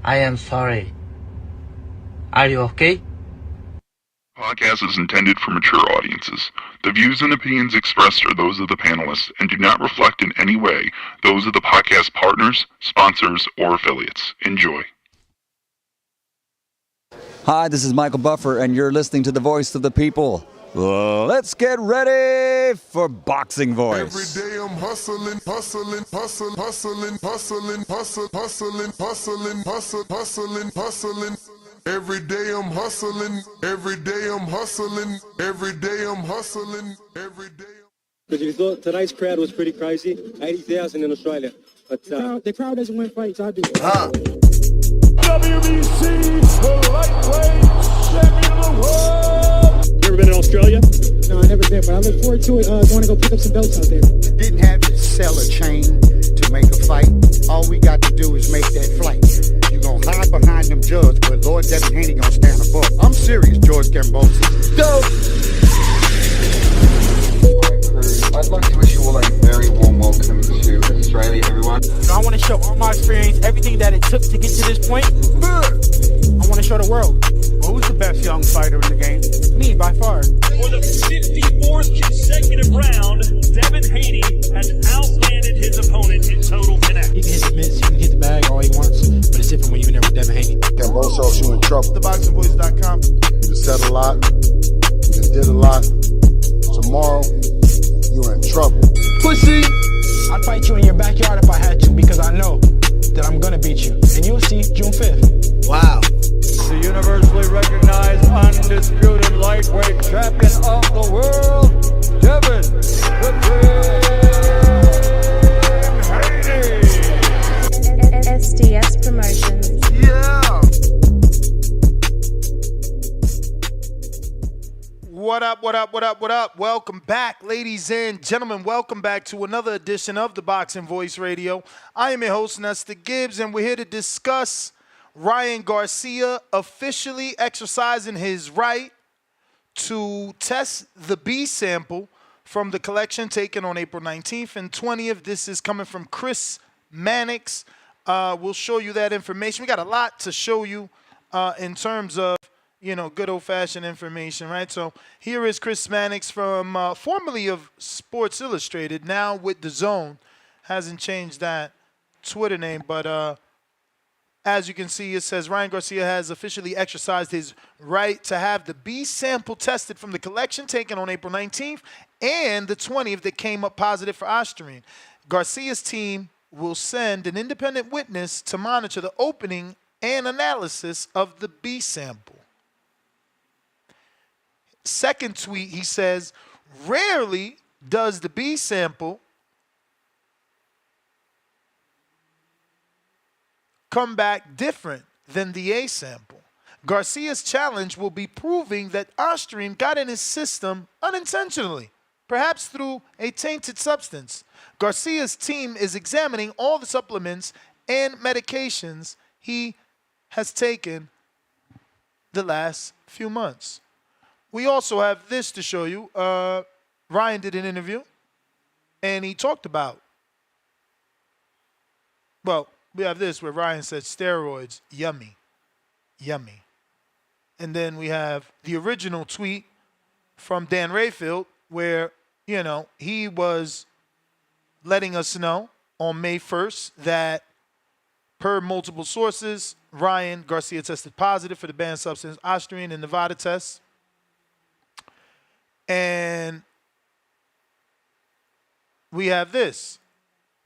I am sorry. Are you okay? Podcast is intended for mature audiences. The views and opinions expressed are those of the panelists and do not reflect in any way those of the podcast partners, sponsors, or affiliates. Enjoy. Hi, this is Michael Buffer, and you're listening to the voice of the people. Let's get ready for Boxing Voice. Every day I'm hustling, hustling, hustling, hustling, hustling, hustling, hustling, hustling, hustling, hustling, hustling. Every day I'm hustling, every day I'm hustling, every day I'm hustling, every day. Because if you thought tonight's crowd was pretty crazy, 80,000 in Australia. But the crowd doesn't win fights, I do. WBC, the lightweight champion of the world. you ever been in Australia? No, I never been, but I look forward to it. Going to go pick up some belts out there. Didn't have to sell a chain to make a fight. All we got to do is make that flight. You gonna hide behind them judges, but Lord Devin Haney gonna stand above. I'm serious, George Gambosi. Go! I'd like to wish you all a very warm welcome to Australia, everyone. I want to show all my experience, everything that it took to get to this point. I want to show the world. Well, who's the best young fighter in the game? Me, by far. For the 54th consecutive round, Devin Haney has outlanded his opponent in total connect. He can hit the mitts, he can hit the bag all he wants, but it's different when you're in there with Devin Haney. Gambosi, you in trouble. TheBoxingVoice.com. You said a lot, you did a lot. Tomorrow, you're in trouble. Pussy! I'd fight you in your backyard if I had to, because I know that I'm gonna beat you. And you'll see June 5th. Wow. The universally recognized, undisputed lightweight champion of the world, Devin "The Dream" Haney. SDS Promotions. Yeah. What up, what up, what up, what up? Welcome back, ladies and gentlemen. Welcome back to another edition of the Boxing Voice Radio. I am your host, Nestor Gibbs, and we're here to discuss Ryan Garcia officially exercising his right to test the B sample from the collection taken on April 19th and 20th. This is coming from Chris Mannix. We'll show you that information. We got a lot to show you in terms of, good old-fashioned information, right? So here is Chris Mannix from formerly of Sports Illustrated, now with The Zone. Hasn't changed that Twitter name, but as you can see, it says Ryan Garcia has officially exercised his right to have the B sample tested from the collection taken on April 19th and the 20th that came up positive for Ostarine. Garcia's team will send an independent witness to monitor the opening and analysis of the B sample. Second tweet, he says, rarely does the B sample come back different than the A sample. Garcia's challenge will be proving that Ostarine got in his system unintentionally, perhaps through a tainted substance. Garcia's team is examining all the supplements and medications he has taken the last few months. We also have this to show you. Ryan did an interview, and he talked about, we have this where Ryan said steroids, yummy, yummy. And then we have the original tweet from Dan Rayfield where, he was letting us know on May 1st that per multiple sources, Ryan Garcia tested positive for the banned substance Ostarine in Nevada tests. And we have this.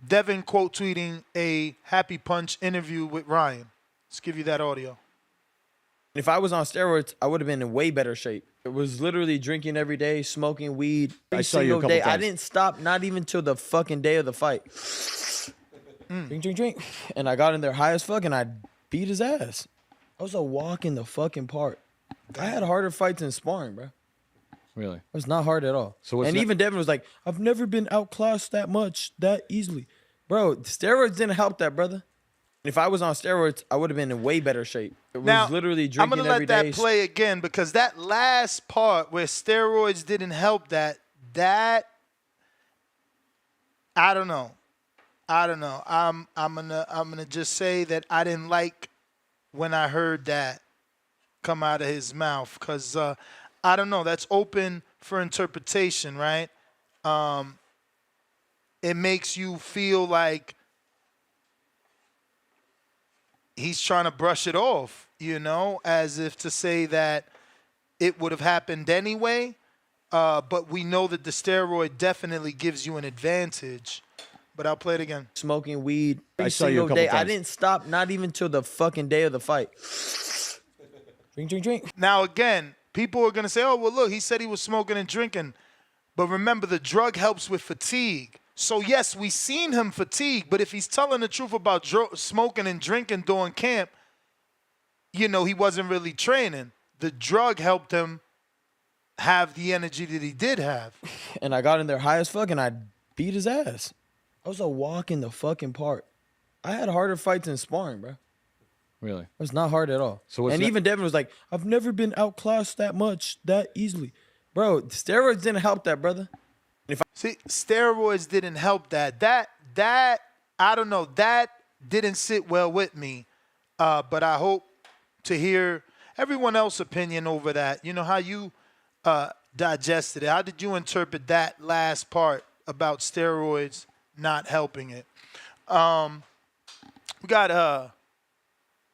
Devin quote tweeting a Happy Punch interview with Ryan. Let's give you that audio. If I was on steroids, I would have been in way better shape. It was literally drinking every day, smoking weed every single day. I didn't stop, not even till the fucking day of the fight. Drink. And I got in there high as fuck, and I beat his ass. I was a walk in the fucking park. I had harder fights in sparring, bro. Really? It was not hard at all. So even Devin was like, I've never been outclassed that much, that easily. Bro, steroids didn't help that, brother. If I was on steroids, I would have been in way better shape. It was literally drinking every day. I'm going to let that play again because that last part where steroids didn't help that I don't know. I'm gonna just say that I didn't like when I heard that come out of his mouth, because I don't know. That's open for interpretation, right? It makes you feel like he's trying to brush it off, as if to say that it would have happened anyway. But we know that the steroid definitely gives you an advantage. But I'll play it again. Smoking weed every saw you a single couple day. I times. didn't stop, not even till the fucking day of the fight. Drink. Now, again, people are going to say, oh, well, look, he said he was smoking and drinking. But remember, the drug helps with fatigue. So, yes, we seen him fatigue. But if he's telling the truth about smoking and drinking during camp, he wasn't really training. The drug helped him have the energy that he did have. And I got in there high as fuck, and I beat his ass. I was a walk in the fucking park. I had harder fights than sparring, bro. Really? It was not hard at all. So and even Devin was like, I've never been outclassed that much, that easily. Bro, steroids didn't help that, brother. See, steroids didn't help that. That I don't know. That didn't sit well with me. But I hope to hear everyone else's opinion over that. How you digested it. How did you interpret that last part about steroids not helping it? We got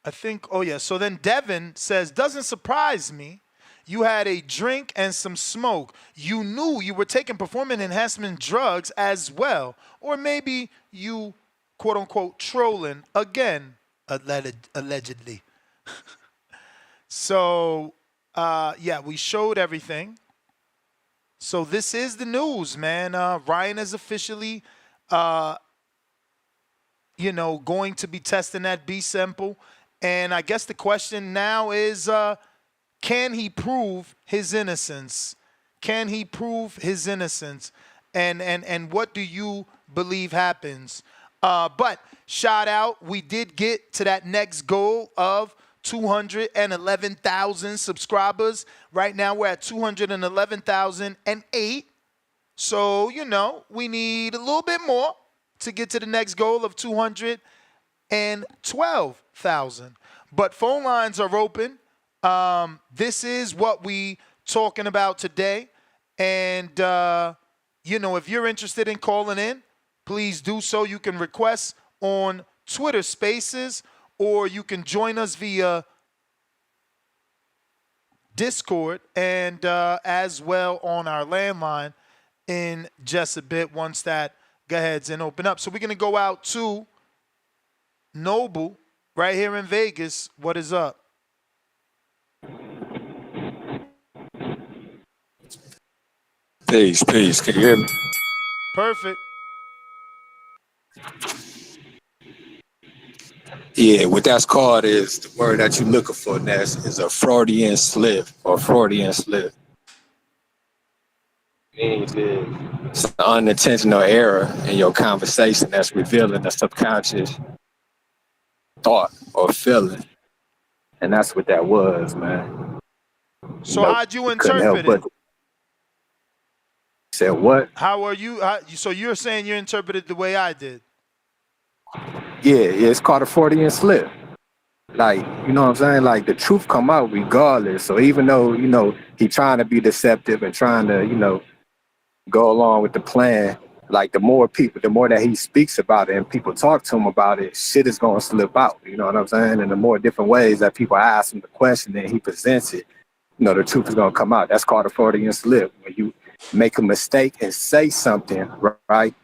I think, so then Devin says, doesn't surprise me. You had a drink and some smoke. You knew you were taking performance enhancement drugs as well. Or maybe you, quote unquote, trolling again, allegedly. So, we showed everything. So this is the news, man. Ryan is officially, going to be testing that B sample. And I guess the question now is, can he prove his innocence? Can he prove his innocence? And what do you believe happens? But shout out, we did get to that next goal of 211,000 subscribers. Right now we're at 211,008. So, we need a little bit more to get to the next goal of 212,000. But phone lines are open. This is what we talking about today. And, if you're interested in calling in, please do so. You can request on Twitter Spaces, or you can join us via Discord and as well on our landline in just a bit once that go ahead and open up. So we're going to go out to Noble right here in Vegas. What is up? Peace. Can you hear me? Perfect. Yeah, what that's called is the word that you're looking for, Ness, is a Freudian slip or Freudian slip. Means it's an unintentional error in your conversation that's revealing a subconscious thought or feeling. And that's what that was, man. So how'd you interpret it? Said what? How are you? So you're saying you interpreted the way I did? Yeah, it's called a Freudian slip. Like, you know what I'm saying? Like, the truth come out regardless. So even though, he trying to be deceptive and trying to, go along with the plan, like, the more that he speaks about it and people talk to him about it, shit is going to slip out. You know what I'm saying? And the more different ways that people ask him the question and he presents it, the truth is going to come out. That's called a Freudian slip. When you make a mistake and say something, right?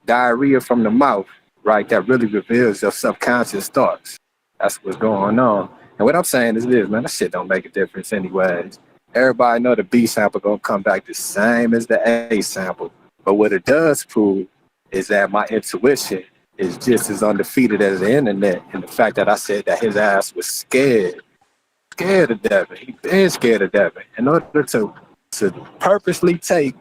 Diarrhea from the mouth, right? That really reveals your subconscious thoughts. That's what's going on. And what I'm saying is this, man, that shit don't make a difference anyways. Everybody know the B sample gonna come back the same as the A sample. But what it does prove is that my intuition is just as undefeated as the internet. And the fact that I said that his ass was scared of Devin. He been scared of Devin. In order to purposely take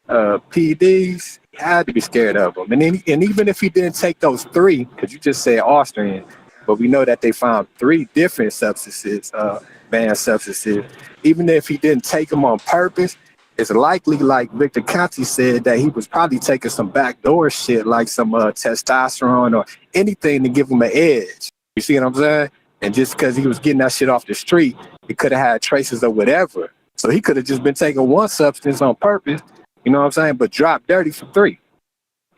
PDs, he had to be scared of them. And even if he didn't take those 3, because you just said Austrian, but we know that they found 3 different substances, banned substances. Even if he didn't take them on purpose, it's likely, like Victor Conti said, that he was probably taking some backdoor shit, like some testosterone or anything to give him an edge. You see what I'm saying? And just because he was getting that shit off the street, it could have had traces of whatever. So he could have just been taking one substance on purpose, you know what I'm saying, but dropped dirty for 3.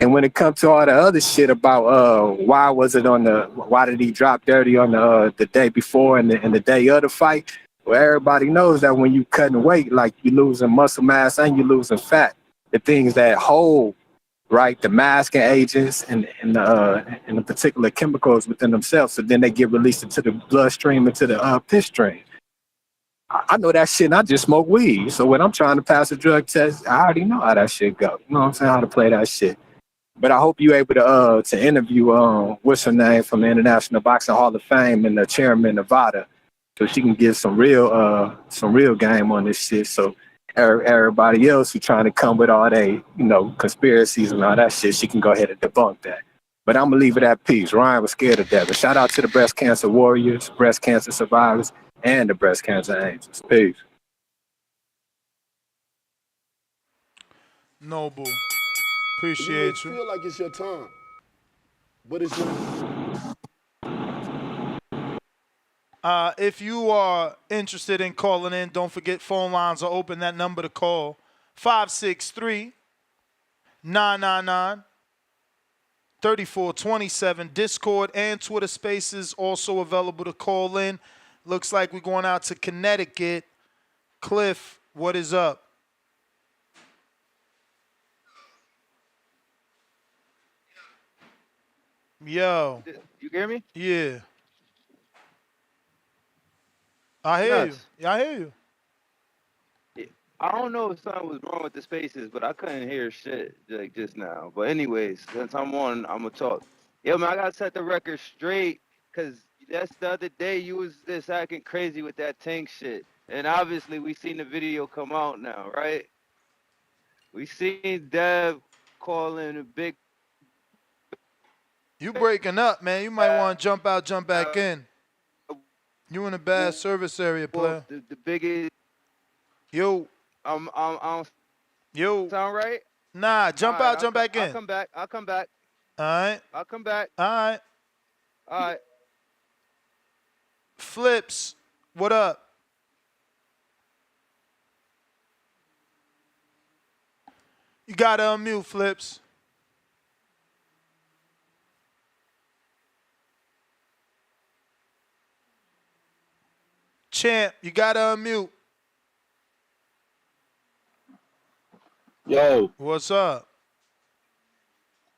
And when it comes to all the other shit about why did he drop dirty on the day before and the day of the fight? Well, everybody knows that when you cutting weight, like you losing muscle mass and you losing fat, the things that hold, right, the masking agents and the particular chemicals within themselves, so then they get released into the bloodstream, into the piss stream. I know that shit, and I just smoke weed. So when I'm trying to pass a drug test, I already know how that shit go. You know what I'm saying? How to play that shit. But I hope you're able to interview what's her name from the International Boxing Hall of Fame and the chairman Nevada, so she can give some real game on this shit. So everybody else who trying to come with all they conspiracies and all that shit, she can go ahead and debunk that. But I'm gonna leave it at peace. Ryan was scared of Devin. Shout out to the breast cancer warriors, breast cancer survivors, and the breast cancer angels. Peace. Noble. Appreciate you. Feel like it's your time, but it's if you are interested in calling in, don't forget phone lines are open. That number to call, 563-999-3427. Discord and Twitter Spaces also available to call in. Looks like we're going out to Connecticut. Cliff, what is up? Yo. You hear me? Yeah. I hear you. Yeah, I hear you. I don't know if something was wrong with the spaces, but I couldn't hear shit like just now. But anyways, since I'm on, I'm gonna talk. Yo, man, I gotta set the record straight, cause that's the other day you was just acting crazy with that tank shit, and obviously we seen the video come out now, right? We seen Dev calling a big. You breaking up, man. You might want to jump out, jump back in. You in a bad service area, player. The biggest. Yo. Yo. Sound right? Nah, jump out, jump back in. I'll come back. I'll come back. All right. I'll come back. All right. All right. Flips, what up? You gotta unmute, Flips. Champ, you gotta unmute. Yo. What's up?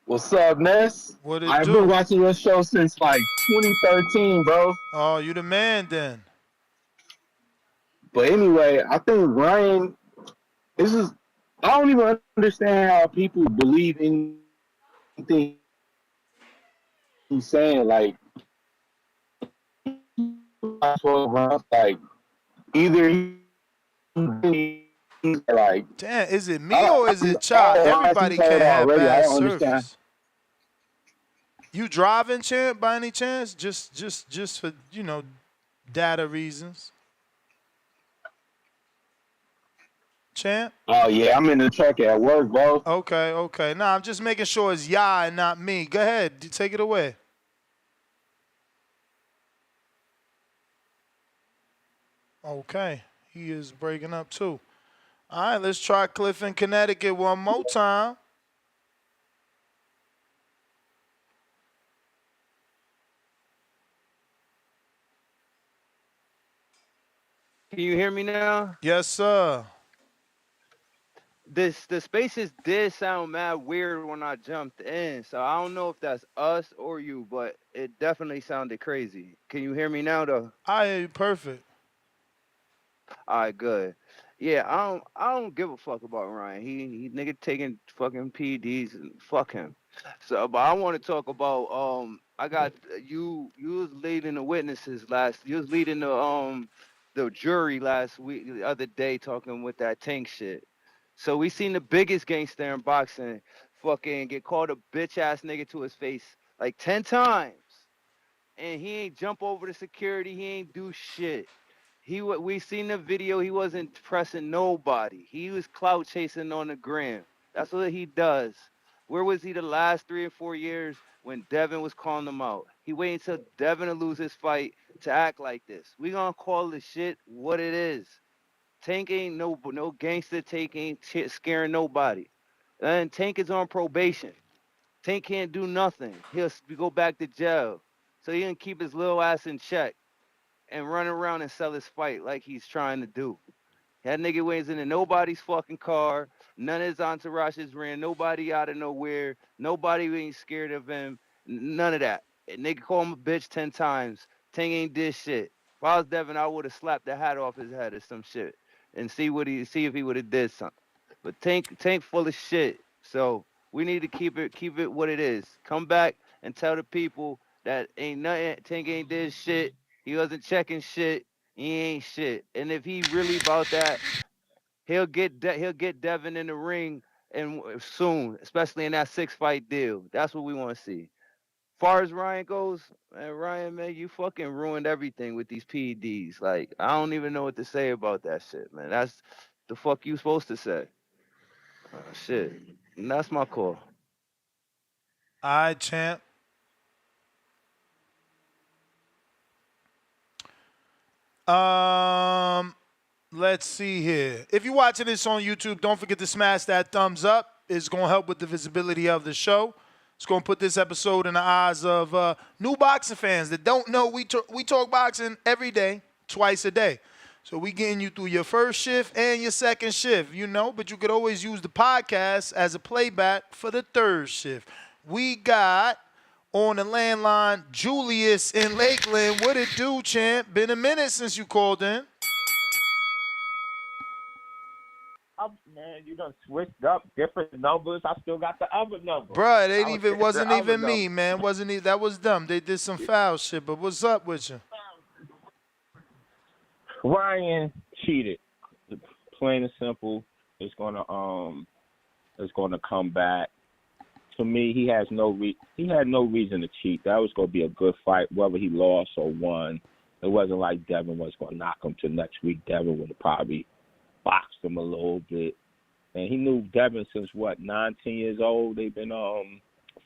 What's up, Ness? What it I've do? been watching your show since like 2013, bro. Oh, you the man then. But anyway, I think Ryan, I don't even understand how people believe anything he's saying. Like, 12 rounds, like, either he's like. Damn, is it me or is it Chop? Everybody can't have bad service. You driving, Champ, by any chance? Just for, data reasons. Champ? Oh, yeah, I'm in the truck at work, bro. Okay. Nah, I'm just making sure it's Yah and not me. Go ahead. Take it away. Okay. He is breaking up, too. All right, let's try Cliff in Connecticut one more time. Can you hear me now? Yes, sir. The spaces did sound mad weird when I jumped in, so I don't know if that's us or you, but it definitely sounded crazy. Can you hear me now, though? I hear you perfect. All right, good. Yeah, I don't give a fuck about Ryan. He nigga taking fucking PDs and fuck him. So, but I want to talk about I got you was leading the witnesses you was leading the jury last week, the other day, talking with that tank shit. So we seen the biggest gangster in boxing fucking get called a bitch ass nigga to his face like 10 times. And he ain't jump over the security, he ain't do shit. We seen the video, he wasn't pressing nobody. He was clout chasing on the gram. That's what he does. Where was he the last 3 or 4 years when Devin was calling him out? He waited until Devin to lose his fight to act like this. We gonna call this shit what it is. Tank ain't no gangster. Tank ain't scaring nobody. And Tank is on probation. Tank can't do nothing. He'll go back to jail. So he can keep his little ass in check and run around and sell his fight like he's trying to do. That nigga was in nobody's fucking car. None of his entourages ran nobody out of nowhere. Nobody ain't scared of him. None of that. And nigga called him a bitch 10 times. Tank ain't did shit. If I was Devin, I would have slapped the hat off his head or some shit and see if he would have did something. But Tank full of shit. So we need to keep it what it is. Come back and tell the people that ain't nothing. Tank ain't did shit. He wasn't checking shit. He ain't shit. And if he really about that, he'll get Devin in the ring and soon, especially in that 6-fight deal. That's what we want to see. Far as Ryan goes, man, you fucking ruined everything with these PEDs. Like, I don't even know what to say about that shit, man. That's the fuck you supposed to say. Shit. And that's my call. All right, champ. Let's see here. If you're watching this on YouTube, don't forget to smash that thumbs up. It's going to help with the visibility of the show. It's going to put this episode in the eyes of new boxing fans that don't know we talk boxing every day, twice a day. So we getting you through your first shift and your second shift, but you could always use the podcast as a playback for the third shift. We got on the landline Julius in Lakeland. What it do, champ? Been a minute since you called in. Man, you done switched up different numbers. I still got the other number. Bruh, it wasn't even me, man. That was them. They did some foul shit. But what's up with you? Ryan cheated. Plain and simple. It's gonna come back. To me, he had no reason to cheat. That was gonna be a good fight, whether he lost or won. It wasn't like Devin was gonna knock him to next week. Devin would have probably boxed him a little bit. And he knew Devin since 9, 10 years old. They've been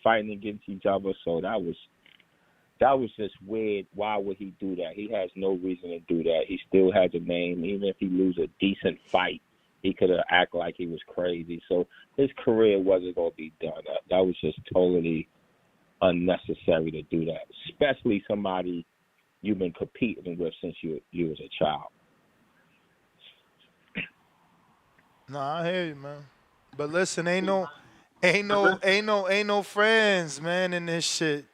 fighting against each other. So that was just weird. Why would he do that? He has no reason to do that. He still has a name. Even if he lose a decent fight, he could have acted like he was crazy. So his career wasn't going to be done. That was just totally unnecessary to do that, especially somebody you've been competing with since you was a child. No, I hear you, man. But listen, ain't no friends, man, in this shit.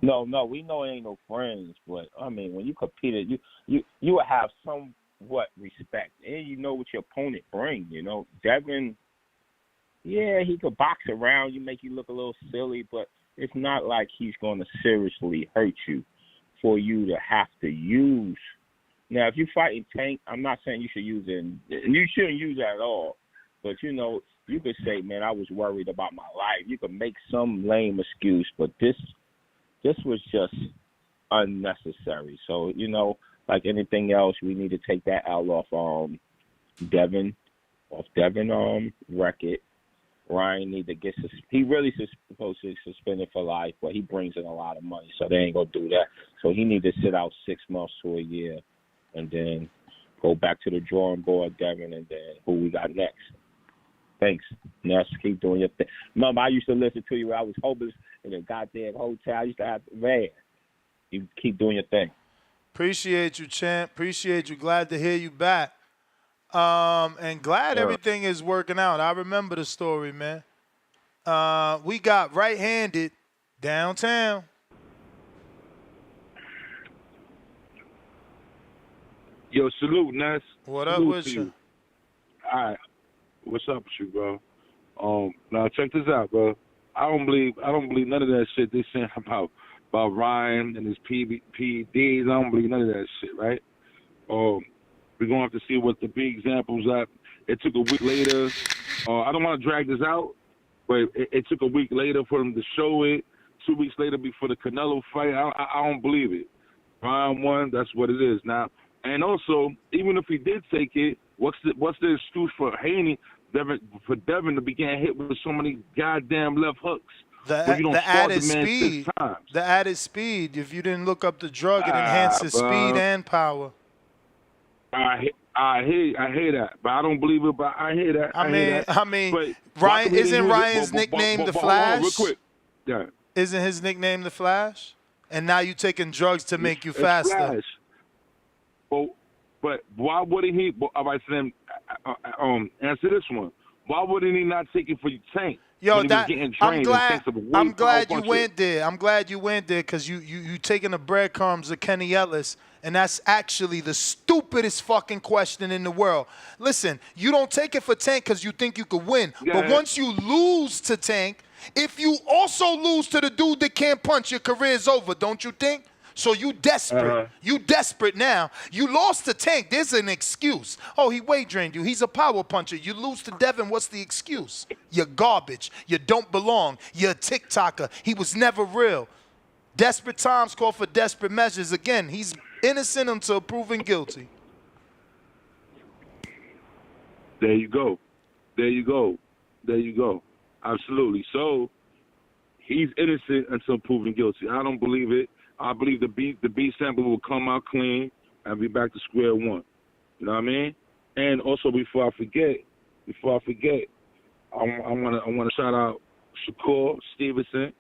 No, we know it ain't no friends, but I mean, when you competed, you will have somewhat respect, and you know what your opponent brings. Devin, yeah, he could box around you, make you look a little silly, but it's not like he's going to seriously hurt you for you to have to use. Now, if you're fighting Tank, I'm not saying you should use it, and you shouldn't use it at all. But, you could say, man, I was worried about my life. You could make some lame excuse, but this was just unnecessary. So, like anything else, we need to take that L off Devin record. Ryan need to get he really supposed to suspend it for life, but he brings in a lot of money, so they ain't gonna do that. So he need to sit out 6 months to a year, and then go back to the drawing board, Devin, and then who we got next. Thanks. Ness, keep doing your thing. Remember, I used to listen to you when I was homeless in a goddamn hotel. I used to have, man, you keep doing your thing. Appreciate you, champ. Appreciate you. Glad to hear you back. And glad everything is working out. I remember the story, man. We got right-handed downtown. Yo, salute, Ness. What up with you? All right. What's up with you, bro? Now check this out, bro. I don't believe none of that shit they saying about Ryan and his PEDs. I don't believe none of that shit, right? We're gonna have to see what the big examples are. It took a week later. I don't want to drag this out, but it took a week later for them to show it. 2 weeks later before the Canelo fight. I don't believe it. Ryan won. That's what it is now. And also, even if he did take it, what's the excuse for Haney, for Devin to be getting hit with so many goddamn left hooks but you don't The start the added man 6 speed. times. The added speed. If you didn't look up the drug, it Ah, enhances speed bro. and power. I hear that, but I don't believe it. But I hear that. I hear that. I mean, But why Ryan come he didn't isn't use it? Ryan's nickname the But hold on, real Flash? quick. Yeah. Isn't his nickname the Flash? And now you taking drugs to make you It's faster. Flash. But why wouldn't he? All right, so then, answer this one. Why wouldn't he not take it for your Tank? Yo, when he was getting trained and Tank's a way I'm glad you puncher? went there. I'm glad you went there because you taking the breadcrumbs of Kenny Ellis, and that's actually the stupidest fucking question in the world. Listen, you don't take it for Tank because you think you could win, but Yeah. once you lose to Tank, if you also lose to the dude that can't punch, your career's over, don't you think? So you desperate. You desperate now. You lost to Tank. There's an excuse. Oh, he weight drained you. He's a power puncher. You lose to Devin. What's the excuse? You're garbage. You don't belong. You're a TikToker. He was never real. Desperate times call for desperate measures. Again, he's innocent until proven guilty. There you go. There you go. There you go. Absolutely. So he's innocent until proven guilty. I don't believe it. I believe the B sample will come out clean and be back to square one. You know what I mean? And also before I forget, I want to shout out Shakur Stevenson.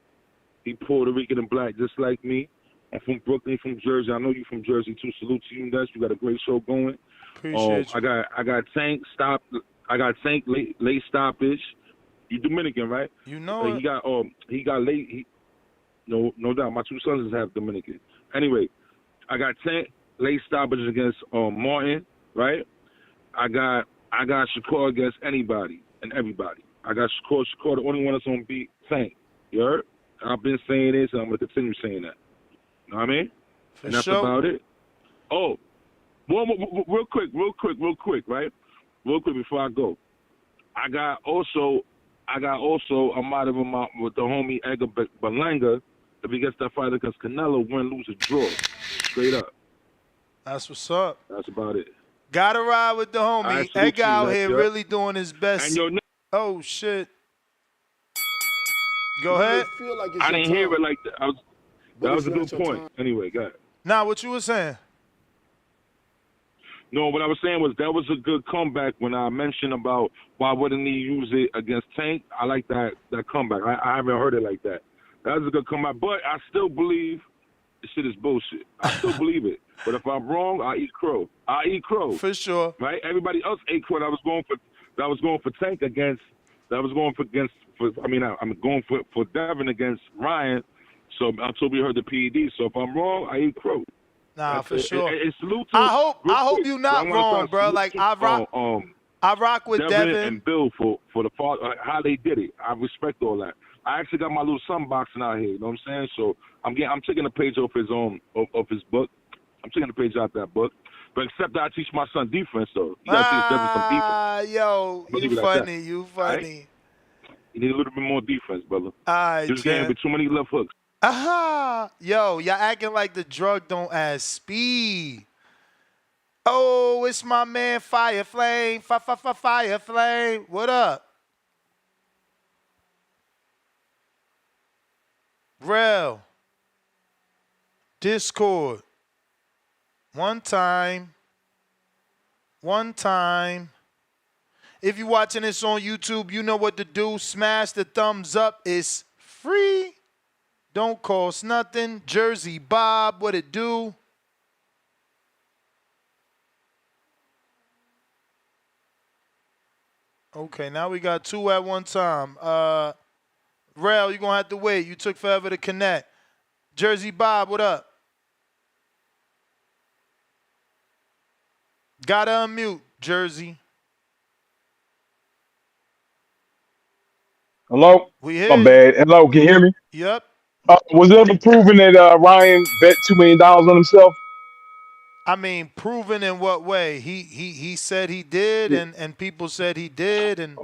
He Puerto Rican and black just like me. I'm from Brooklyn, from Jersey. I know you from Jersey too. Salute to you, Nuts. You got a great show going. Appreciate you. I got Tank stop. I got Tank late stoppage. You Dominican, right? You know he got late. No doubt. My two sons is half Dominican. Anyway, I got Tank late stoppage against Martin, right? I got Shakur against anybody and everybody. I got Shakur the only one that's on beat Tank. You heard? I've been saying this and I'm gonna continue saying that. You know what I mean? And that's about it. Oh, real quick, right? Real quick before I go. I got also I'm out of him out with the homie Edgar Berlanga. If he gets that fight against Canelo, win, lose, or draw. Straight up. That's what's up. That's about it. Gotta ride with the homie. Edgar out here really doing his best. And oh, shit. Go ahead. I didn't hear it like that. That was a good point. Anyway, go ahead. Nah, what you were saying? No, what I was saying was that was a good comeback when I mentioned about why wouldn't he use it against Tank. I like that comeback. I haven't heard it like that. That was a good comeback. But I still believe this shit is bullshit. I still believe it. But if I'm wrong, I eat crow. For sure. Right? Everybody else ate crow. I'm going for Tank against. I'm going for Devin against Ryan. So until we heard the PED. So if I'm wrong, I eat crow. Nah, That's for it. sure. And salute to I hope you're not wrong, bro. Like I rock with Devin and Bill for the how they did it. I respect all that. I actually got my little sunboxing out here. You know what I'm saying? So I'm taking a page off his his book. I'm taking a page out that book. But except that I teach my son defense though. You gotta teach Devin some defense. Yo, you funny. Right? You funny. Right? You need a little bit more defense, brother. You're just getting with too many left hooks. Yo, y'all acting like the drug don't add speed. Oh, it's my man Fire Flame. Fire Flame. What up? Rel. Discord. One time. If you're watching this on YouTube, you know what to do. Smash the thumbs up. It's free. Don't cost nothing. Jersey Bob, what it do? Okay, now we got two at one time. Rel, you're going to have to wait. You took forever to connect. Jersey Bob, what up? Gotta unmute, Jersey. Hello? We hear My you. bad. Hello, can you hear me? Yep. Was it ever proven that Ryan bet $2 million on himself? I mean, proven in what way? He said he did, and people said he did, and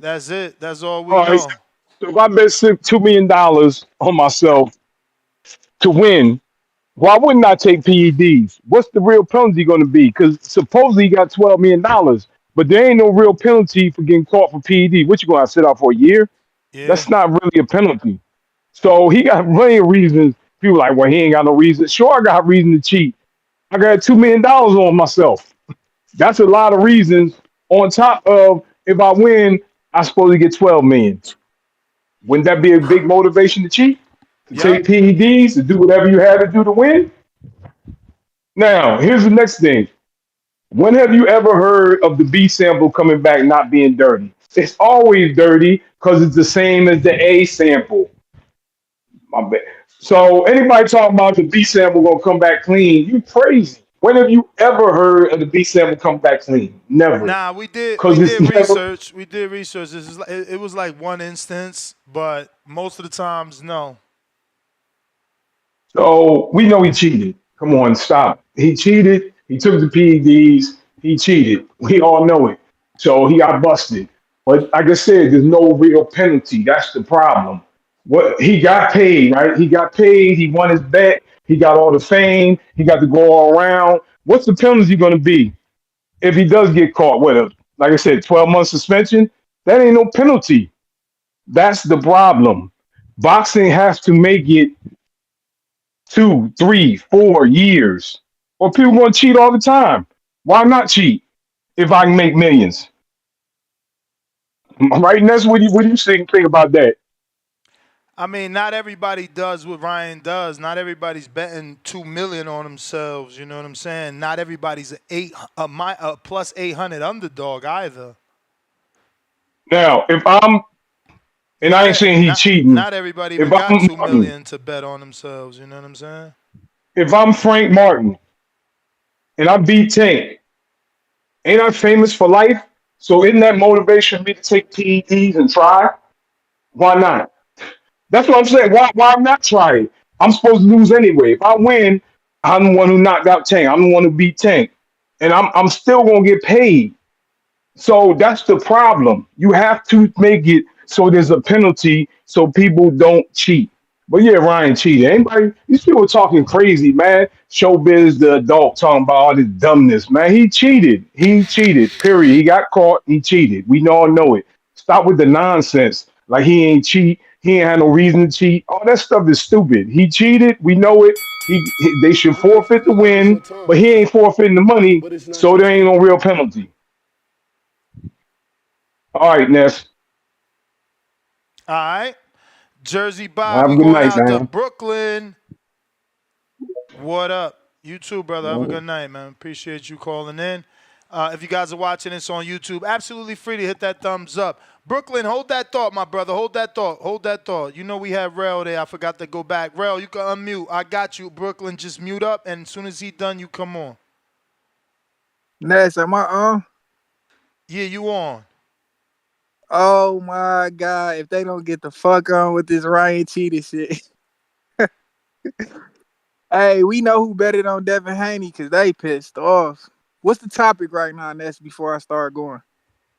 that's it. That's all we know. So if I bet $2 million on myself to win, why wouldn't I take PEDs? What's the real penalty going to be? Because supposedly he got $12 million, but there ain't no real penalty for getting caught for PED. What, you going to sit out for a year? Yeah. That's not really a penalty. So he got plenty of reasons. People like, well, he ain't got no reason. Sure, I got reason to cheat. I got $2 million on myself. That's a lot of reasons. On top of if I win, I supposed to get 12 million. Wouldn't that be a big motivation to cheat? To Yep. take PEDs, to do whatever you had to do to win? Now, here's the next thing. When have you ever heard of the B sample coming back not being dirty? It's always dirty because it's the same as the A sample. My bad. So anybody talking about the B sample gonna come back clean, you crazy. When have you ever heard of the B sample come back clean? Never. Nah, we did Because it's never. research. We did research. This is it was like one instance, but most of the times, no. So we know he cheated. Come on, stop. He cheated. He took the PEDs. He cheated. We all know it. So he got busted. But like I said, there's no real penalty. That's the problem. What he got paid, right? He got paid. He won his bet. He got all the fame. He got to go all around. What's the penalty going to be if he does get caught? What, like I said, 12 months suspension? That ain't no penalty. That's the problem. Boxing has to make it 2, 3, 4 years. Or people going to cheat all the time. Why not cheat if I can make millions? Right? And that's what do you think about that? I mean, not everybody does what Ryan does. Not everybody's betting 2 million on themselves. You know what I'm saying? Not everybody's a plus 800 underdog either. Now, if I'm, and I ain't saying he cheating. Not everybody even If got I'm 2 million to bet on themselves. You know what I'm saying? if I'm Frank Martin and I beat Tank, ain't I famous for life? So isn't that motivation for me to take PEDs and try? Why not? That's what I'm saying. Why not try it? I'm supposed to lose anyway. If I win, I'm the one who knocked out Tank. I'm the one who beat Tank. And I'm still gonna get paid. So that's the problem. You have to make it so there's a penalty so people don't cheat. But yeah, Ryan cheated. Anybody, these people are talking crazy, man. Showbiz, the adult talking about all this dumbness, man. He cheated. He cheated. Period. He got caught. He cheated. We all know it. Stop with the nonsense. Like he ain't cheat. He ain't had no reason to cheat. All that stuff is stupid. He cheated. We know it. They should You make it forfeit the feel like it's your win, but time, he ain't forfeiting the money, but it's not so your there ain't no time. real penalty. All right, Ness. All right. Jersey Bob, Have we a good going night, out to man. Brooklyn. What up? You too, brother. Have a good night, man. Appreciate you calling in. If you guys are watching this on YouTube, absolutely free to hit that thumbs up. Brooklyn, hold that thought, my brother. Hold that thought. Hold that thought. You know we have Rel there. I forgot to go back. Rel, you can unmute. I got you. Brooklyn, just mute up, and as soon as he done, you come on. Ness, am I on? Yeah, you on. Oh my God! If they don't get the fuck on with this Ryan cheating shit, hey, we know who betted on Devin Haney because they pissed off. What's the topic right now, Ness? Before I start going,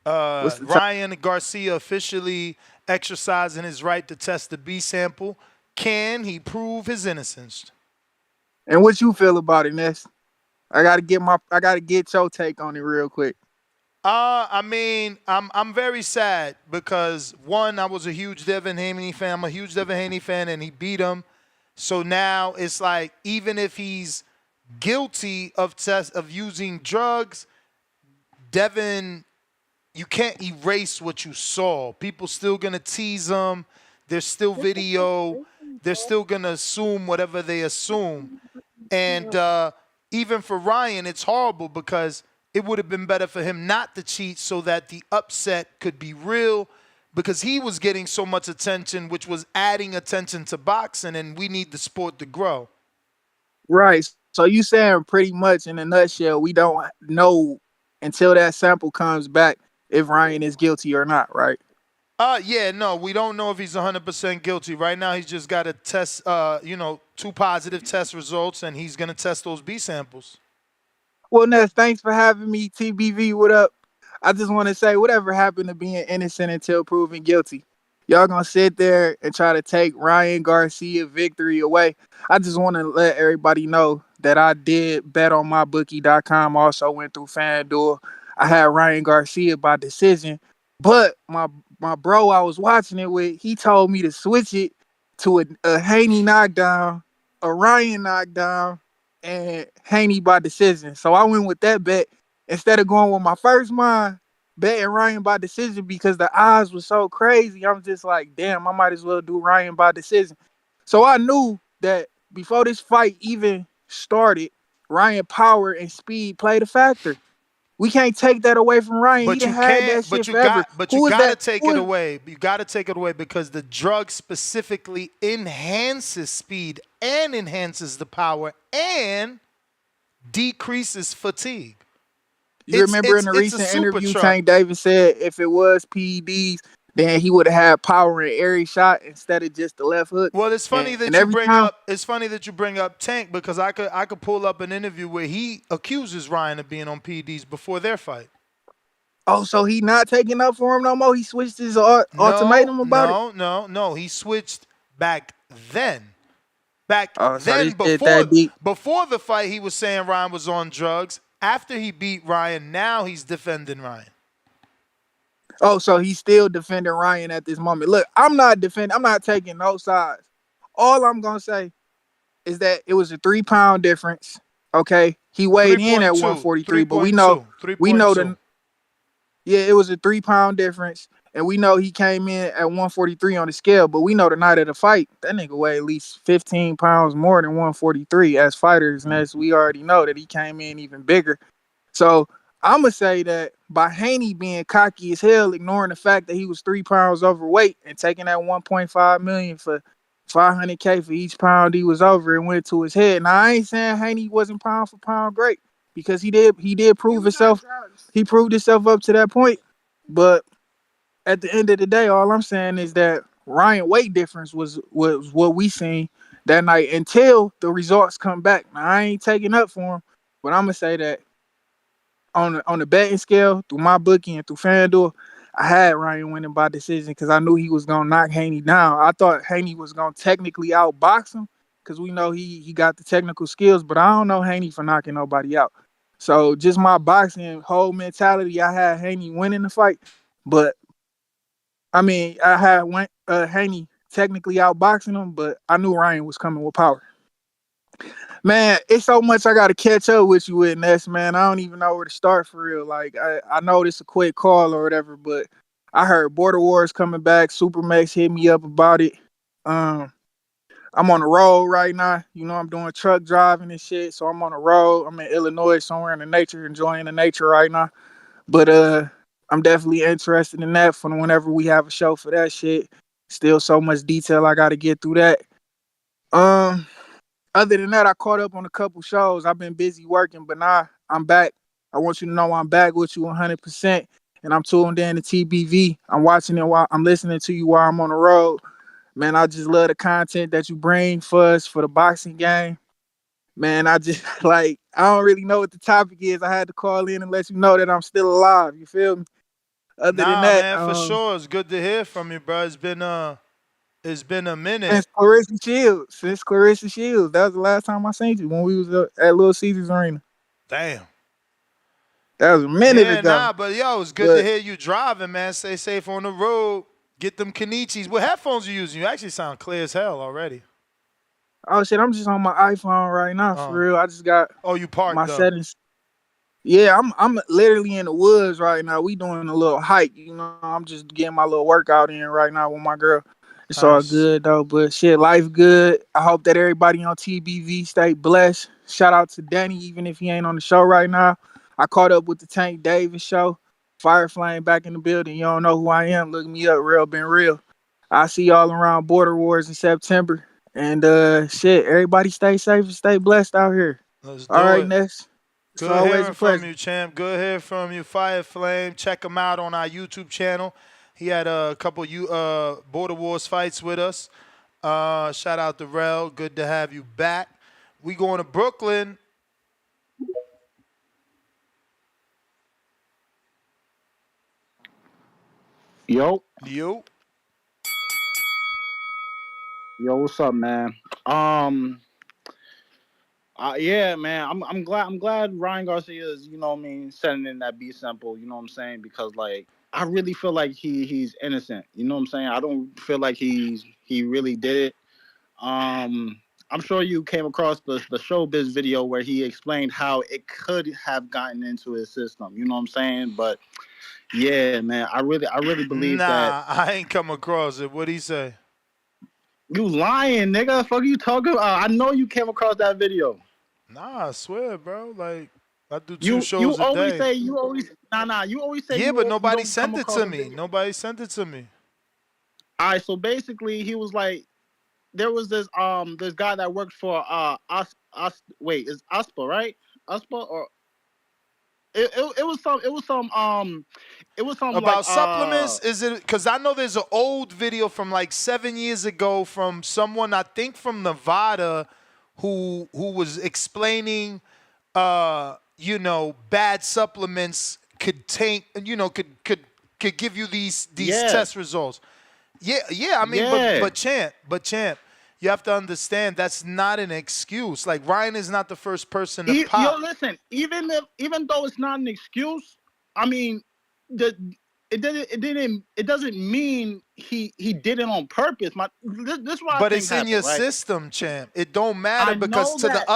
what's the Ryan Garcia officially exercising his right to test the B sample. Can he prove his innocence? and what you feel about it, Ness? I gotta get your take on it real quick. I mean, I'm very sad because one, I was a huge Devin Haney fan. I'm a huge Devin Haney fan, and he beat him. So now it's like even if he's guilty of using drugs, Devin, you can't erase what you saw. People still gonna tease him. There's still video. They're still gonna assume whatever they assume. And even for Ryan, it's horrible because it would have been better for him not to cheat so that the upset could be real because he was getting so much attention, which was adding attention to boxing, and we need the sport to grow. Right. So you saying pretty much in a nutshell, we don't know until that sample comes back if Ryan is guilty or not, right? Yeah, no, we don't know if he's 100% guilty. Right now, he's just got to test, 2 positive test results, and he's going to test those B samples. Well, Ness, thanks for having me. TBV, what up? I just want to say, whatever happened to being innocent until proven guilty? Y'all gonna sit there and try to take Ryan Garcia victory away? I just want to let everybody know that I did bet on mybookie.com. Also went through FanDuel. I had Ryan Garcia by decision, but my bro I was watching it with, he told me to switch it to a Haney knockdown, a Ryan knockdown, and Haney by decision. So I went with that bet instead of going with my first mind, betting Ryan by decision because the odds were so crazy. I'm just like, damn, I might as well do Ryan by decision. So I knew that before this fight even started, Ryan power and speed played a factor. We can't take that away from Ryan. He But done you had can't. that shit forever. But you Who is gotta that? take it away. You gotta take it away because the drug specifically enhances speed and enhances the power and decreases fatigue. You remember in a It's a recent super interview, truck. Tank Davis said if it was PEDs, then he would have had power in every shot instead of just the left hook. Well, it's funny that and you every bring time, up. It's funny that you bring up Tank because I could pull up an interview where he accuses Ryan of being on PEDs before their fight. Oh, so he not taking up for him no more? He switched his ultimatum about it? No. He switched back then. Back Oh, so then, this shit that deep. before the fight, he was saying Ryan was on drugs. After he beat Ryan, now he's defending Ryan. Oh, so he's still defending Ryan at this moment. Look, I'm not taking no sides. All I'm going to say is that it was a 3-pound difference. Okay. He weighed in at 143, but we know the, yeah, it was a 3-pound difference. And we know he came in at 143 on the scale, but we know the night of the fight, that nigga weighed at least 15 pounds more than 143 as fighters. And as we already know that he came in even bigger. So I'm going to say that by Haney being cocky as hell, ignoring the fact that he was 3 pounds overweight and taking that 1.5 million for $500K for each pound he was over, and went to his head. Now I ain't saying Haney wasn't pound for pound great because he did prove himself. He proved himself up to that point. But at the end of the day, all I'm saying is that Ryan weight difference was what we seen that night until the results come back. Now I ain't taking up for him, but I'm gonna say that on the betting scale through my bookie and through FanDuel, I had Ryan winning by decision because I knew he was gonna knock Haney down. I thought Haney was gonna technically outbox him because we know he got the technical skills, but I don't know Haney for knocking nobody out. So just my boxing whole mentality, I had Haney winning the fight, but I mean I had Haney technically outboxing him, but I knew Ryan was coming with power. Man, it's so much I got to catch up with you with, Ness, man. I don't even know where to start for real. Like, I know this a quick call or whatever, but I heard Border Wars coming back. Supermax hit me up about it. I'm on the road right now. You know, I'm doing truck driving and shit, so I'm on the road. I'm in Illinois, somewhere in the nature, enjoying the nature right now. But I'm definitely interested in that for whenever we have a show for that shit. Still so much detail I got to get through that. Other than that, I caught up on a couple shows. I've been busy working, but now I'm back. I want you to know I'm back with you 100%. And I'm tuned in to TBV. I'm watching it while I'm listening to you while I'm on the road. Man, I just love the content that you bring for us for the boxing game. Man, I just I don't really know what the topic is. I had to call in and let you know that I'm still alive. You feel me? Other than that, man, for sure, it's good to hear from you, bro. It's been a minute. Since Clarissa Shields. That was the last time I seen you when we was at Little Caesars Arena. Damn. That was a minute ago. Nah, but yo, it's good to hear you driving, man. Stay safe on the road. Get them Kenichis. What headphones you using? You actually sound clear as hell already. Oh shit, I'm just on my iPhone right now, for real. I just got you parked my though. settings. Yeah, I'm literally in the woods right now. We doing a little hike, you know. I'm just getting my little workout in right now with my girl. It's all good though, but shit, life good. I hope that everybody on TBV stay blessed. Shout out to Danny, even if he ain't on the show right now. I caught up with the Tank Davis show. Fire Flame back in the building. You don't know who I am. Look me up, Real Been Real. I see y'all around Border Wars in September. And shit, everybody stay safe and stay blessed out here. Let's do all right, it. Ness. It's Good always hearing a pleasure from you, champ. Good hearing from you. Fire Flame. Check him out on our YouTube channel. He had a couple Border Wars fights with us. Shout out to Rel. Good to have you back. We going to Brooklyn. Yo, what's up, man? Yeah, man. I'm glad Ryan Garcia is, you know what I mean, sending in that be simple, you know what I'm saying? Because like I really feel like he's innocent. You know what I'm saying? I don't feel like he really did it. I'm sure you came across the Showbiz video where he explained how it could have gotten into his system. You know what I'm saying? But yeah, man, I really believe that. Nah, I ain't come across it. What'd he say? You lying, nigga. Fuck you talking about? I know you came across that video. Nah, I swear, bro. Like, I do two You shows a always day. say you always you always say Yeah, but nobody don't sent come it across to a me. video. Nobody sent it to me. All right, so basically he was like, there was this guy that worked for wait, is Aspa, right? Aspa, or it was some About like supplements? Is it because I know there's an old video from like 7 years ago from someone I think from Nevada who was explaining bad supplements could taint could give you these test results. Yeah, I mean, but champ, you have to understand that's not an excuse. Like Ryan is not the first person to pop. Yo, listen, even though it's not an excuse, I mean, it doesn't mean he did it on purpose. This is why. But it's in your system, champ. It don't matter because to the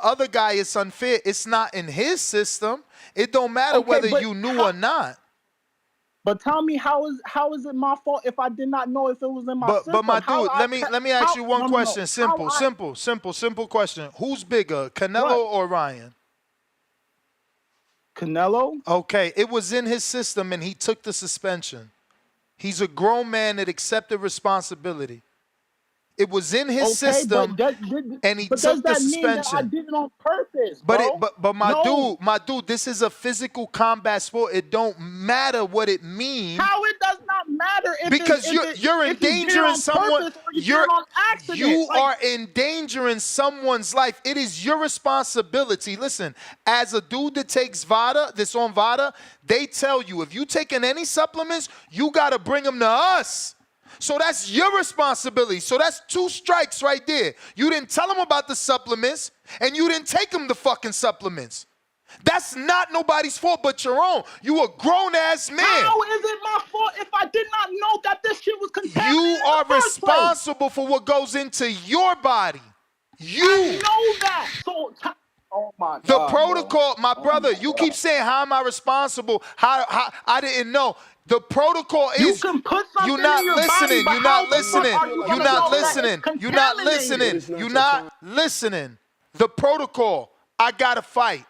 other guy, it's unfair. It's not in his system. It don't matter whether you knew or not. But tell me, how is it my fault if I did not know if it was in my system? But my dude, let me ask you one question. Simple question. Who's bigger, Canelo or Ryan? Canelo. Okay, it was in his system and he took the suspension. He's a grown man that accepted responsibility. It was in his system, and he took the suspension. Mean that I did it on purpose, but my dude, this is a physical combat sport. It don't matter what it means. How it does not matter because you're endangering someone. You are endangering someone's life. It is your responsibility. Listen, as a dude that takes that's on VADA, they tell you if you taking any supplements, you got to bring them to us. So that's your responsibility. So that's 2 strikes right there. You didn't tell them about the supplements, and you didn't take them the fucking supplements. That's not nobody's fault but your own. You a grown-ass man. How is it my fault if I did not know that this shit was contaminated? You are responsible for what goes into your body. I know that. So, oh my God. The protocol, my brother, you keep saying, how am I responsible? How I didn't know. The protocol is you're not listening. You're not listening. You're not listening. You're not listening. You're not listening. The protocol. I gotta fight.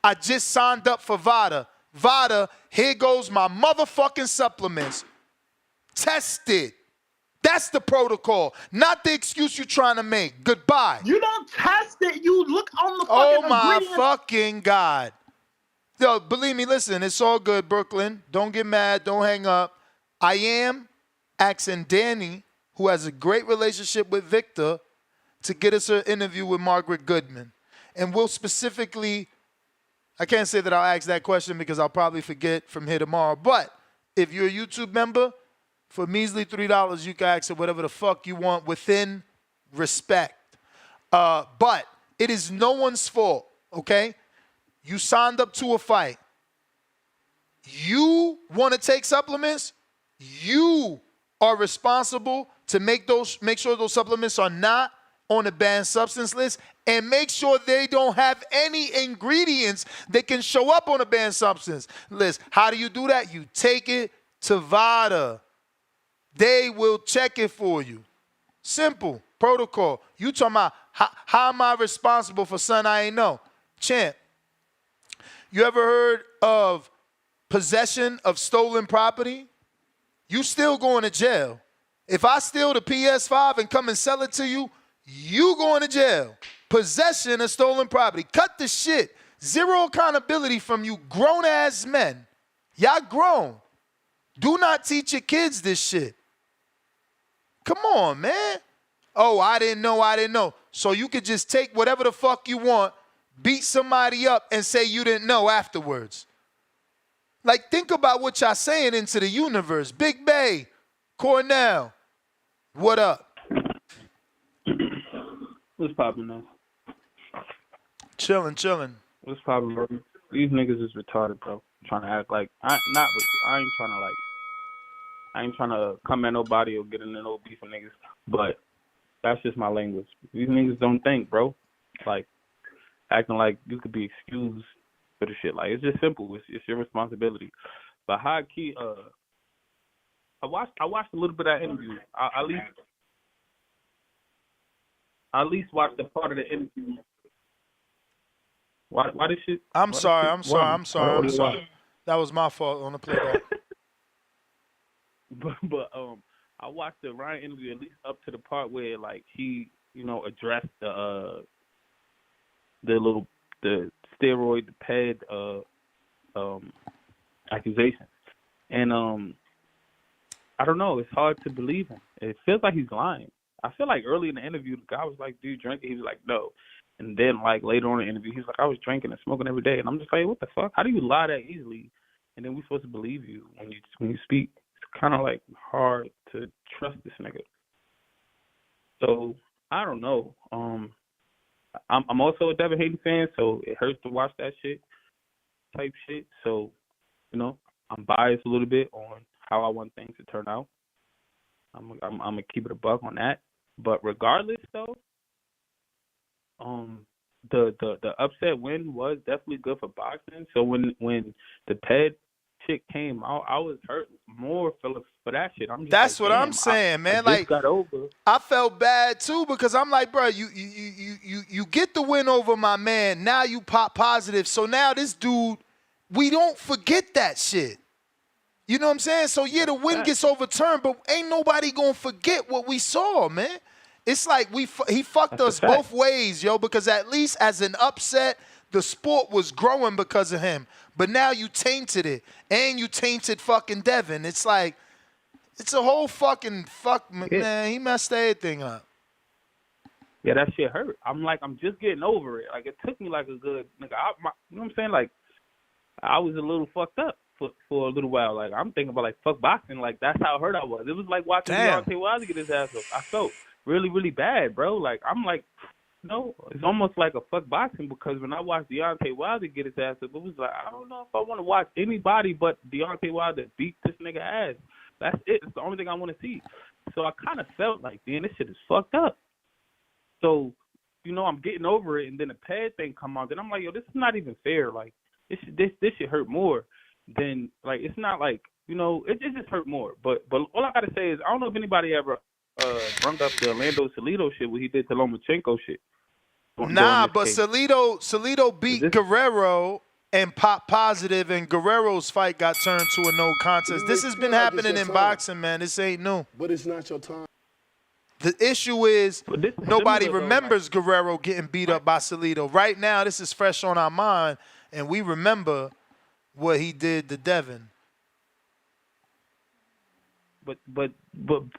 I just signed up for VADA. VADA, here goes my motherfucking supplements. Tested. That's the protocol, not the excuse you're trying to make. Goodbye. You don't test it. You look on the fucking Oh my ingredients. fucking God. Yo, believe me, listen, it's all good, Brooklyn. Don't get mad. Don't hang up. I am asking Danny, who has a great relationship with Victor, to get us an interview with Margaret Goodman. And we'll specifically, I can't say that I'll ask that question because I'll probably forget from here tomorrow. But if you're a YouTube member, for measly $3, you can ask her whatever the fuck you want within respect. But it is no one's fault, okay? You signed up to a fight. You want to take supplements? You are responsible to make sure those supplements are not on the banned substance list and make sure they don't have any ingredients that can show up on the banned substance list. How do you do that? You take it to VADA. They will check it for you. Simple protocol. You talking about how am I responsible for something I ain't know? Champ, you ever heard of possession of stolen property? You still going to jail. If I steal the PS5 and come and sell it to you, you going to jail. Possession of stolen property. Cut the shit. Zero accountability from you grown-ass men. Y'all grown. Do not teach your kids this shit. Come on, man. Oh, I didn't know. So you could just take whatever the fuck you want, beat somebody up, and say you didn't know afterwards. Like, think about what y'all saying into the universe. Big Bay, Cornell, what up? What's poppin', man? Chillin'. What's poppin', bro? These niggas is retarded, bro. Trying to act like I ain't trying to come at nobody or get into no beef with niggas. But That's just my language. These niggas don't think, bro. Like, acting like you could be excused for the shit. Like, it's just simple. It's your responsibility. But high key, I watched a little bit of that interview. I at least watched the part of the interview. Why this shit? I'm sorry. That was my fault on the playback. but I watched the Ryan interview at least up to the part where like he, addressed the steroid, the ped accusation. And I don't know, it's hard to believe him. It feels like he's lying. I feel like early in the interview the guy was like, "Do you drink?" He was like, "No." And then like later on in the interview he's like, "I was drinking and smoking every day." And I'm just like, what the fuck? How do you lie that easily? And then we supposed to believe you when you speak? It's kind of like hard to trust this nigga. So I don't know. I'm also a Devin Hayden fan, so it hurts to watch that type shit. So, I'm biased a little bit on how I want things to turn out. I'm gonna keep it a buck on that. But regardless, though, the upset win was definitely good for boxing. So when the Ped shit came out, I was hurt more for that shit. That's what I'm saying, man. I just got over. I felt bad too because I'm like, bro, you get the win over my man. Now you pop positive. So now this dude, we don't forget that shit. You know what I'm saying? So yeah, the win gets overturned, but ain't nobody gonna forget what we saw, man. It's like he fucked us both ways, yo, because at least as an upset, the sport was growing because of him. But now you tainted it, and you tainted fucking Devin. It's like, it's a whole fucking man. He messed everything up. Yeah, that shit hurt. I'm just getting over it. Like, it took me like a good, you know what I'm saying? Like, I was a little fucked up for a little while. Like, I'm thinking about, like, fuck boxing. Like, that's how hurt I was. It was like watching Deontay Wilder get his ass up. I felt really, really bad, bro. Like, I'm like, it's almost like a fuck boxing because when I watched Deontay Wilder get his ass up, it was like, I don't know if I want to watch anybody but Deontay Wilder beat this nigga ass. That's it. It's the only thing I want to see. So I kind of felt like, man, this shit is fucked up. So, I'm getting over it, and then the pad thing come on. Then I'm like, yo, this is not even fair. Like, this should hurt more than, like, it's not like, it just hurt more. But all I got to say is, I don't know if anybody ever brung up the Orlando Salido shit what he did to Lomachenko shit. Nah, but Salido beat Guerrero and popped positive, and Guerrero's fight got turned to a no contest. This has been happening in boxing, man. This ain't new. But it's not your time. The issue is nobody remembers Guerrero getting beat up by Salido. Right now, this is fresh on our mind, and we remember what he did to Devin. But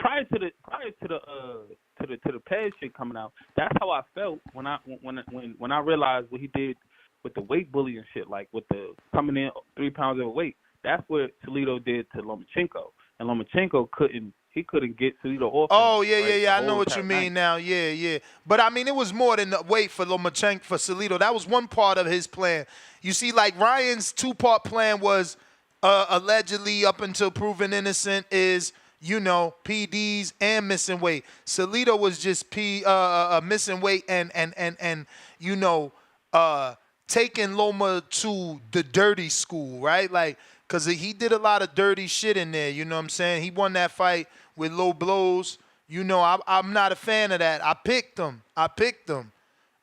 prior to the pad shit coming out, that's how I felt when I realized what he did with the weight bullying shit, like with the coming in 3 pounds overweight. That's what Salido did to Lomachenko, and Lomachenko couldn't get Salido off. Oh yeah. I know what you mean now. Yeah. But I mean, it was more than the weight for Lomachenko, for Salido. That was one part of his plan. You see, like Ryan's 2-part plan was allegedly up until proven innocent is, PDs and missing weight. Salido was just missing weight and taking Loma to the dirty school, right? Like, because he did a lot of dirty shit in there, you know what I'm saying? He won that fight with low blows. I'm not a fan of that. I picked him.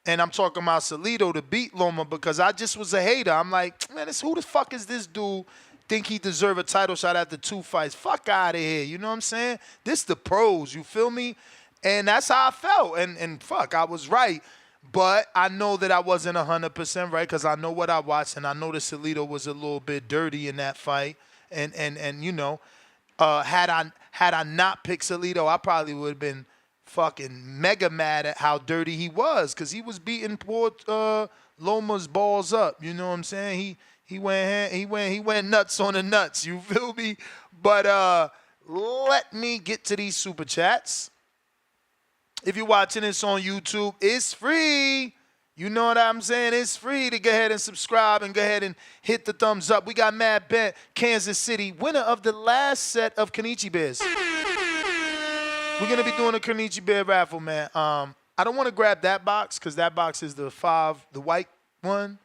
And I'm talking about Salido to beat Loma because I just was a hater. I'm like, man, who the fuck is this dude? Think he deserve a title shot after 2 fights? Fuck out of here. You know what I'm saying? This the pros. You feel me? And that's how I felt. And fuck, I was right. But I know that I wasn't 100% right because I know what I watched, and I know that Salido was a little bit dirty in that fight. And had I not picked Salido, I probably would have been fucking mega mad at how dirty he was because he was beating poor Loma's balls up. You know what I'm saying? He went nuts on the nuts. You feel me? But let me get to these super chats. If you're watching this on YouTube, it's free. You know what I'm saying? It's free to go ahead and subscribe and go ahead and hit the thumbs up. We got Matt Bent, Kansas City, winner of the last set of Kenichi Bears. We're gonna be doing a Kenichi Bear raffle, man. I don't want to grab that box because that box is the white one,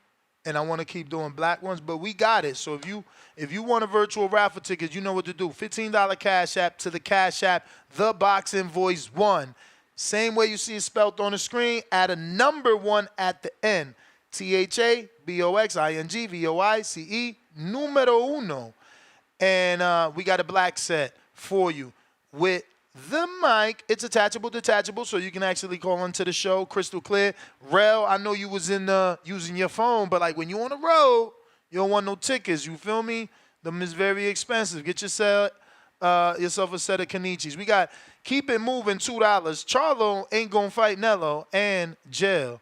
and I want to keep doing black ones. But we got it. So if you want a virtual raffle ticket, you know what to do. $15 Cash App to the Cash App, the Box Invoice 1. Same way you see it spelled on the screen. Add a number 1 at the end. THABOXINGVOICE numero uno. And we got a black set for you with the mic. It's attachable, detachable, so you can actually call into the show crystal clear. Rel, I know you was using your phone, but like when you on the road, you don't want no tickets. You feel me? Them is very expensive. Get yourself a set of Kenichis. We got Keep It Moving, $2. Charlo Ain't Gonna Fight Nello, and Jail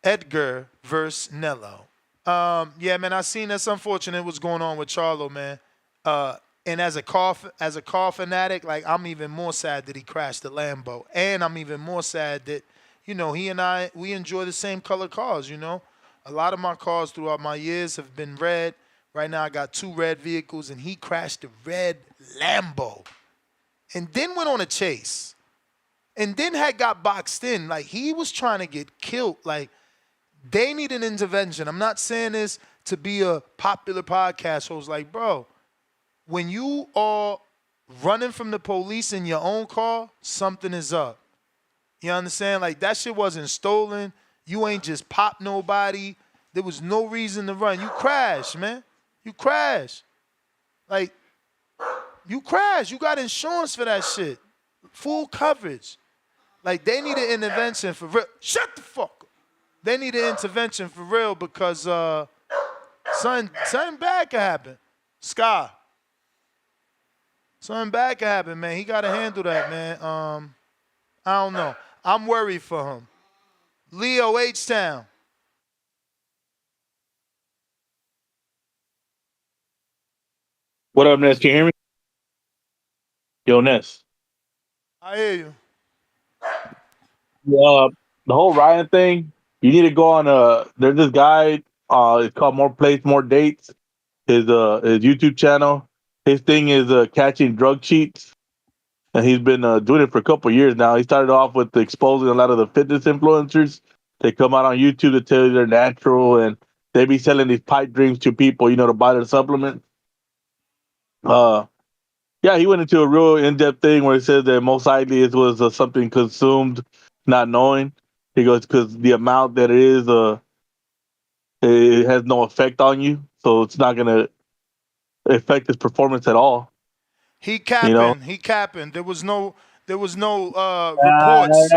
Edgar versus Nello. Yeah, man, I seen that's unfortunate what's going on with Charlo, man. And as a car fanatic, like I'm even more sad that he crashed the Lambo, and I'm even more sad that he and we enjoy the same color cars. A lot of my cars throughout my years have been red. Right now, I got 2 red vehicles, and he crashed the red Lambo, and then went on a chase, and then got boxed in. Like he was trying to get killed. Like they need an intervention. I'm not saying this to be a popular podcast host. Like, bro. When you are running from the police in your own car, something is up. You understand? Like, that shit wasn't stolen. You ain't just popped nobody. There was no reason to run. You crashed, man. You crashed. Like, you crashed. You got insurance for that shit. Full coverage. Like, they need an intervention for real. Shut the fuck up. They need an intervention for real because something bad could happen. Sky. Something bad could happen, man. He got to handle that, man. I don't know. I'm worried for him. Leo H-Town. What up, Ness? Can you hear me? Yo, Ness. I hear you. The whole Ryan thing, you need to go on there's this guy, it's called More Plays, More Dates. His YouTube channel. His thing is catching drug cheats. And he's been doing it for a couple of years now. He started off with exposing a lot of the fitness influencers. They come out on YouTube to tell you they're natural, and they be selling these pipe dreams to people, to buy their supplements. Yeah, he went into a real in-depth thing where he said that most likely it was something consumed, not knowing. He goes, because the amount that it is, it has no effect on you, so it's not going to affect his performance at all. He capping. He capping. There was no reports.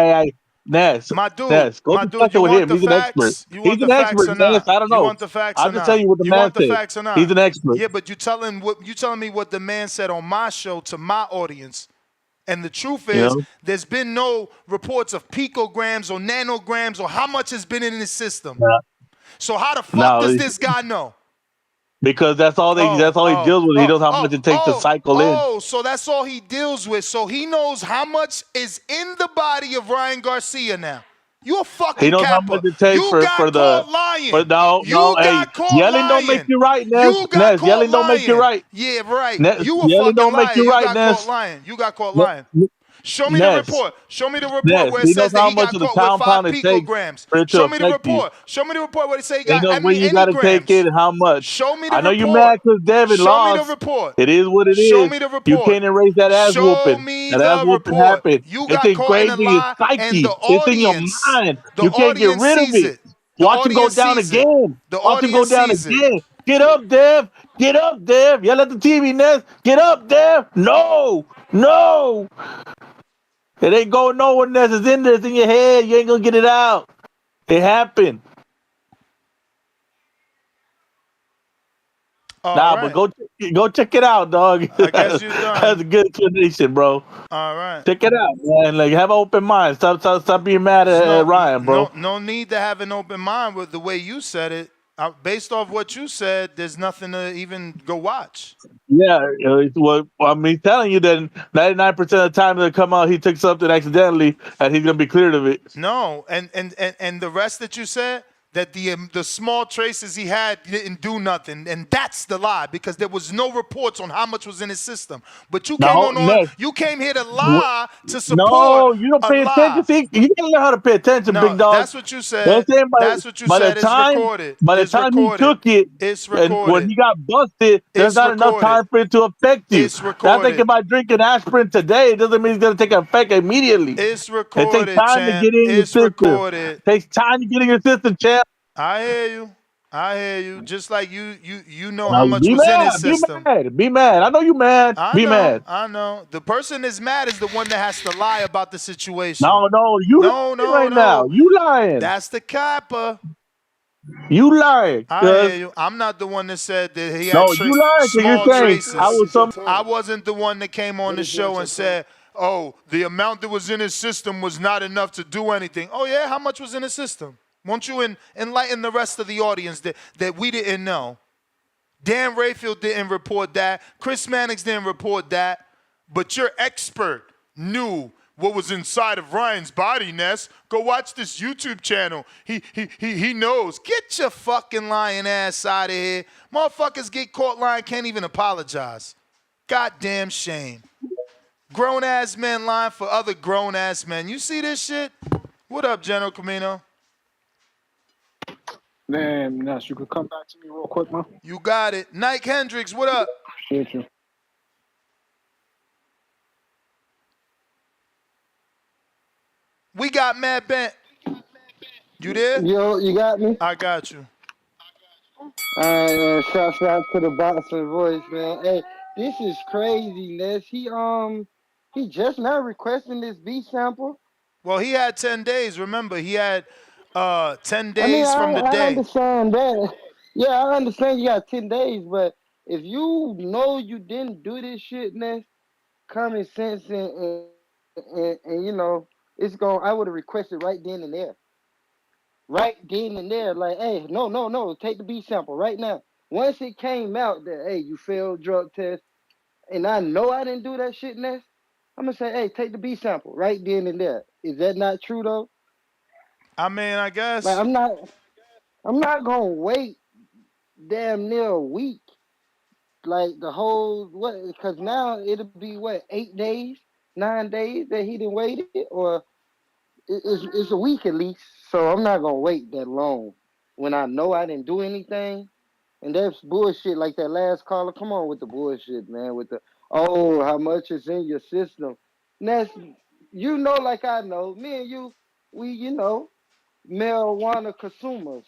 Ness, my dude, go discuss it with him. He's an expert. He's an expert, Ness. I don't know. You want the facts I'll or just not? tell you what the You man want the said. facts or not? He's an expert. Yeah, but you telling me what the man said on my show to my audience. And the truth is, there's been no reports of picograms or nanograms or how much has been in his system. Yeah. So how the fuck does this guy know? Because that's all he deals with. He knows how much it takes to cycle in. Oh, so that's all he deals with. So he knows how much is in the body of Ryan Garcia now. You a fucking He knows capper. how much it takes for the lying. But no, hey, yelling don't make you right, Ness. Ness, yelling don't make you right. Yeah, right. Ness, You a yelling fucking don't liar. make you right, got Ness. caught lying. You got caught lying. Show me Ness. the report. Show me the report Ness. where it says that he got caught with 5 picograms. Show me the report. Show me the report where it says he got how many got to take it and how much. Show me the report. I know you're mad because Devin lost. Show me the report. It is what it is. Show me the report. You can't erase that ass whooping. Show me that ass the whooping report. happened. You it's got caught in a engraved in your lie, psyche. and the It's in your audience, mind. the You can't get audience rid of sees it. it. Watch him go down again. Watch him go down again. Get up, Dev. Get up, Dev. Yell at the TV, Ness. Get up, Dev. No. No. It ain't going nowhere, Ness. It's in there. It's in your head. You ain't going to get it out. It happened. But go check it out, dog. I guess you're done. That's a good explanation, bro. All right. Check it out, man. Like, have an open mind. Stop being mad at Ryan, bro. No need to have an open mind with the way you said it. Based off what you said, there's nothing to even go watch. Yeah, he's telling you that 99% of the time that come out, he took something accidentally, and he's gonna be cleared of it. No, and the rest that you said, that the small traces he had didn't do nothing, and that's the lie because there was no reports on how much was in his system. But you came No, Ness. you came here to lie to support No, you don't a pay attention. lie. See, you gotta learn how to pay attention, No, big dog. that's what you You know what said. I'm saying? That's what you said. It's recorded. By the It's time he recorded. took it, It's and when recorded. he got busted, there's It's not enough recorded. time for it to affect you. It's That's like recorded. if I drink an aspirin today, it doesn't mean it's gonna take effect immediately. It's It takes recorded, time to champ. get in your It's system. recorded. It takes time to get in your system, champ. I hear you. I hear you. Just like you know how Now, much be was in mad, his be system. mad, be mad. I know you mad. I Be know. mad. I know. The person that's mad is the one that has to lie about the situation. No, you lying right now. You lying. That's the copper. You lying. I hear you. I'm not the one that said that he had No, you lying because you're small saying traces. I was some. I wasn't the one that came on the show and said, "Oh, the amount that was in his system was not enough to do anything." Oh yeah, how much was in his system? Won't you enlighten the rest of the audience that we didn't know? Dan Rayfield didn't report that. Chris Mannix didn't report that. But your expert knew what was inside of Ryan's body, Ness. Go watch this YouTube channel. He knows. Get your fucking lying ass out of here. Motherfuckers get caught lying, can't even apologize. Goddamn shame. Grown-ass men lying for other grown-ass men. You see this shit? What up, General Camino? Man, Ness, you could come back to me real quick, man. You got it. Nike Hendricks, what up? Appreciate you. We got Matt Bent. You there? Yo, you got me? I got you. Alright, man. Shouts out to the boxing voice, man. Hey, this is crazy, Ness. He just now requesting this beat sample. Well, he had 10 days. Remember, he had 10 days I mean, from the I day. understand that. Yeah, I understand you got 10 days, but if you know you didn't do this shit, Ness, common sense and you know, I would have requested right then and there. Right then and there, like, hey, no, take the beat sample right now. Once it came out that, hey, you failed drug test, and I know I didn't do that shit, Ness, I'm gonna say, hey, take the beat sample right then and there. Is that not true though? I mean, I guess. Like, I'm not gonna wait damn near a week, like the whole because now it'll be 8 days, 9 days that he didn't wait it, or it's a week at least. So I'm not gonna wait that long when I know I didn't do anything. And that's bullshit. Like that last caller, come on with the bullshit, man. With the how much is in your system? And that's like I know, me and you, we marijuana consumers.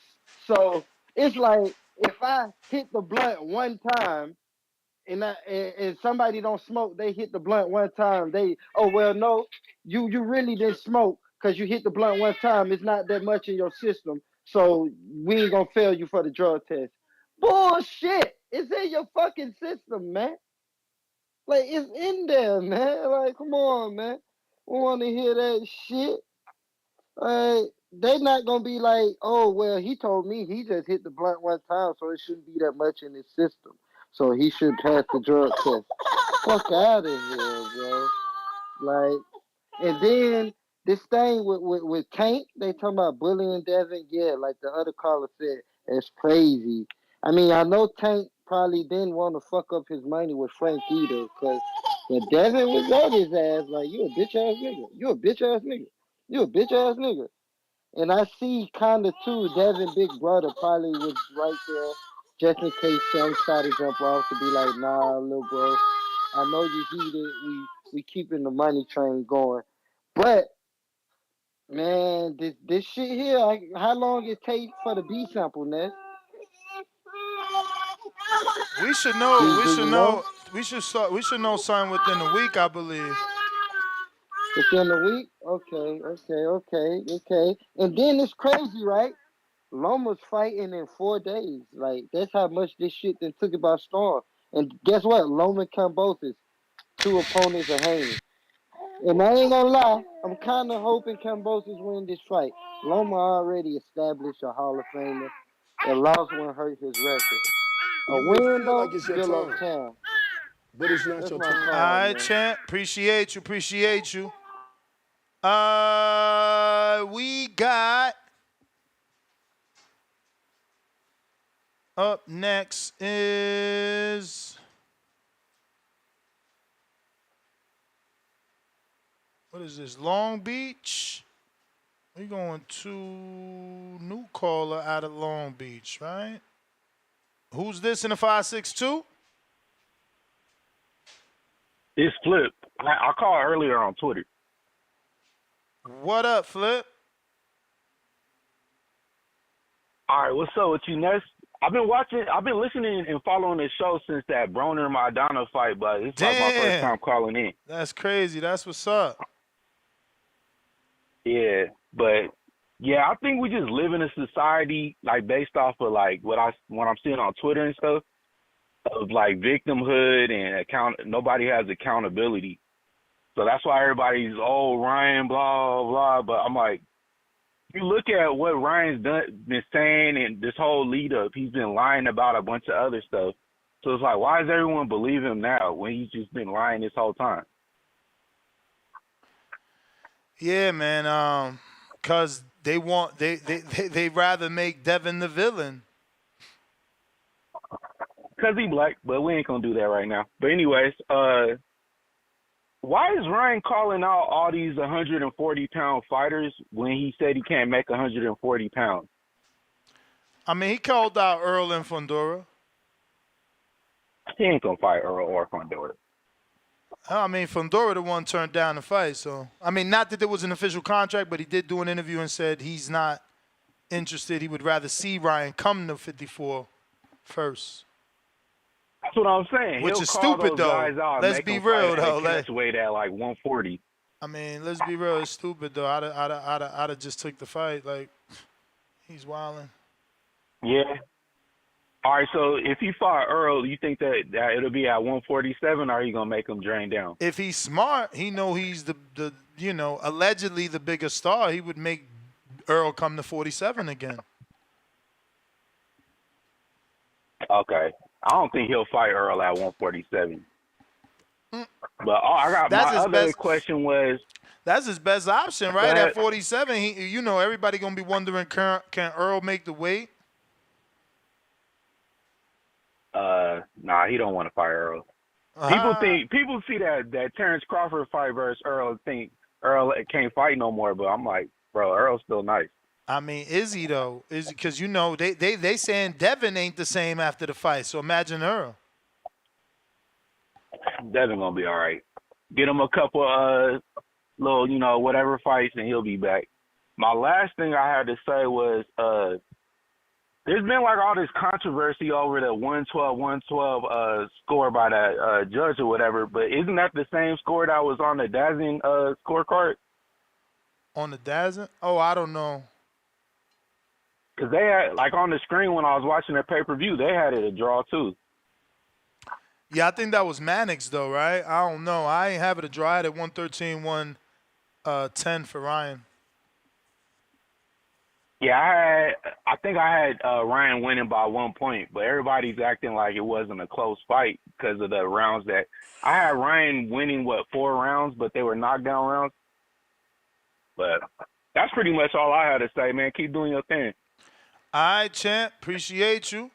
So it's like if I hit the blunt one time and somebody don't smoke, they hit the blunt one time. No, you really didn't smoke because you hit the blunt one time. It's not that much in your system, so we ain't gonna fail you for the drug test. Bullshit! It's in your fucking system, man. Like it's in there, man. Like come on, man. We want to hear that shit. They not gonna be like, oh well, he told me he just hit the blunt one time, so it shouldn't be that much in his system. So he should pass the drug test. Fuck out of here, bro. Like, and then this thing with Tank, they talking about bullying Devin. Yeah, like the other caller said, it's crazy. I mean, I know Tank probably didn't want to fuck up his money with Frank either, cause when Devin was at his ass, like, you a bitch ass nigga. You a bitch ass nigga. You a bitch ass nigga. And I see kind of too, Devin Big Brother probably was right there just in case some try to jump off to be like, nah, little bro, I know you heated. We keeping the money train going. But, man, this shit here, how long it take for the B sample, Ness? We should know. We should know. We should start. We should know something within a week, I believe. Within a week? Okay. And then it's crazy, right? Loma's fighting in 4 days. Like, that's how much this shit then took it by storm. And guess what? Loma Cambosis, 2 opponents are hanging. And I ain't gonna lie, I'm kind of hoping Cambosis win this fight. Loma already established a Hall of Famer. A loss won't hurt his record. A win, though, like it's your still time. uptown. But it's not That's your my time. call, All right, man. champ. Appreciate you. We got Up next is what is this? Long Beach. We going to new caller out of Long Beach, right? Who's this in the 562? It's Flip. I called earlier on Twitter. What up, Flip? All right, what's up with you, Ness? I've been listening and following the show since that Broner Madonna fight, but it's like my first time calling in. That's crazy. That's what's up. Yeah, but yeah, I think we just live in a society like based off of like what I'm seeing on Twitter and stuff of like victimhood and nobody has accountability. So that's why everybody's Ryan blah blah. But I'm like, you look at what Ryan's been saying and this whole lead up, he's been lying about a bunch of other stuff. So it's like, why does everyone believe him now when he's just been lying this whole time? Yeah, man. Cause they rather make Devin the villain. Cause he black, but we ain't gonna do that right now. But anyways, why is Ryan calling out all these 140-pound fighters when he said he can't make 140 pounds? I mean, he called out Earl and Fundora. He ain't gonna fight Earl or Fundora. I mean, Fundora the one turned down the fight. So, I mean, not that there was an official contract, but he did do an interview and said he's not interested. He would rather see Ryan come to 54 first. That's what I'm saying. Which He'll is call stupid, those though. guys out and Let's make be them real, fight at though. a catch weight at like 140. I mean, let's be real. It's stupid, though. I'd have just took the fight. Like, he's wilding. Yeah. All right, so if he fought Earl, you think that it'll be at 147, or are you gonna make him drain down? If he's smart, he know he's the allegedly the biggest star. He would make Earl come to 47 again. Okay, I don't think he'll fight Earl at 147. But I got That's my his other best question was that's his best option, right? At 47, everybody gonna be wondering can Earl make the weight? Nah, he don't want to fight Earl. People see that Terrence Crawford fight versus Earl, think Earl can't fight no more. But I'm like, bro, Earl's still nice. I mean, is he though? Is because they saying Devin ain't the same after the fight. So imagine Earl. Devin gonna be all right. Get him a couple little whatever fights and he'll be back. My last thing I had to say was there's been like all this controversy over the 112 score by that judge or whatever, but isn't that the same score that was on the DAZN scorecard? On the DAZN? Oh, I don't know. Because they had, like on the screen when I was watching their pay-per-view, they had it a draw too. Yeah, I think that was Mannix though, right? I don't know. I ain't have it a draw. I had it 113, 110 for Ryan. Yeah, I think I had Ryan winning by 1 point, but everybody's acting like it wasn't a close fight because of the rounds that I had Ryan winning 4 rounds, but they were knockdown rounds. But that's pretty much all I had to say, man. Keep doing your thing. All right, champ. Appreciate you.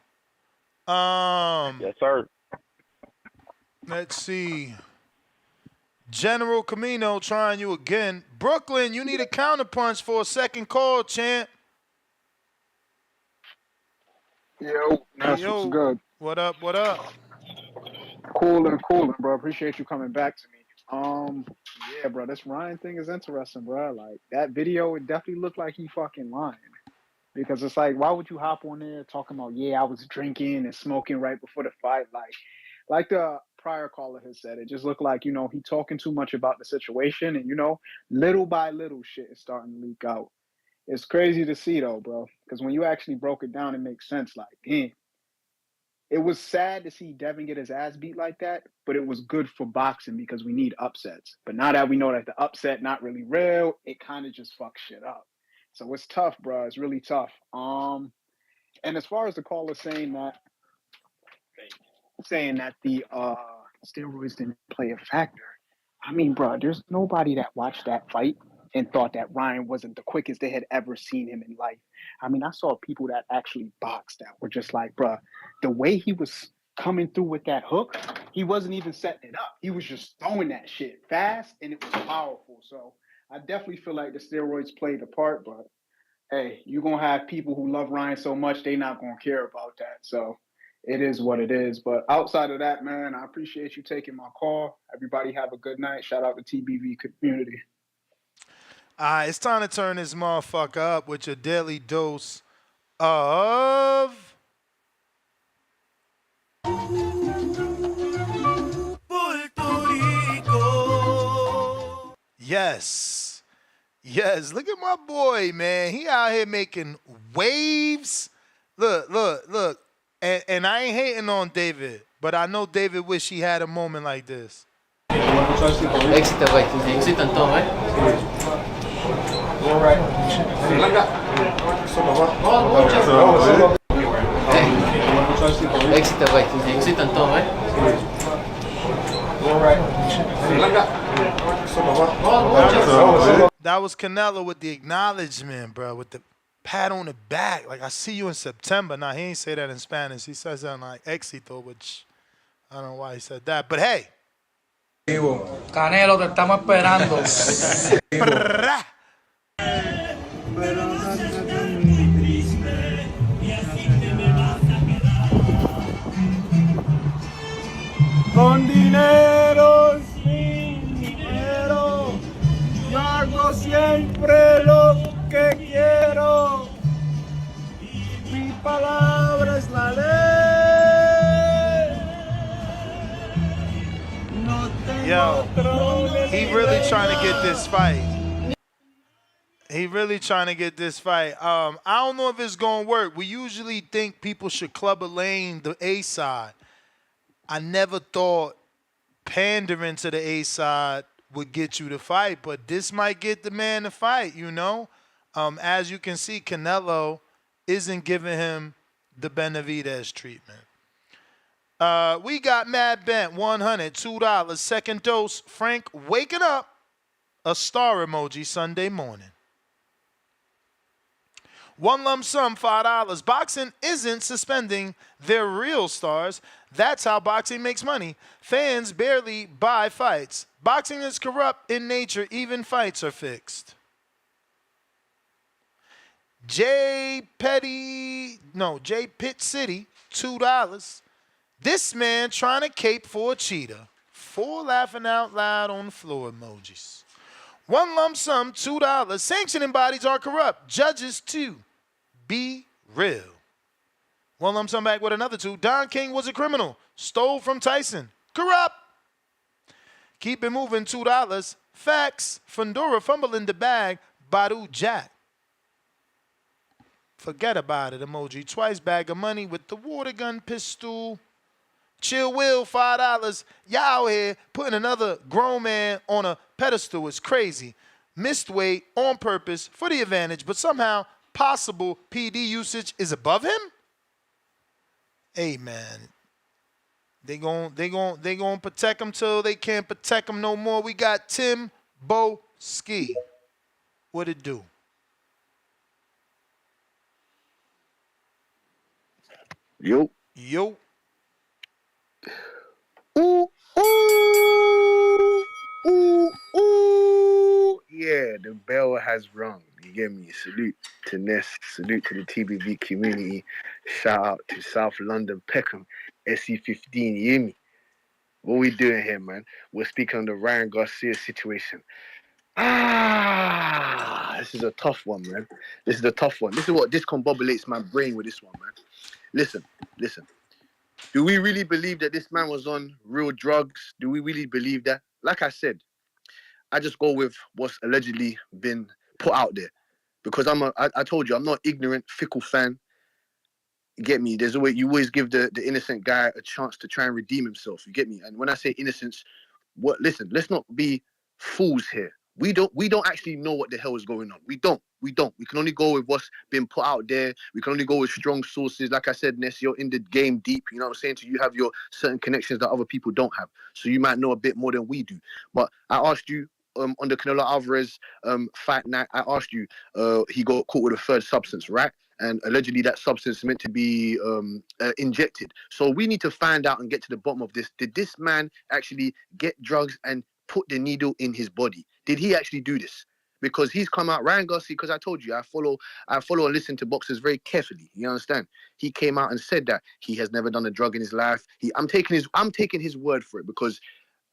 Yes, sir. Let's see. General Camino trying you again. Brooklyn, you need a counterpunch for a second call, champ. Yo, that's what's good. What up? What up? Cooling, bro. Appreciate you coming back to me. Yeah, bro, this Ryan thing is interesting, bro. Like that video, it definitely looked like he fucking lying. Because it's like, why would you hop on there talking about, yeah, I was drinking and smoking right before the fight? Like the prior caller has said, it just looked like, he talking too much about the situation and, little by little shit is starting to leak out. It's crazy to see though, bro. Because when you actually broke it down, it makes sense. Like, damn. It was sad to see Devin get his ass beat like that, but it was good for boxing because we need upsets. But now that we know that the upset not really real, it kind of just fucks shit up. So it's tough, bro. It's really tough. And as far as the caller saying that the steroids didn't play a factor, I mean, bro, there's nobody that watched that fight and thought that Ryan wasn't the quickest they had ever seen him in life. I mean, I saw people that actually boxed that were just like, bruh, the way he was coming through with that hook, he wasn't even setting it up. He was just throwing that shit fast, and it was powerful. So I definitely feel like the steroids played a part, but hey, you're going to have people who love Ryan so much, they not going to care about that. So it is what it is. But outside of that, man, I appreciate you taking my call. Everybody have a good night. Shout out to TBV community. It's time to turn this motherfucker up with your daily dose of Yes. Yes. Look at my boy, man. He out here making waves. Look. And I ain't hating on David, but I know David wish he had a moment like this. Éxito, güey. Éxito en todo, ¿eh? Éxito, güey. Éxito en todo, ¿eh? That was Canelo with the acknowledgement, bro, with the pat on the back. Like, I see you in September. Now, he ain't say that in Spanish. He says that in, like, éxito, which I don't know why he said that. But, hey. Canelo, te estamos esperando. Con dinero, sin dinero, yo hago siempre lo que quiero. Mi palabra es la ley. No Yo, he really trying to get this fight. He really trying to get this fight. I don't know if it's going to work. We usually think people should club a lane the A side. I never thought pandering to the A side would get you to fight, but this might get the man to fight, you know? As you can see, Canelo isn't giving him the Benavidez treatment. We got Mad Bent, $100, $2. Second dose, Frank waking up, a star emoji Sunday morning. One lump sum, $5. Boxing isn't suspending their real stars. That's how boxing makes money. Fans barely buy fights. Boxing is corrupt in nature. Even fights are fixed. J Pitt City, $2. This man trying to cape for a cheetah. 4 laughing out loud on the floor emojis. One lump sum, $2. Sanctioning bodies are corrupt. Judges too. Be real. One lump sum back with another 2. Don King was a criminal. Stole from Tyson. Corrupt. Keep it moving, $2. Facts. Fundora fumbling the bag. Badu Jack. Forget about it, emoji. Twice bag of money with the water gun pistol. Chill Will, $5. Y'all out here putting another grown man on a pedestal is crazy. Missed weight on purpose for the advantage, but somehow possible PD usage is above him? Hey, man. They gon' protect him till they can't protect him no more. We got Tim Boski. What it do? Yo. Ooh. Yeah, the bell has rung. You get me? Salute to Ness. Salute to the TBV community. Shout out to South London Peckham, SE15. You hear me? What we doing here, man? We're speaking on the Ryan Garcia situation. This is a tough one, man. This is a tough one. This is what discombobulates my brain with this one, man. Listen. Do we really believe that this man was on real drugs? Do we really believe that? Like I said, I just go with what's allegedly been put out there. Because I told you, I'm not ignorant, fickle fan. You get me? There's always, you always give the innocent guy a chance to try and redeem himself. You get me? And when I say innocence, listen, let's not be fools here. We don't actually know what the hell is going on. We don't. We can only go with what's been put out there. We can only go with strong sources. Like I said, Ness, you're in the game deep. You know what I'm saying? So you have your certain connections that other people don't have. So you might know a bit more than we do. But I asked you, on the Canelo Alvarez fight night, I asked you, he got caught with a third substance, right? And allegedly that substance is meant to be injected. So we need to find out and get to the bottom of this. Did this man actually get drugs and put the needle in his body? Did he actually do this? Because he's come out, Ryan Garcia, because I told you, I follow and listen to boxers very carefully. You understand? He came out and said that he has never done a drug in his life. I'm taking his word for it, because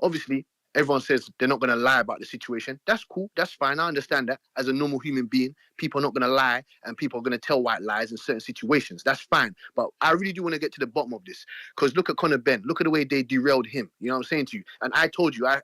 obviously everyone says they're not going to lie about the situation. That's cool. That's fine. I understand that. As a normal human being, people are not going to lie, and people are going to tell white lies in certain situations. That's fine. But I really do want to get to the bottom of this, because look at Conor Ben. Look at the way they derailed him. You know what I'm saying to you? And I told you, I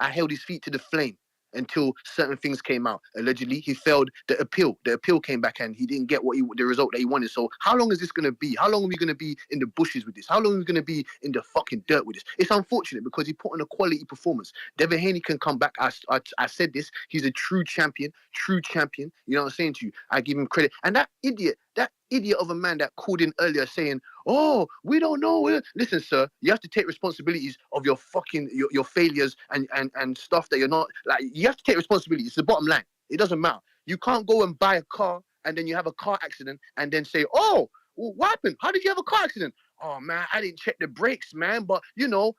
held his feet to the flame until certain things came out. Allegedly, he failed the appeal. The appeal came back and he didn't get the result that he wanted. So how long is this going to be? How long are we going to be in the bushes with this? How long are we going to be in the fucking dirt with this? It's unfortunate because he put on a quality performance. Devin Haney can come back. I said this. He's a true champion. You know what I'm saying to you? I give him credit. And that idiot of a man that called in earlier saying, "Oh, we don't know." Listen, sir, you have to take responsibilities of your fucking your failures and stuff that you're not like. You have to take responsibility. It's the bottom line. It doesn't matter. You can't go and buy a car and then you have a car accident and then say, "Oh, what happened? How did you have a car accident?" "Oh man, I didn't check the brakes, man, but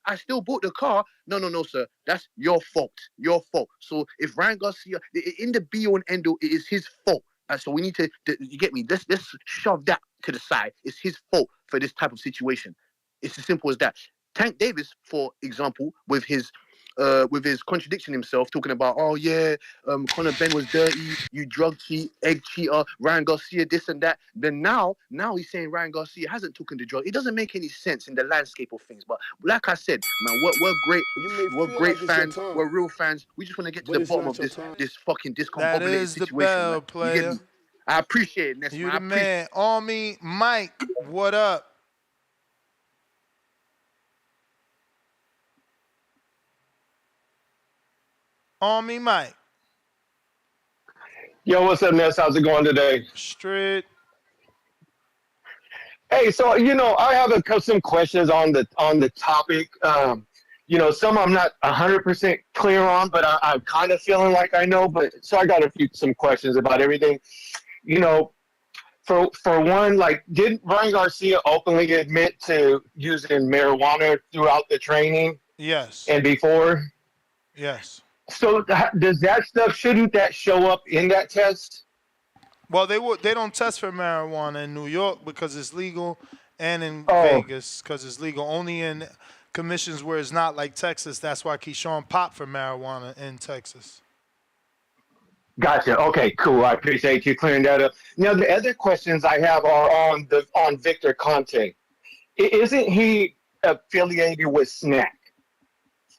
I still bought the car." No, sir. That's your fault. Your fault. So if Ryan Garcia, in the be all and end all, it is his fault. So we need to, you get me? Let's shove that to the side. It's his fault for this type of situation. It's as simple as that. Tank Davis, for example, with his contradiction himself, talking about, "Oh yeah, Conor Ben was dirty, you drug cheat, egg cheater, Ryan Garcia this and that." Then now he's saying Ryan Garcia hasn't taken the drug. It doesn't make any sense in the landscape of things. But like I said, man, we're great. We're great fans. We're real fans. We just want to get to the bottom of this fucking That discombobulated is the situation, bell, man. You get player. me? I appreciate it, Ness, You man. the I appreciate man. On me, Mike. What up? On me, Mike. Yo, what's up, Ness? How's it going today? Straight. Hey, so I have some questions on the topic. Some I'm not 100% clear on, but I'm kind of feeling like I know. But so I got some questions about everything. For one, like, did Ryan Garcia openly admit to using marijuana throughout the training? Yes. And before? Yes. So does that stuff, shouldn't that show up in that test? Well, they don't test for marijuana in New York because it's legal, and in Vegas because it's legal. Only in commissions where it's not, like Texas. That's why Keyshawn popped for marijuana in Texas. Gotcha. Okay, cool. I appreciate you clearing that up. Now, the other questions I have are on Victor Conte. Isn't he affiliated with Snack?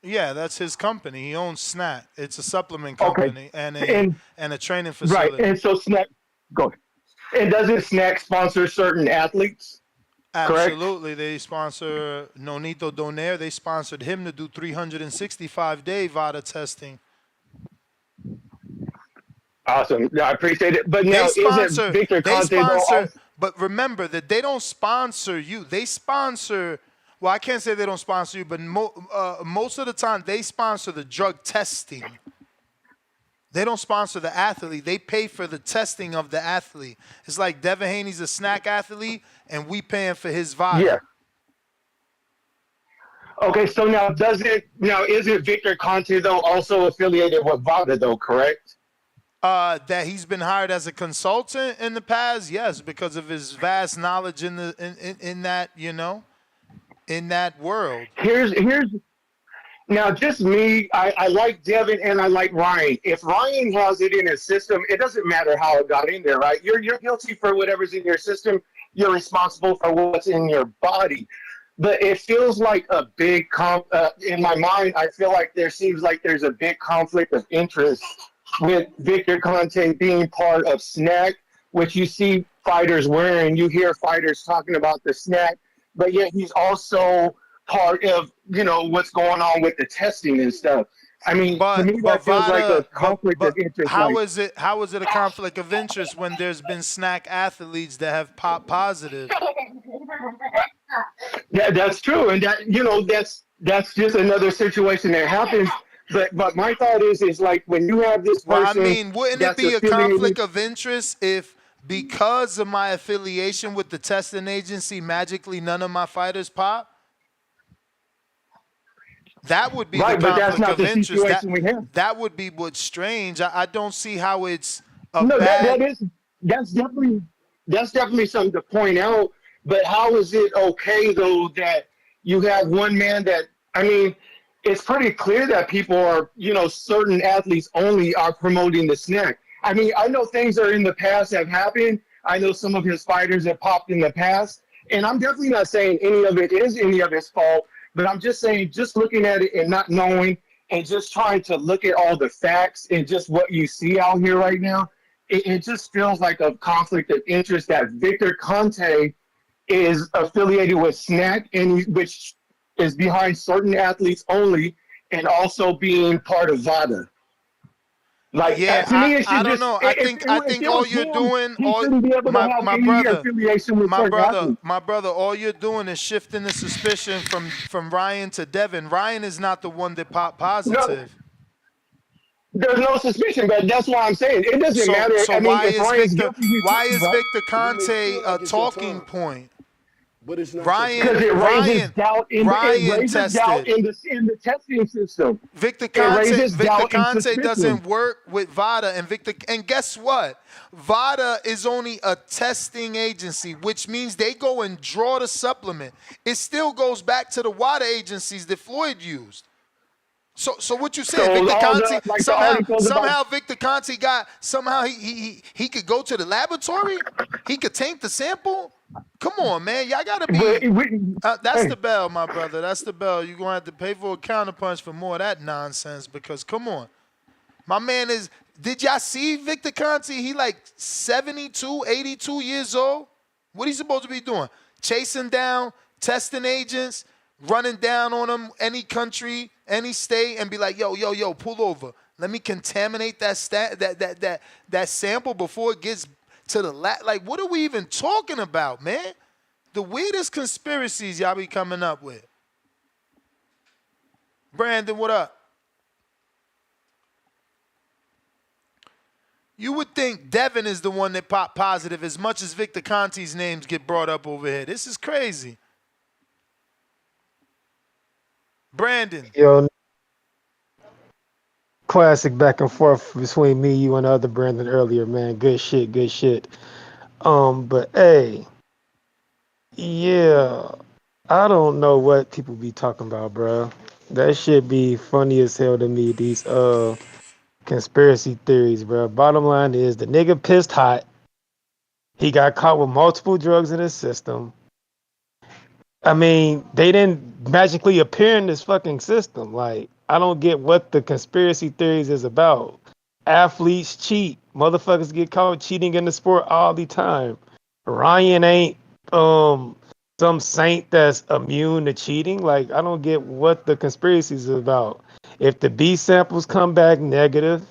Yeah, that's his company. He owns Snack. It's a supplement company and a training facility. Right, and so Snack, go ahead. And doesn't Snack sponsor certain athletes? Absolutely. Correct? They sponsor Nonito Donaire. They sponsored him to do 365-day VADA testing. Awesome. Yeah, I appreciate it. But now, isn't Victor Conte but remember that they don't sponsor you. They sponsor, well, I can't say they don't sponsor you, but most of the time they sponsor the drug testing. They don't sponsor the athlete. They pay for the testing of the athlete. It's like Devin Haney's a Snack athlete, and we paying for his VADA. Yeah. Okay, so now isn't Victor Conte though also affiliated with VADA though, correct? That he's been hired as a consultant in the past, yes, because of his vast knowledge in that in that world. Here's now just me. I like Devin and I like Ryan. If Ryan has it in his system, it doesn't matter how it got in there, right? You're guilty for whatever's in your system. You're responsible for what's in your body. But it feels like a big in my mind. I feel like there's a big conflict of interest with Victor Conte being part of Snack, which you see fighters wearing. You hear fighters talking about the Snack, but yet he's also part of, what's going on with the testing and stuff. I mean, to me, that feels like a conflict of interest. How is it a conflict of interest when there's been Snack athletes that have popped positive? Yeah, that's true. And that's just another situation that happens. But my thought is like when you have this Well, I person mean, wouldn't it that's be a affiliated. conflict of interest if, because of my affiliation with the testing agency, magically none of my fighters pop? That would be the Right, but that's conflict not of the interest. situation we have. That would be what's strange. I don't see how it's a No, bad. that's definitely something to point out. But how is it okay though that you have one man that I mean, it's pretty clear that people are, certain athletes only are promoting the snack. I mean, I know things are in the past have happened. I know some of his fighters have popped in the past, and I'm definitely not saying any of it is any of his fault. But I'm just saying, just looking at it and not knowing, and just trying to look at all the facts and just what you see out here right now, it just feels like a conflict of interest that Victor Conte is affiliated with Snack, which is behind certain athletes only, and also being part of VADA. Like Yeah, to me, it I should don't just know. if I think it all was you're him, doing, he shouldn't be able to my have my any brother, affiliation with certain athletes. my brother, all you're doing is shifting the suspicion from Ryan to Devin. Ryan is not the one that popped No, positive. there's no suspicion, but that's why I'm saying it doesn't So matter. so I mean, why if is Ryan's Victor guilty, he's why guilty, is bro. Victor But it may Conte feel a like it's your talking time, point? but it's not your Ryan time. Because it raises Ryan doubt Ryan tested. in the testing system. Victor It Conte, raises Victor doubt and Conte suspicion. doesn't work with VADA and guess what? VADA is only a testing agency, which means they go and draw the supplement. It still goes back to the WADA agencies that Floyd used. So what you saying? So Victor all Conti the like the somehow articles about somehow Victor Conti got somehow he could go to the laboratory. He could taint the sample. Come on, man, y'all gotta be. That's hey, the bell, my brother. That's the bell. You're gonna have to pay for a counterpunch for more of that nonsense because come on, my man is. Did y'all see Victor Conti? He like 72, 82 years old. What he supposed to be doing? Chasing down testing agents, running down on them any country, any state, and be like, yo, pull over. Let me contaminate that sample before it gets to the lab. Like, what are we even talking about, man? The weirdest conspiracies y'all be coming up with. Brandon, what up? You would think Devin is the one that popped positive as much as Victor Conti's names get brought up over here. This is crazy. Brandon. Yo, classic back and forth between me, you, and the other Brandon earlier, man. Good shit, good shit. But hey, yeah, I don't know what people be talking about, bro. That shit be funny as hell to me. These conspiracy theories, bro. Bottom line is the nigga pissed hot. He got caught with multiple drugs in his system. I mean, they didn't magically appear in this fucking system. Like, I don't get what the conspiracy theories is about. Athletes cheat. Motherfuckers get caught cheating in the sport all the time. Ryan ain't some saint that's immune to cheating. Like, I don't get what the conspiracy is about. If the B samples come back negative,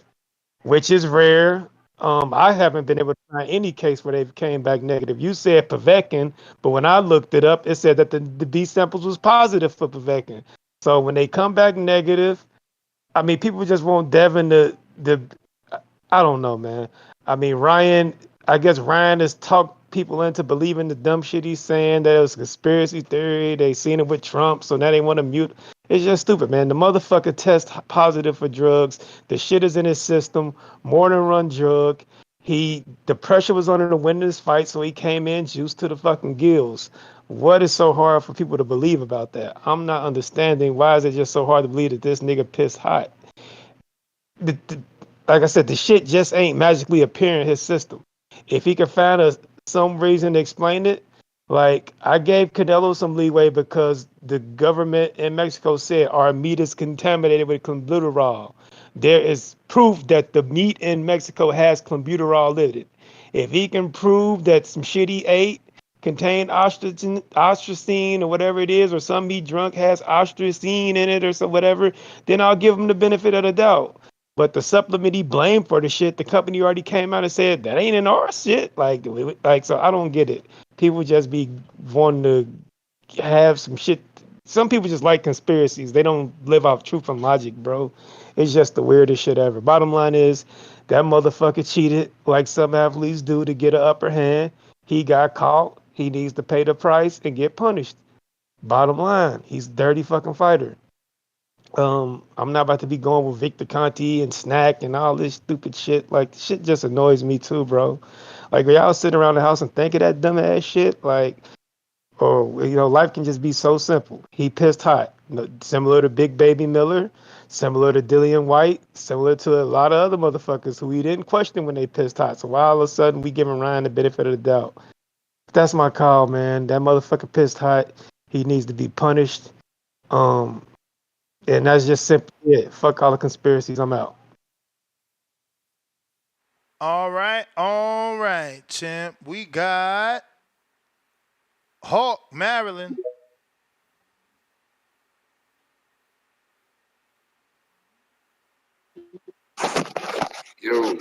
which is rare. I haven't been able to find any case where they've came back negative. You said Pavekin, but when I looked it up, it said that the B samples was positive for Pavekin. So when they come back negative, I mean, people just want Devin the I don't know, man. I mean, I guess Ryan has talked people into believing the dumb shit he's saying, that it was a conspiracy theory. They seen it with Trump, so now they want to mute. It's just stupid, man. The motherfucker test positive for drugs. The shit is in his system, more than one drug. The pressure was on him to win this fight, so he came in juiced to the fucking gills. What is so hard for people to believe about that? I'm not understanding why is it just so hard to believe that this nigga pissed hot. the, like I said, the shit just ain't magically appearing in his system. If he could find some reason to explain it, like I gave Canelo some leeway because the government in Mexico said our meat is contaminated with clenbuterol. There is proof that the meat in Mexico has clenbuterol in it. If he can prove that some shit he ate contained ostracine or whatever it is, or some meat drunk has ostracine in it or so whatever, then I'll give him the benefit of the doubt. But the supplement he blamed for the shit, the company already came out and said that ain't in our shit. Like so, I don't get it. People just be wanting to have some shit. Some people just like conspiracies. They don't live off truth and logic, bro. It's just the weirdest shit ever. Bottom line is that motherfucker cheated like some athletes do to get an upper hand. He got caught. He needs to pay the price and get punished. Bottom line, he's a dirty fucking fighter. I'm not about to be going with Victor Conti and Snack and all this stupid shit. Like, shit just annoys me too, bro. Like, when y'all sit around the house and think of that dumb ass shit, like, oh, life can just be so simple. He pissed hot. Similar to Big Baby Miller, similar to Dillian White, similar to a lot of other motherfuckers who we didn't question when they pissed hot. So why all of a sudden we giving Ryan the benefit of the doubt? That's my call, man. That motherfucker pissed hot. He needs to be punished. Um, and that's just simply it. Fuck all the conspiracies. I'm out. All right, champ. We got Hawk, Maryland. Yo.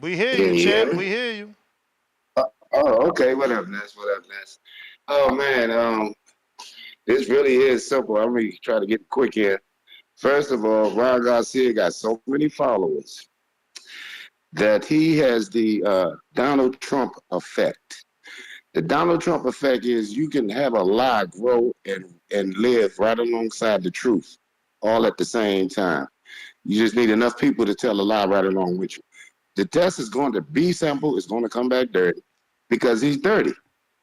We hear you, champ. We hear you. Okay. What up, Ness? Oh man, this really is simple. I'm gonna try to get quick here. First of all, Ryan Garcia got so many followers that he has the Donald Trump effect. The Donald Trump effect is you can have a lie grow and live right alongside the truth, all at the same time. You just need enough people to tell a lie right along with you. The test is going to be simple. It's going to come back dirty because he's dirty.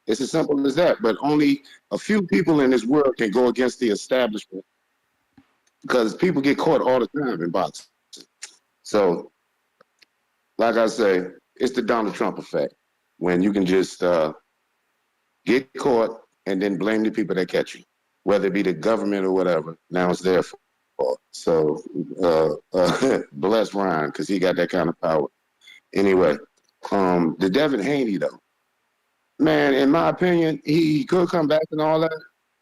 It's as simple as that. But only a few people in this world can go against the establishment because people get caught all the time in boxing. So, like I say, it's the Donald Trump effect when you can just get caught and then blame the people that catch you, whether it be the government or whatever. Now it's their fault. So, bless Ryan because he got that kind of power. Anyway, the Devin Haney though, man, in my opinion, he could come back and all that.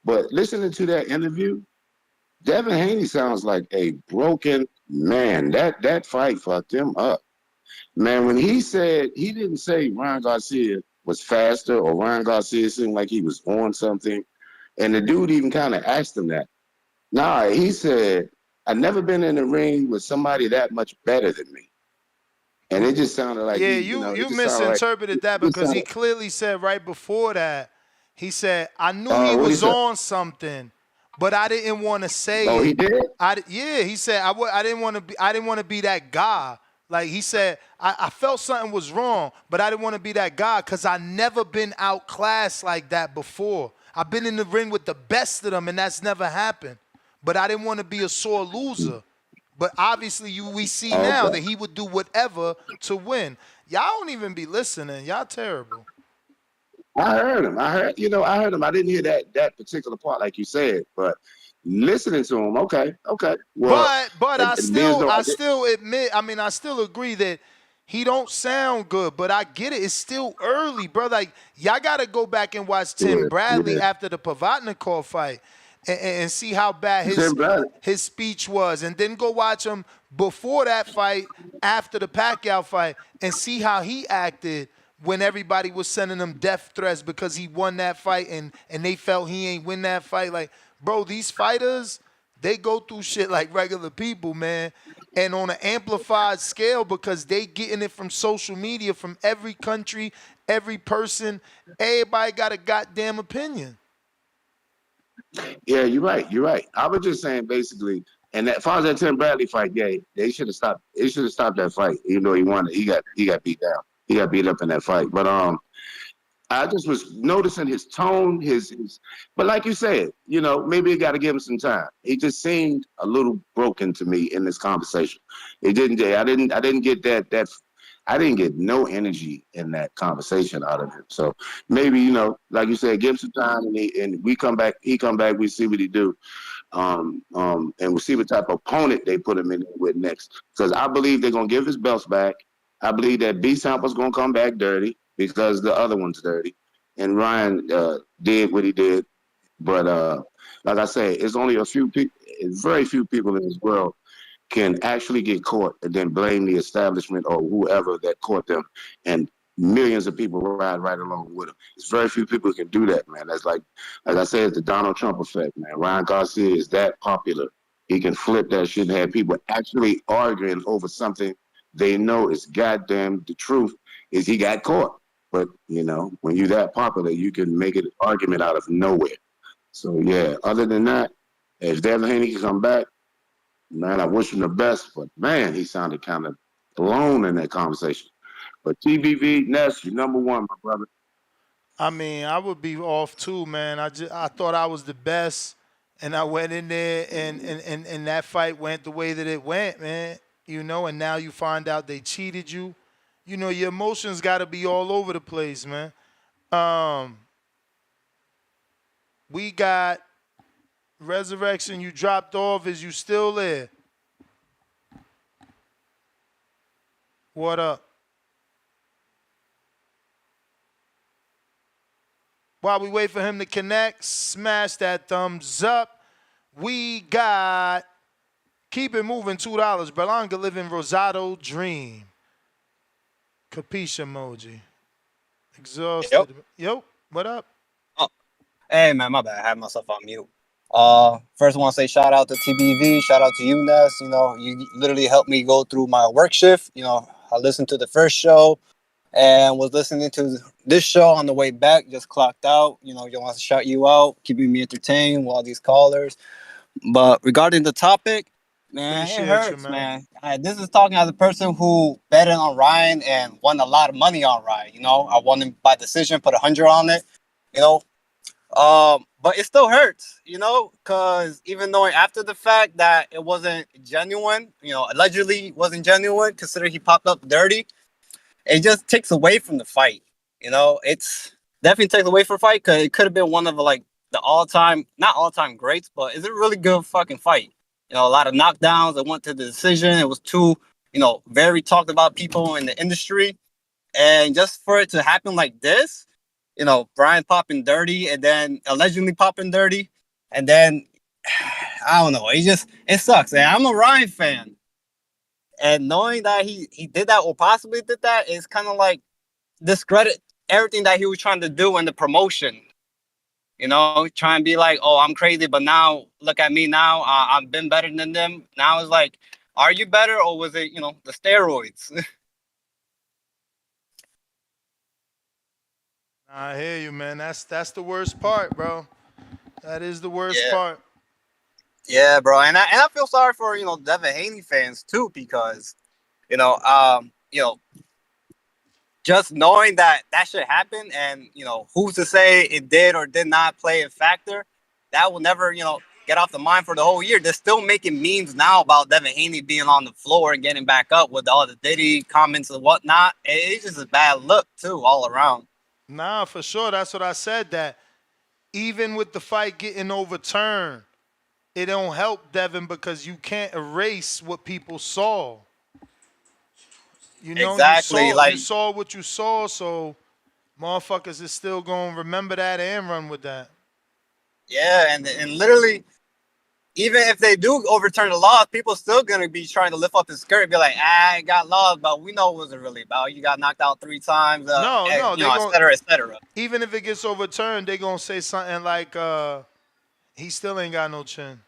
But listening to that interview, Devin Haney sounds like a broken man. That fight fucked him up. Man, when he said he didn't say Ryan Garcia was faster or Ryan Garcia seemed like he was on something, and the dude even kind of asked him that. Nah, he said, "I've never been in a ring with somebody that much better than me." And it just sounded like you misinterpreted that because he clearly said right before that, he said, I knew he was on something, but I didn't want to say it. Oh, he did? He said I didn't want to be that guy. Like he said, I felt something was wrong, but I didn't want to be that guy because I never been outclassed like that before. I've been in the ring with the best of them, and that's never happened. But I didn't want to be a sore loser. But obviously, we see now that he would do whatever to win. Y'all don't even be listening. Y'all terrible. I heard him. I heard him. I didn't hear that particular part like you said, but listening to him, okay. Well, but I still admit. I mean, I still agree that he don't sound good. But I get it. It's still early, bro. Like y'all got to go back and watch Tim Bradley after the Pavatnikov fight. And see how bad his speech was. And then go watch him before that fight, after the Pacquiao fight, and see how he acted when everybody was sending him death threats because he won that fight and they felt he ain't win that fight. Like, bro, these fighters, they go through shit like regular people, man. And on an amplified scale because they getting it from social media, from every country, every person. Everybody got a goddamn opinion. Yeah, you're right. I was just saying basically, and as far as that Tim Bradley fight, yeah, they should have stopped. They should have stopped that fight. Even though he won it, he got beat down. He got beat up in that fight. But I just was noticing his tone, but like you said, maybe you got to give him some time. He just seemed a little broken to me in this conversation. It didn't. I didn't get that. I didn't get no energy in that conversation out of him. So maybe, like you said, give him some time and we come back, he come back, we see what he do. And we'll see what type of opponent they put him in with next. Because I believe they're going to give his belts back. I believe that B Sample's going to come back dirty because the other one's dirty. And Ryan did what he did. But like I say, it's only very few people in this world can actually get caught and then blame the establishment or whoever that caught them and millions of people ride right along with him. It's very few people who can do that, man. That's like I said, the Donald Trump effect, man. Ryan Garcia is that popular. He can flip that shit and have people actually arguing over something they know is goddamn the truth. Is he got caught? But when you're that popular, you can make an argument out of nowhere. So yeah. Other than that, if Devin Haney can come back, man, I wish him the best. But man, he sounded kind of alone in that conversation. But TBV, Ness, you're number one, my brother. I mean, I would be off too, man. I thought I was the best, and I went in there, and that fight went the way that it went, man. And now you find out they cheated you. Your emotions got to be all over the place, man. We got Resurrection. You dropped off. Is you still there? What up? While we wait for him to connect, smash that thumbs up. We got Keep It Moving, $2. Berlanga Living Rosado Dream. Capiche emoji. Exhausted. Yo, what up? Oh, hey man, my bad. I had myself on mute. First I want to say shout out to TBV, shout out to you, Ness. You literally helped me go through my work shift. I listened to the first show and was listening to this show on the way back. Just clocked out. You want to shout you out, keeping me entertained while these callers. But regarding the topic, man, Appreciate it hurts, you, man. This is talking as a person who betted on Ryan and won a lot of money on Ryan. I won him by decision, put 100 on it. But it still hurts, because even though after the fact that it wasn't genuine, allegedly wasn't genuine, considering he popped up dirty, it just takes away from the fight. It's definitely takes away from the fight because it could have been one of the all-time, not all-time greats, but it's a really good fucking fight. A lot of knockdowns. It went to the decision. It was two, very talked about people in the industry, and just for it to happen like this. Brian popping dirty and then allegedly popping dirty. And then, I don't know. It sucks. And I'm a Ryan fan. And knowing that he did that or possibly did that is kind of like discredit everything that he was trying to do in the promotion. Try and be like, oh, I'm crazy, but now look at me now. I've been better than them. Now it's like, are you better or was it, the steroids? I hear you, man. That's the worst part, bro. That is the worst part. Yeah, bro. And I feel sorry for, Devin Haney fans too, because, just knowing that shit happened and, who's to say it did or did not play a factor, that will never, get off the mind for the whole year. They're still making memes now about Devin Haney being on the floor and getting back up with all the Diddy comments and whatnot. It's just a bad look too, all around. Nah, for sure. That's what I said, that even with the fight getting overturned, it don't help Devin because you can't erase what people saw. Exactly. You saw what you saw, so motherfuckers is still gonna remember that and run with that. Yeah, and literally, even if they do overturn the law, people still gonna be trying to lift up his skirt and be like, I got laws, but we know what it was really about. You got knocked out 3 times, et cetera, et cetera. Even if it gets overturned, they gonna say something like, he still ain't got no chin.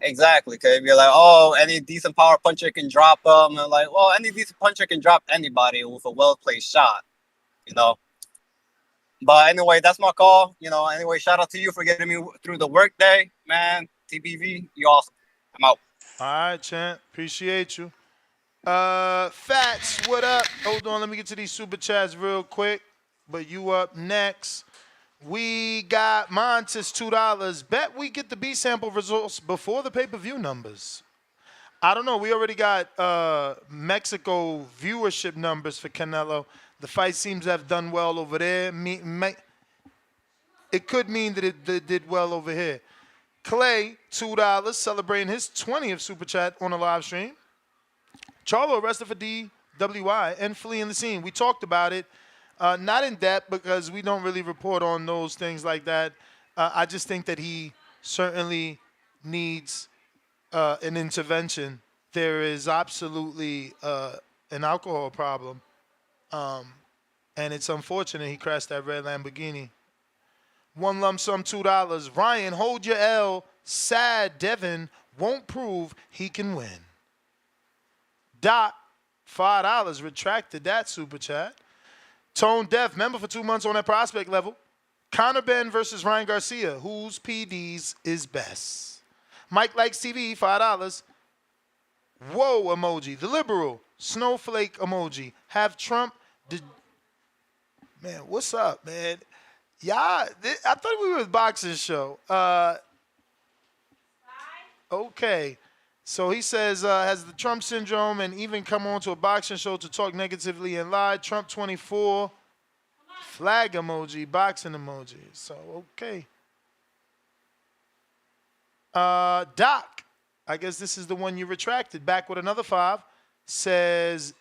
Exactly, because you're like, oh, any decent power puncher can drop them. And like, well, any decent puncher can drop anybody with a well-placed shot, But anyway, that's my call. Anyway, shout out to you for getting me through the workday, man. TBV, you awesome. I'm out. All right, champ. Appreciate you. Fats, what up? Hold on, let me get to these super chats real quick. But you up next. We got Montes $2. Bet we get the B sample results before the pay-per-view numbers. I don't know. We already got Mexico viewership numbers for Canelo. The fight seems to have done well over there. It could mean that it did well over here. Clay, $2, celebrating his 20th super chat on the live stream. Charlo arrested for DWI and fleeing the scene. We talked about it. Not in depth because we don't really report on those things like that. I just think that he certainly needs an intervention. There is absolutely an alcohol problem And it's unfortunate he crashed that red Lamborghini. One lump sum, $2. Ryan, hold your L. Sad Devin won't prove he can win. Doc, $5. Retracted that super chat. Tone Deaf, member for 2 months on that prospect level. Connor Ben versus Ryan Garcia. Whose PDs is best? Mike Likes TV, $5. Whoa emoji. The liberal. Snowflake emoji. Have Trump. Man, what's up, man? Yeah, I thought we were a boxing show. Okay. So he says, has the Trump syndrome and even come on to a boxing show to talk negatively and lie. Trump 24. Flag emoji, boxing emoji. So, okay. Doc, I guess this is the one you retracted. Back with another 5. Says,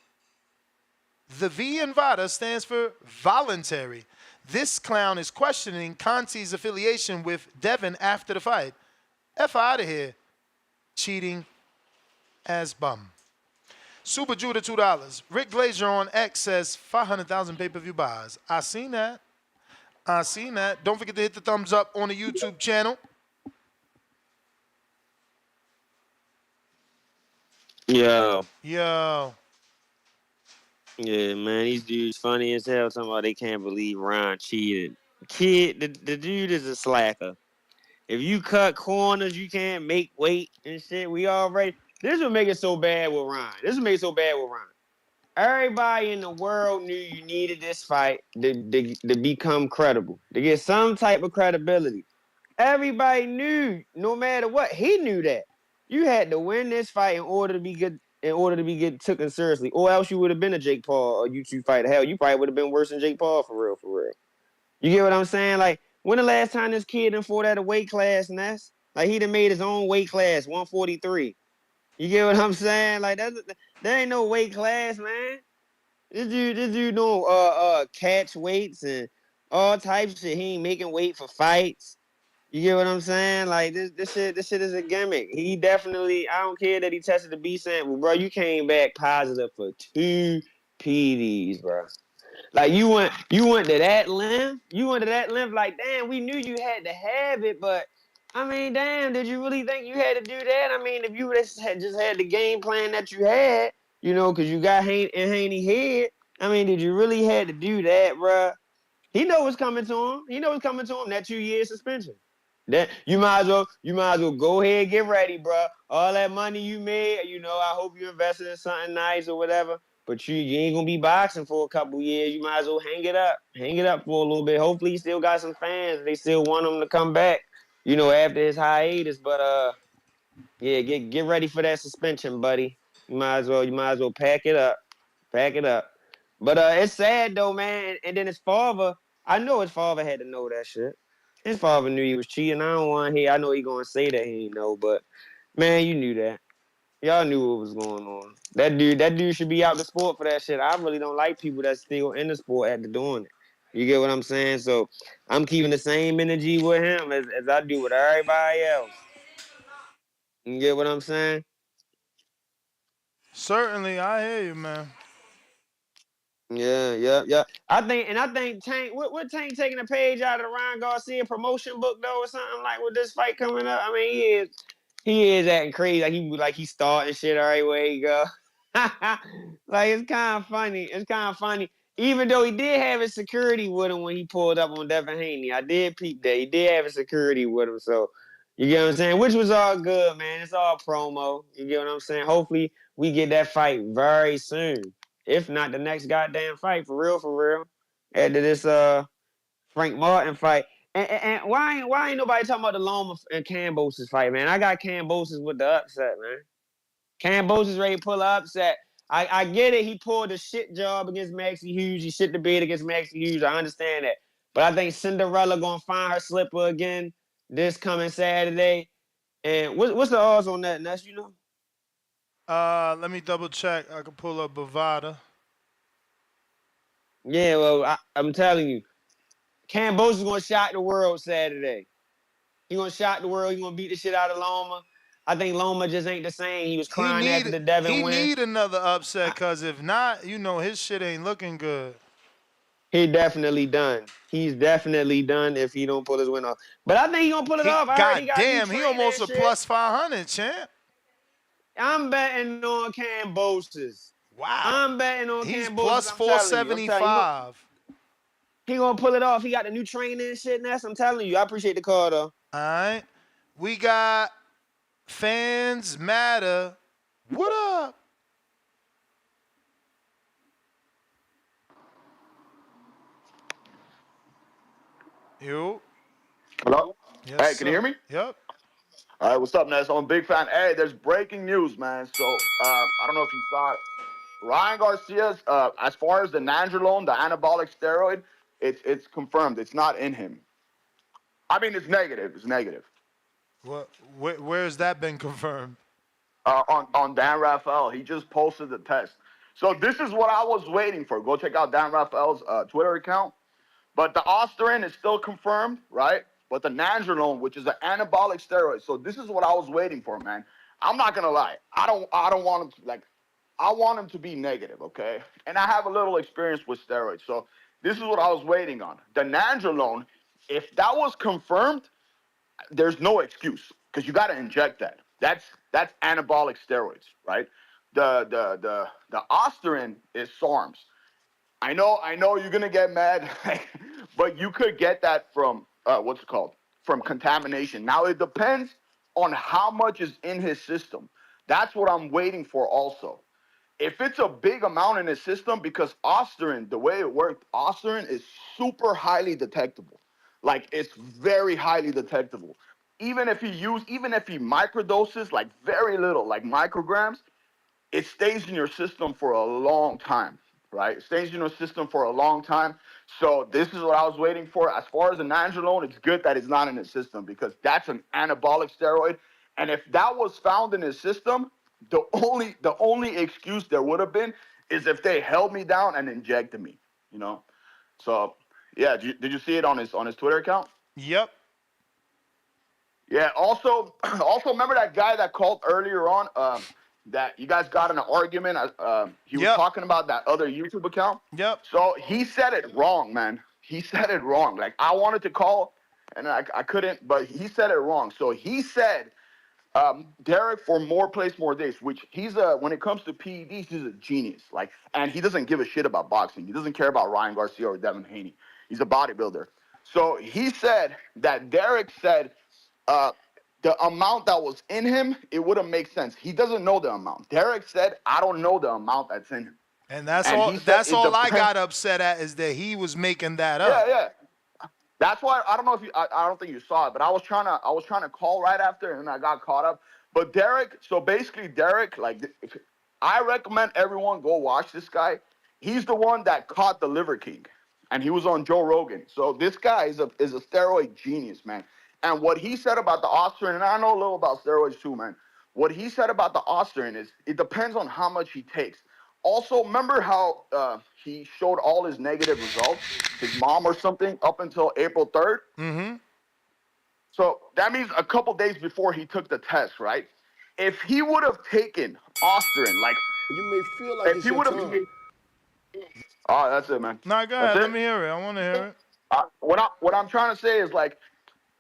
the V in VADA stands for voluntary. This clown is questioning Conti's affiliation with Devin after the fight. F out of here. Cheating as bum. Super Judah, $2. Rick Glazier on X says 500,000 pay-per-view buys. I seen that. Don't forget to hit the thumbs up on the YouTube channel. Yo. Yo. Yeah, man, these dudes funny as hell. Talking about they can't believe Ron cheated. Kid, the dude is a slacker. If you cut corners, you can't make weight and shit. This would make it so bad with Ron. Everybody in the world knew you needed this fight to become credible, to get some type of credibility. Everybody knew, no matter what, he knew that. You had to win this fight in order to be good, taken seriously, or else you would have been a Jake Paul or YouTube fighter. Hell, you probably would have been worse than Jake Paul for real. You get what I'm saying? Like, when the last time this kid done fought at a weight class, Ness? Like, he done made his own weight class, 143. You get what I'm saying? Like, there ain't no weight class, man. This dude know catch weights and all types of shit. He ain't making weight for fights. You get what I'm saying? Like, this shit is a gimmick. He definitely, I don't care that he tested the B sample, bro. You came back positive for 2 PDs, bro. Like, you went to that length. Like, damn, we knew you had to have it, but I mean, damn, did you really think you had to do that? I mean, if you just had the game plan that you had, because you got Haney head. I mean, did you really had to do that, bro? He know what's coming to him. That 2-year suspension. That you might as well go ahead and get ready, bro. All that money you made, I hope you invested in something nice or whatever. But you ain't gonna be boxing for a couple years. You might as well hang it up for a little bit. Hopefully, he still got some fans. They still want him to come back, after his hiatus. But yeah, get ready for that suspension, buddy. You might as well pack it up. But it's sad though, man. And then his father, I know his father had to know that shit. His father knew he was cheating. I don't want to hear. I know he gonna say that he ain't know, but man, you knew that. Y'all knew what was going on. That dude should be out the sport for that shit. I really don't like people that's still in the sport after doing it. You get what I'm saying? So I'm keeping the same energy with him as I do with everybody else. You get what I'm saying? Certainly, I hear you, man. Yeah. I think Tank, what Tank taking a page out of the Ryan Garcia promotion book though, or something like with this fight coming up. I mean, he is acting crazy, like he starting shit all right where he go. Like, it's kind of funny. Even though he did have his security with him when he pulled up on Devin Haney, I did peep that he did have his security with him. So you get what I'm saying, which was all good, man. It's all promo. You get what I'm saying. Hopefully we get that fight very soon. If not the next goddamn fight, for real. After this Frank Martin fight. And why ain't nobody talking about the Loma and Cambosis fight, man? I got Cambosis with the upset, man. Cambosis ready to pull an upset. I get it. He pulled a shit job against Maxie Hughes. He shit the bed against Maxie Hughes. I understand that. But I think Cinderella gonna find her slipper again this coming Saturday. And what's the odds on that, Ness, you know? Let me double check. I can pull up Bovada. Yeah, well, I'm telling you, Cambosis is gonna shock the world Saturday. He gonna shock the world. He gonna beat the shit out of Loma. I think Loma just ain't the same. He was crying after the Devin He win. need another upset, cause if not, his shit ain't looking good. He definitely done. He's definitely done if he don't pull his win off. But I think he gonna pull it off. I heard he got new Goddamn, he training and almost a shit. plus 500, champ. I'm betting on Cambosis. Wow. I'm betting on He's Cambosis. plus I'm telling you. I'm telling you. 475. He gonna pull it off. He got the new training and shit. Ness. I'm telling you. I appreciate the call though. All right. We got Fans Matter. What up? You. Hello? Yes, Hey, can you sir. hear me? Yep. All right, what's up, Ness? I'm a big fan. Hey, there's breaking news, man. So, I don't know if you saw it. Ryan Garcia's, as far as the nandrolone, the anabolic steroid, it's confirmed. It's not in him. I mean, it's negative. It's negative. What? Where's that been confirmed? On Dan Raphael, he just posted the test. So this is what I was waiting for. Go check out Dan Raphael's Twitter account. But the Osterin is still confirmed, right? But the nandrolone, which is an anabolic steroid. So this is what I was waiting for, man. I'm not gonna lie. I don't want him to like. I want him to be negative, okay? And I have a little experience with steroids, so this is what I was waiting on. The nandrolone, if that was confirmed, there's no excuse because you got to inject that. That's anabolic steroids, right? The Osterin is SARMs. I know you're gonna get mad, but you could get that from what's it called? From contamination. Now it depends on how much is in his system. That's what I'm waiting for also. If it's a big amount in his system, because Osterin, the way it worked, Osterin is super highly detectable. Like it's very highly detectable. Even if he microdoses like very little, like micrograms, it stays in your system for a long time, right? It stays in your system for a long time. So this is what I was waiting for. As far as the nandrolone, it's good that it's not in his system because that's an anabolic steroid. And if that was found in his system, the only excuse there would have been is if they held me down and injected me, you know. So yeah, did you see it on his Twitter account? Yep. Yeah. Also, remember that guy that called earlier on? That you guys got in an argument. He was talking about that other YouTube account. Yep. So he said it wrong, man. He said it wrong. Like I wanted to call, and I couldn't, but he said it wrong. So he said, Derek for more plays, more days. Which when it comes to PEDs, he's a genius. Like, and he doesn't give a shit about boxing. He doesn't care about Ryan Garcia or Devin Haney. He's a bodybuilder. So he said that Derek said. The amount that was in him, it wouldn't make sense. He doesn't know the amount. Derek said, I don't know the amount that's in him. And that's And all. he said That's it all I depends. got upset at is that he was making that Yeah, up. yeah. That's why I don't know if I don't think you saw it, but I was trying to call right after and I got caught up. But Derek, so basically Derek, like I recommend everyone go watch this guy. He's the one that caught the Liver King, and he was on Joe Rogan. So this guy is a steroid genius, man. And what he said about the Osterin, and I know a little about steroids too, man. What he said about the Osterin is it depends on how much he takes. Also, remember how he showed all his negative results, his mom or something, up until April 3rd? Mm-hmm. So that means a couple days before he took the test, right? If he would have taken Osterin, like You may feel like if it's he your would have, turn. oh, that's it, man. No, go That's ahead. Let it. me hear it. I want to hear it. What I'm trying to say is like,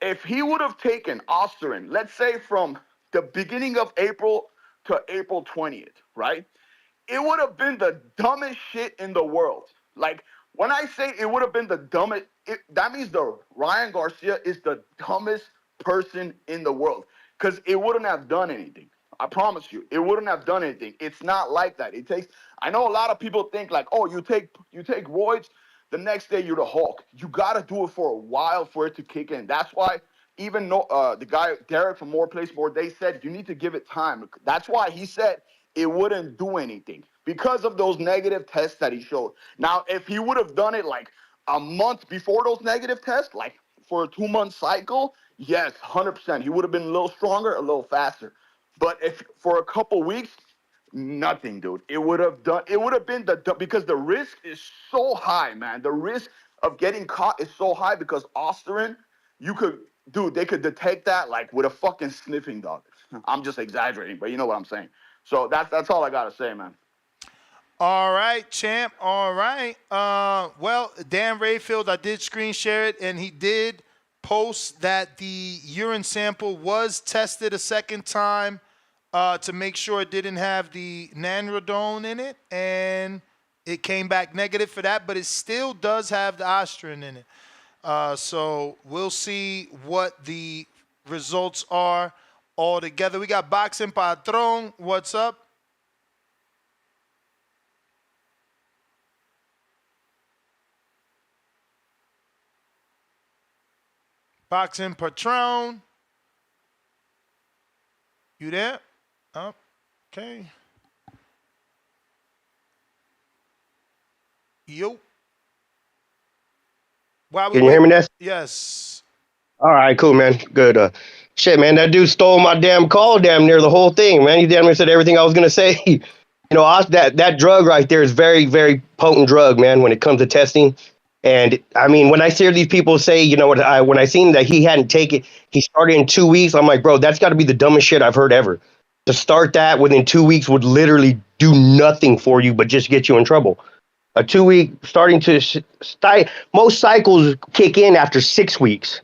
if he would have taken Osterin, let's say from the beginning of April to April 20th, right? It would have been the dumbest shit in the world. Like when I say it would have been the dumbest, that means the Ryan Garcia is the dumbest person in the world because it wouldn't have done anything. I promise you, it wouldn't have done anything. It's not like that. It takes. I know a lot of people think like, oh, you take roids, the next day you're the Hulk. You gotta do it for a while for it to kick in. That's why even the guy Derek from More Place More Day said you need to give it time. That's why he said it wouldn't do anything because of those negative tests that he showed. Now, if he would have done it like a month before those negative tests, like for a 2-month cycle, yes, 100%, he would have been a little stronger, a little faster. But if for a couple weeks, nothing, dude. It would have been because the risk is so high, man. The risk of getting caught is so high because Osterin, they could detect that like with a fucking sniffing dog. I'm just exaggerating, but you know what I'm saying. So that's all I gotta say, man. All right, champ. All right. Well, Dan Rayfield, I did screen share it, and he did post that the urine sample was tested a second time to make sure it didn't have the nandrolone in it, and it came back negative for that, but it still does have the ostrin in it. So we'll see what the results are all together. We got Boxing Patron. What's up? Boxing Patron. You there? Oh, okay. Yo. While we Can you wait. hear me, Ness? Yes. All right, cool, man. Good. Shit, man, that dude stole my damn call damn near the whole thing, man. He damn near said everything I was going to say. That drug right there is very, very potent drug, man, when it comes to testing. And, I mean, when I hear these people say, when I seen that he hadn't taken, he started in 2 weeks, I'm like, bro, that's got to be the dumbest shit I've heard ever. To start that within 2 weeks would literally do nothing for you but just get you in trouble. A 2 week most cycles kick in after 6 weeks,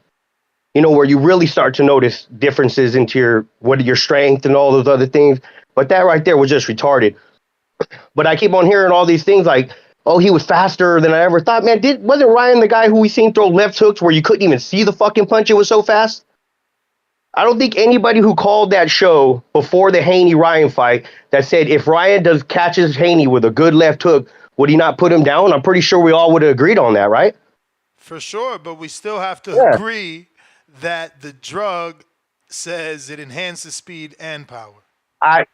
where you really start to notice differences into your strength and all those other things. But that right there was just retarded. But I keep on hearing all these things like, oh, he was faster than I ever thought. Man, wasn't Ryan the guy who we seen throw left hooks where you couldn't even see the fucking punch? It was so fast. I don't think anybody who called that show before the Haney Ryan fight that said if Ryan catches Haney with a good left hook, would he not put him down? I'm pretty sure we all would have agreed on that, right? For sure, but we still have to agree that the drug says it enhances speed and power.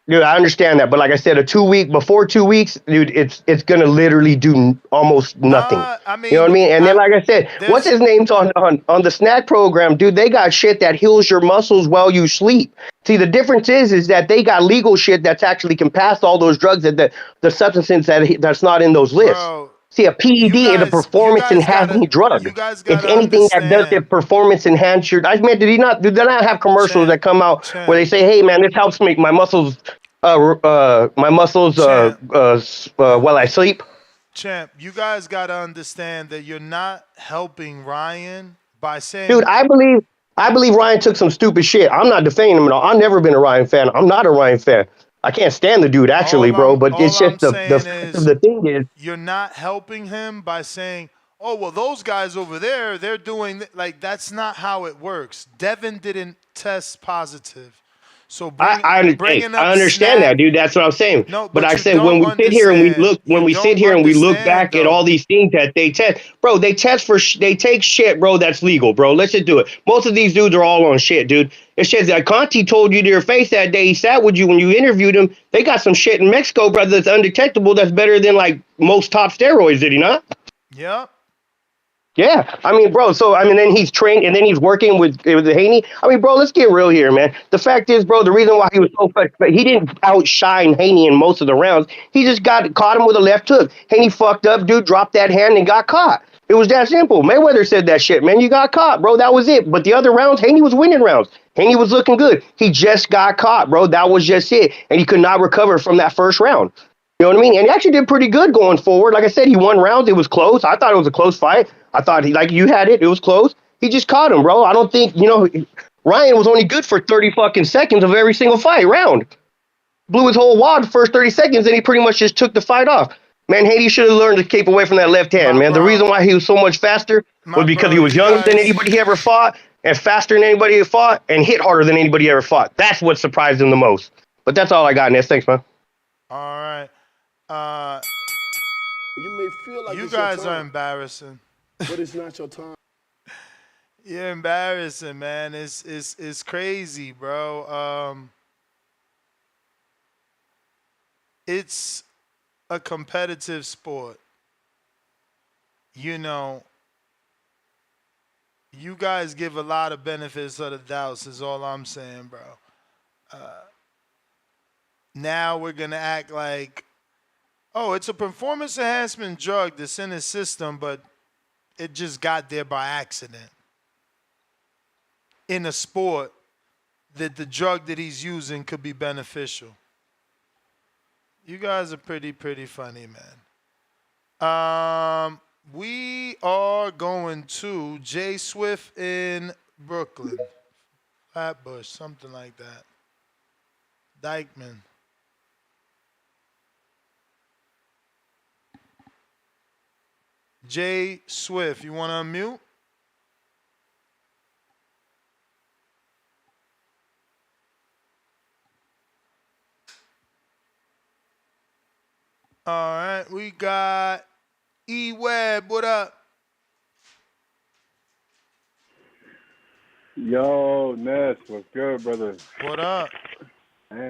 Dude, I understand that, but like I said, before 2 weeks, dude, it's gonna literally do almost nothing. I mean, you know what I mean? And then, like I said, what's his name's on the snack program, dude? They got shit that heals your muscles while you sleep. See, the difference is that they got legal shit that's actually can pass all those drugs that the substances that's not in those lists. Bro, See, a PED is a performance enhancing drug. It's anything that does the performance enhance your. I mean, do they not have commercials that come out where they say, "Hey, man, this helps make my muscles, while I sleep." Champ, you guys got to understand that you're not helping Ryan by saying. Dude, I believe Ryan took some stupid shit. I'm not defending him at all. I've never been a Ryan fan. I'm not a Ryan fan. I can't stand the dude, actually, bro. But it's just the thing is, you're not helping him by saying, "Oh, well, those guys over there, they're doing like that's not how it works." Devin didn't test positive, so I understand that, dude. That's what I'm saying. No, but I said when we sit here and we look back at all these things that they test, bro. They test they take shit, bro. That's legal, bro. Let's just do it. Most of these dudes are all on shit, dude. It says that Conti told you to your face that day he sat with you when you interviewed him. They got some shit in Mexico, brother, that's undetectable. That's better than like most top steroids, did he not? Yep. Yeah, I mean, bro. So I mean, then he's trained, and then he's working with Haney. I mean, bro, let's get real here, man. The fact is, bro, the reason why he was so he didn't outshine Haney in most of the rounds. He just caught him with a left hook. Haney fucked up, dude. Dropped that hand and got caught. It was that simple. Mayweather said that shit, man. You got caught, bro. That was it. But the other rounds, Haney was winning rounds. Haney was looking good. He just got caught, bro. That was just it, and he could not recover from that first round. You know what I mean? And he actually did pretty good going forward. Like I said, he won rounds. It was close. I thought it was a close fight. I thought like you had it. It was close. He just caught him, bro. I don't think, Ryan was only good for 30 fucking seconds of every single fight round. Blew his whole wad the first 30 seconds, and he pretty much just took the fight off. Man, Haiti should have learned to keep away from that left hand, man. The reason why he was so much faster was because he was younger than anybody he ever fought, and faster than anybody he fought, and hit harder than anybody ever fought. That's what surprised him the most. But that's all I got, Ness. Thanks, man. All right. You may feel like you it's guys your time, are embarrassing. but it's not your time. You're embarrassing, man. It's crazy, bro. It's a competitive sport. You guys give a lot of benefits of the doubts is all I'm saying, bro. Now we're going to act like, oh, it's a performance enhancement drug that's in his system, but it just got there by accident. In a sport that the drug that he's using could be beneficial. You guys are pretty funny, man. We are going to Jay Swift in Brooklyn. Flatbush, something like that. Dykeman. Jay Swift, you want to unmute? All right, we got E-Web. What up? Yo, Ness, what's good, brother? What up? Man,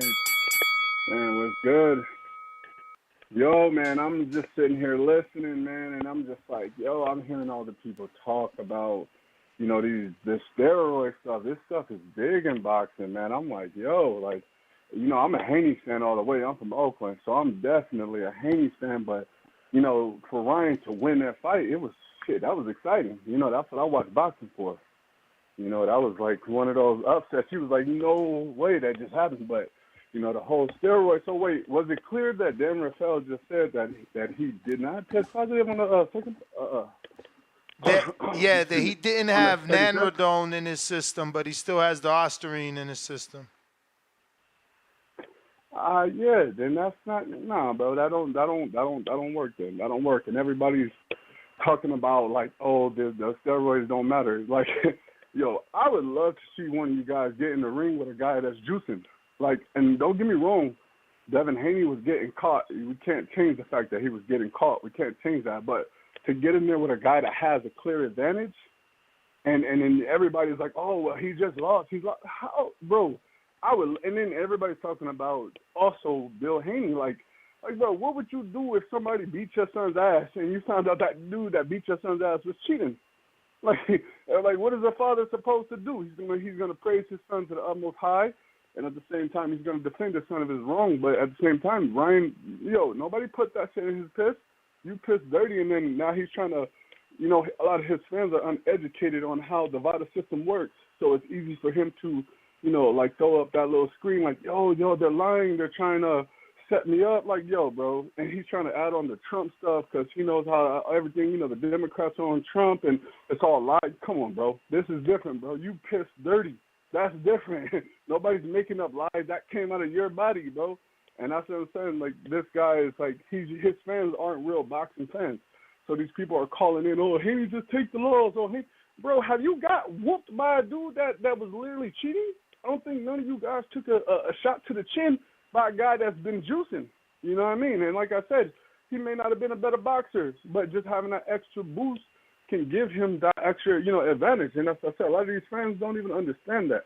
what's good? Yo, man, I'm just sitting here listening, man, and I'm just like, yo, I'm hearing all the people talk about, this steroid stuff. This stuff is big in boxing, man. I'm like, yo, like, I'm a Haney fan all the way. I'm from Oakland, so I'm definitely a Haney fan. But, for Ryan to win that fight, that was exciting. That's what I watch boxing for. That was like one of those upsets. He was like, no way that just happened. But, the whole steroid. So wait, was it clear that Dan Rafael just said that he did not test positive on the second? That he didn't have Nanrodone in his system, but he still has the Ostarine in his system. Yeah, then that's not bro. That don't work then. That don't work. And everybody's talking about like, oh, the steroids don't matter. Like, yo, I would love to see one of you guys get in the ring with a guy that's juicing. Like, and don't get me wrong, Devin Haney was getting caught. We can't change the fact that he was getting caught. We can't change that. But to get in there with a guy that has a clear advantage, and then everybody's like, oh, well, he just lost. He's lost. How, bro? And then everybody's talking about also Bill Haney. Like, bro, what would you do if somebody beat your son's ass and you found out that dude that beat your son's ass was cheating? Like, what is a father supposed to do? He's gonna praise his son to the utmost high, and at the same time, he's gonna defend his son of his wrong. But at the same time, Ryan, nobody put that shit in his piss. You pissed dirty, and then now he's trying to, a lot of his fans are uneducated on how the VADA system works, so it's easy for him to, throw up that little screen like, yo, they're lying, they're trying to set me up, like, yo, bro. And he's trying to add on the Trump stuff because he knows how everything, the Democrats are on Trump and it's all lies. Come on, bro. This is different, bro. You pissed dirty. That's different. Nobody's making up lies. That came out of your body, bro. And that's what I'm saying. Like, this guy is like, his fans aren't real boxing fans. So these people are calling in, oh, Haney just take the laws. Oh, bro, have you got whooped by a dude that was literally cheating? I don't think none of you guys took a shot to the chin by a guy that's been juicing. You know what I mean? And like I said, he may not have been a better boxer, but just having that extra boost can give him that extra, advantage. And as I said, a lot of these fans don't even understand that.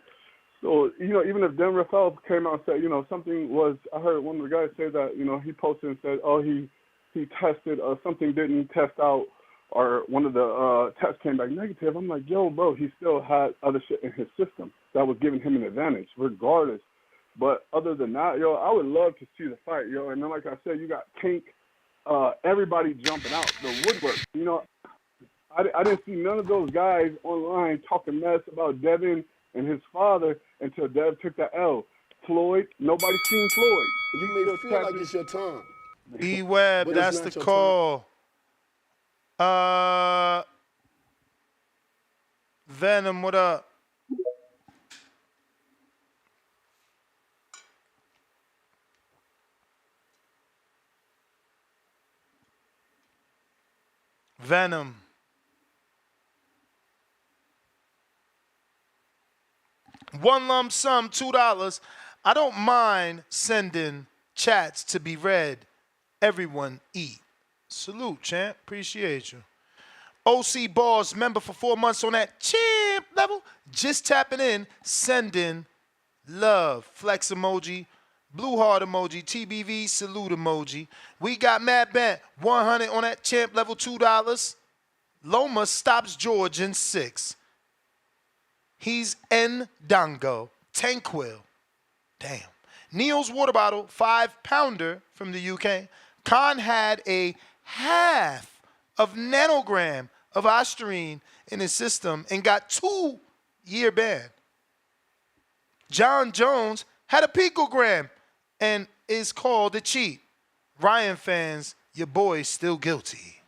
So, even if Dan Rafael came out and said, something was, I heard one of the guys say that, he posted and said, oh, he tested, something didn't test out, or one of the tests came back negative. I'm like, yo, bro, he still had other shit in his system that was giving him an advantage, regardless. But other than that, yo, I would love to see the fight, yo. And then, like I said, you got Tank, everybody jumping out, the woodwork. I didn't see none of those guys online talking mess about Devin and his father until Dev took that L. Floyd, nobody's seen Floyd. You may feel like it's your time. E-Web, that's the call. Venom, what up? Venom. One lump sum, $2. I don't mind sending chats to be read. Everyone eat. Salute, champ. Appreciate you. OC Balls, member for 4 months on that champ level. Just tapping in, sending love. Flex emoji, blue heart emoji, TBV, salute emoji. We got Matt Bent, 100 on that champ level, $2. Loma stops George in 6. He's Dango, Tanquil. Damn. Neil's water bottle, 5-pounder from the UK. Khan had a half of nanogram of Ostarine in his system and got 2-year ban. John Jones had a picogram and is called a cheat. Ryan fans, your boy's still guilty.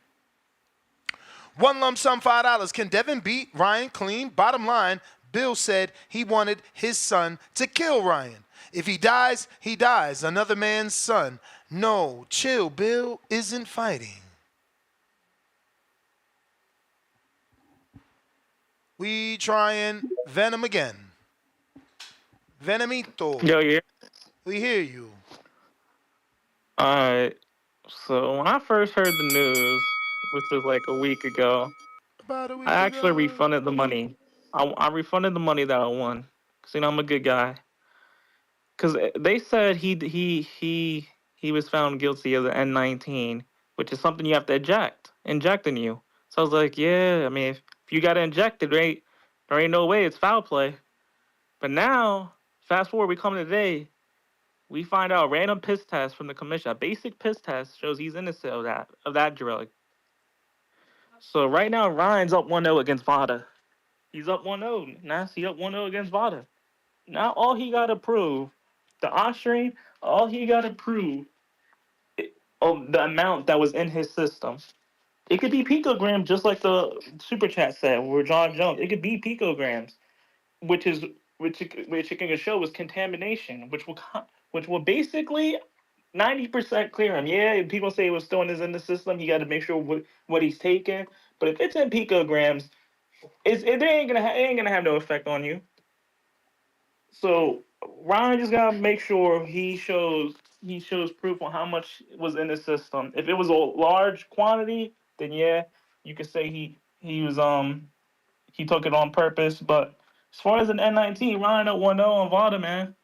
One lump sum, $5. Can Devin beat Ryan clean? Bottom line, Bill said he wanted his son to kill Ryan. If he dies, he dies. Another man's son. No, chill, Bill isn't fighting. We trying Venom again. Venomito. Yo, yeah. We hear you. Alright. So when I first heard the news, which was like a week ago, About a I week actually ago. refunded the money. I refunded the money that I won. Cause I'm a good guy. Cause they said he was found guilty of the N19, which is something you have to inject in you. So I was like, yeah. I mean, if you got to inject it, there ain't no way it's foul play. But now, fast forward, we come today. We find out random piss test from the commission. A basic piss test shows he's innocent of that drug. So right now, Ryan's up 1-0 against Vada. He's up 1-0. Now he up 1-0 against Vada. Now all he got to prove, the Austrian, all he got to prove of the amount that was in his system. It could be picograms, just like the super chat said, where John Jones. It could be picograms, which is which it can show is contamination, which will basically 90% clear him. Yeah, people say it was still in the system. You got to make sure what he's taking. But if it's in picograms, it ain't gonna have no effect on you. So Ryan just gotta make sure he shows proof on how much was in the system. If it was a large quantity, then yeah, you could say he took it on purpose. But as far as an N19, Ryan at 1-0 on Vada, man.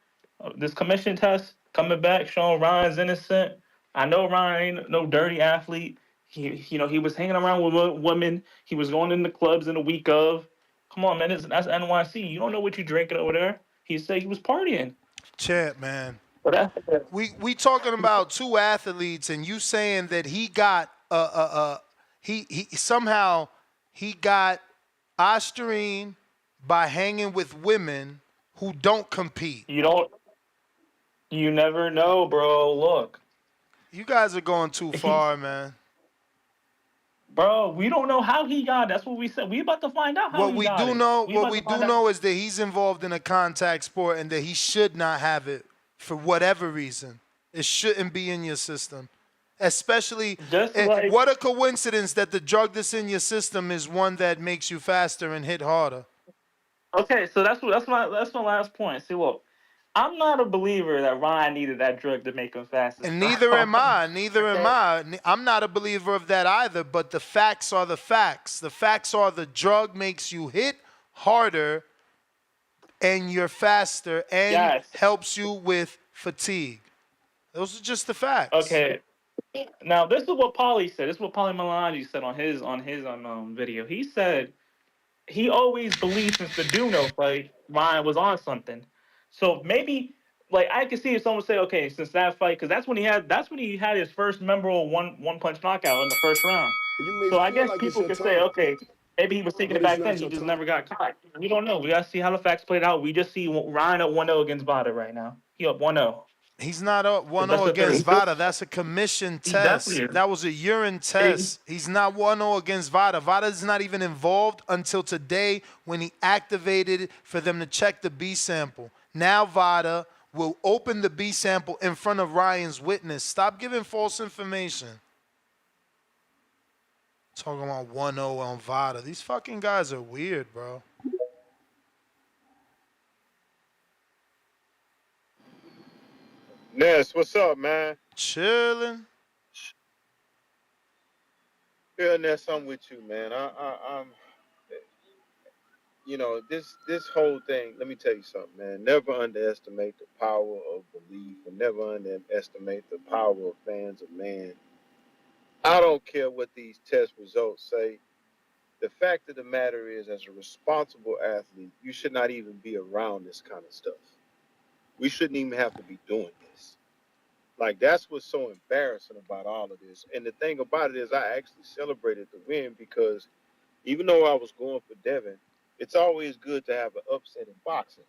This commission test coming back showing Ryan's innocent. I know Ryan ain't no dirty athlete. He was hanging around with women. He was going into clubs in the week of. Come on, man, that's NYC. You don't know what you're drinking over there. He said he was partying. Champ, man. But We talking about two athletes, and you saying that he got he somehow he got Osterine by hanging with women who don't compete. You never know, bro. Look, you guys are going too far, man. Bro, we don't know how he got. That's what we said. We about to find out how What he we got do it. know, We what about we to do find out. know is that he's involved in a contact sport and that he should not have it for whatever reason. It shouldn't be in your system. Especially, what a coincidence that the drug that's in your system is one that makes you faster and hit harder. Okay, so that's my last point. See, look, I'm not a believer that Ryan needed that drug to make him fast and And strong. neither am I. Neither am I. I'm not a believer of that either, but the facts are the facts. The facts are the drug makes you hit harder and you're faster and helps you with fatigue. Those are just the facts. Okay. Now this is what Paulie said. This is what Paulie Melange said on his video. He said he always believed since the Duno fight, Ryan was on something. So maybe, like, I could see if someone say, okay, since that fight, because that's when he had his first memorable one punch knockout in the first round. You may So I feel guess like it's people your could say, time, okay, maybe he was taking but it it's back then. not He your just time. never got caught. We don't know. We gotta see how the facts played out. We just see Ryan at 1-0 against Vada right now. He up 1-0. He's not up The 1-0 best of against 30. Vada. That's a commission He test. definitely is. That was a urine test. He's not 1-0 against Vada. Vada's not even involved until today when he activated it for them to check the B sample. Now Vada will open the B sample in front of Ryan's witness. Stop giving false information. Talking about 1-0 on Vada. These fucking guys are weird, bro. Ness, what's up, man? Chilling. Yeah, Ness, I'm with you, man. I'm, this whole thing. Let me tell you something, man. Never underestimate the power of belief, and never underestimate the power of fans of man. I don't care what these test results say. The fact of the matter is, as a responsible athlete, you should not even be around this kind of stuff. We shouldn't even have to be doing this. Like, that's what's so embarrassing about all of this. And the thing about it is I actually celebrated the win because even though I was going for Devin, it's always good to have an upset in boxing.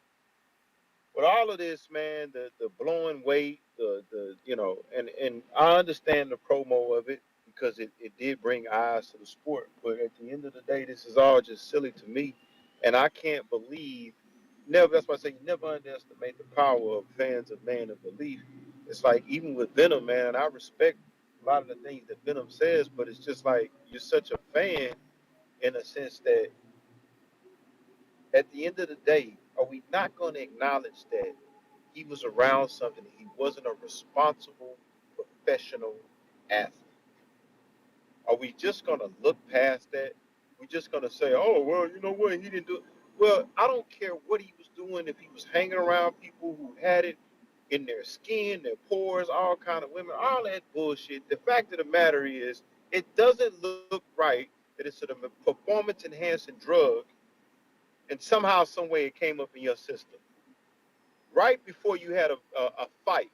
With all of this, man, the blowing weight, the and I understand the promo of it because it did bring eyes to the sport. But at the end of the day, this is all just silly to me, and I can't believe. Never. That's why I say you never underestimate the power of fans of man of belief. It's like even with Venom, man, I respect a lot of the things that Venom says, but it's just like you're such a fan in a sense that at the end of the day, are we not going to acknowledge that he was around something? He wasn't a responsible professional athlete. Are we just going to look past that? We're just going to say, oh, well, you know what? He didn't do it. Well, I don't care what he was doing. If he was hanging around people who had it in their skin, their pores, all kind of women, all that bullshit. The fact of the matter is, it doesn't look right that it's a performance enhancing drug and somehow, some way it came up in your system right before you had a fight.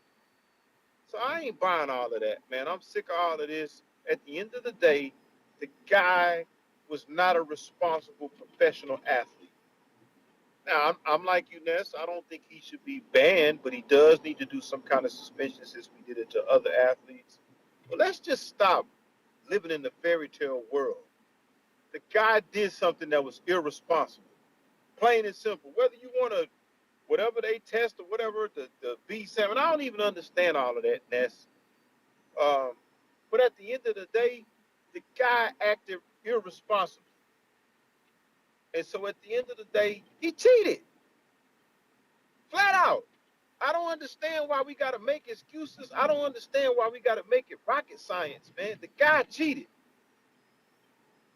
So I ain't buying all of that, man. I'm sick of all of this. At the end of the day, the guy was not a responsible professional athlete. Now, I'm like you, Ness. I don't think he should be banned, but he does need to do some kind of suspension since we did it to other athletes. But let's just stop living in the fairy tale world. The guy did something that was irresponsible, plain and simple. Whether you want to whatever they test or whatever, the B7. I don't even understand all of that, Ness. Um, but at the end of the day, the guy acted irresponsibly. And so at the end of the day, he cheated. Flat out. I don't understand why we got to make excuses. I don't understand why we got to make it rocket science, man. The guy cheated.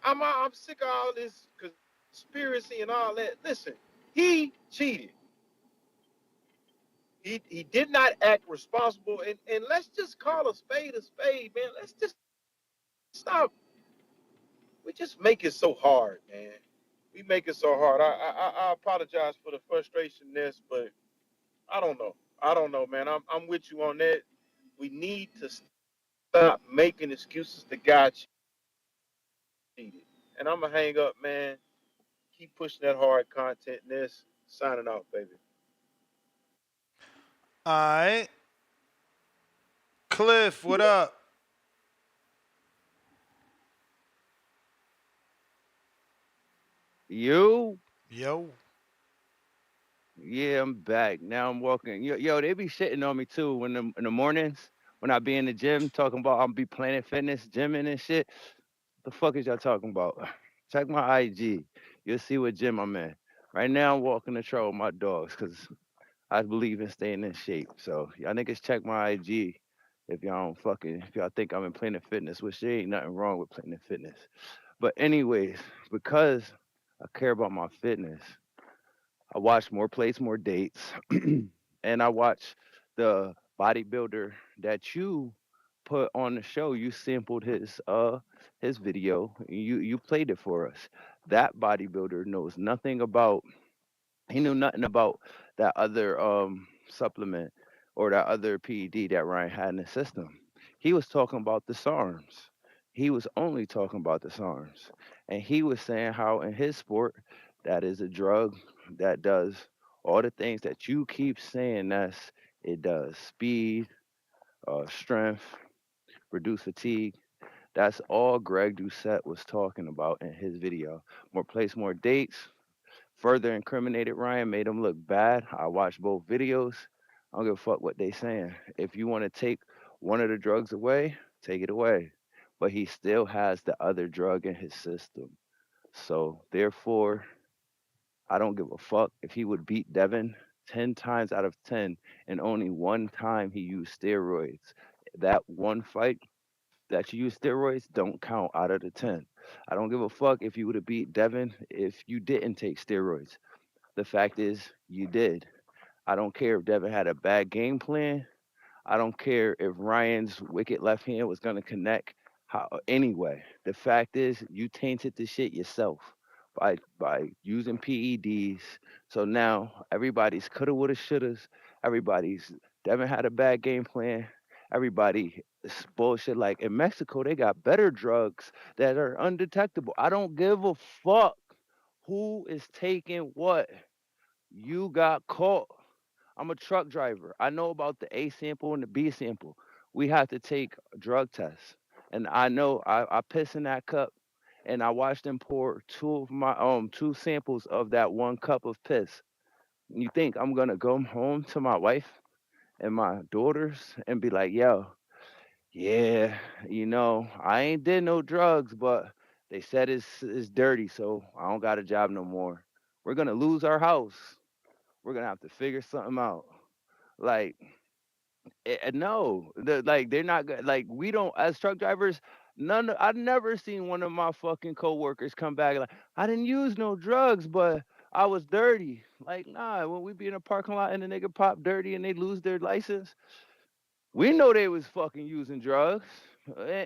I'm sick of all this conspiracy and all that. Listen, he cheated. He did not act responsible, and let's just call a spade, man. Let's just stop. We just make it so hard, man. We make it so hard. I apologize for the frustration, this, but I don't know. I don't know, man. I'm with you on that. We need to stop making excuses. The guy cheated, and I'm gonna hang up, man. Keep pushing that hard content. This signing off, baby. All right. Cliff, what up? You? Yo. Yeah, I'm back. Now I'm walking. Yo, they be shitting on me too when in the mornings when I be in the gym talking about I'm be Planet Fitness, gymming and shit. The fuck is y'all talking about? Check my IG. You'll see what gym I'm in. Right now I'm walking the trail with my dogs because I believe in staying in shape. So y'all niggas check my IG if y'all don't fucking if y'all think I'm in Planet Fitness, which there ain't nothing wrong with Planet Fitness. But anyways, because I care about my fitness, I watch more plays, more dates, and I watch the bodybuilder that you put on the show. You sampled his video. You played it for us. That bodybuilder knows nothing about he knew nothing about that other supplement or that other PED that Ryan had in the system. He was talking about the SARMs. He was only talking about the SARMs. And he was saying how in his sport that is a drug that does all the things that you keep saying that's it does. Speed, strength, reduce fatigue. That's all Greg Doucette was talking about in his video. More place, more dates, further incriminated Ryan, made him look bad. I watched both videos. I don't give a fuck what they saying. If you want to take one of the drugs away, take it away. But he still has the other drug in his system. So therefore, I don't give a fuck if he would beat Devin 10 times out of 10 and only one time he used steroids. That one fight that you use steroids don't count out of the 10. I don't give a fuck if you would have beat Devin if you didn't take steroids. The fact is, you did. I don't care if Devin had a bad game plan. I don't care if Ryan's wicked left hand was going to connect. Anyway, the fact is, you tainted the shit yourself by using PEDs. So now everybody's coulda, woulda, shouldas. Everybody's Devin had a bad game plan. Everybody is bullshit. Like in Mexico, they got better drugs that are undetectable. I don't give a fuck who is taking what. You got caught. I'm a truck driver. I know about the A sample and the B sample. We have to take drug tests. And I know I piss in that cup and I watched them pour two samples of that one cup of piss. You think I'm gonna go home to my wife and my daughters and be like, yo, yeah, I ain't did no drugs, but they said it's dirty, so I don't got a job no more. We're gonna lose our house. We're gonna have to figure something out. Like, no, like they're not good. Like we don't as truck drivers. I've never seen one of my fucking coworkers come back like I didn't use no drugs, but I was dirty. Like, nah, when we be in a parking lot and the nigga pop dirty and they lose their license, we know they was fucking using drugs,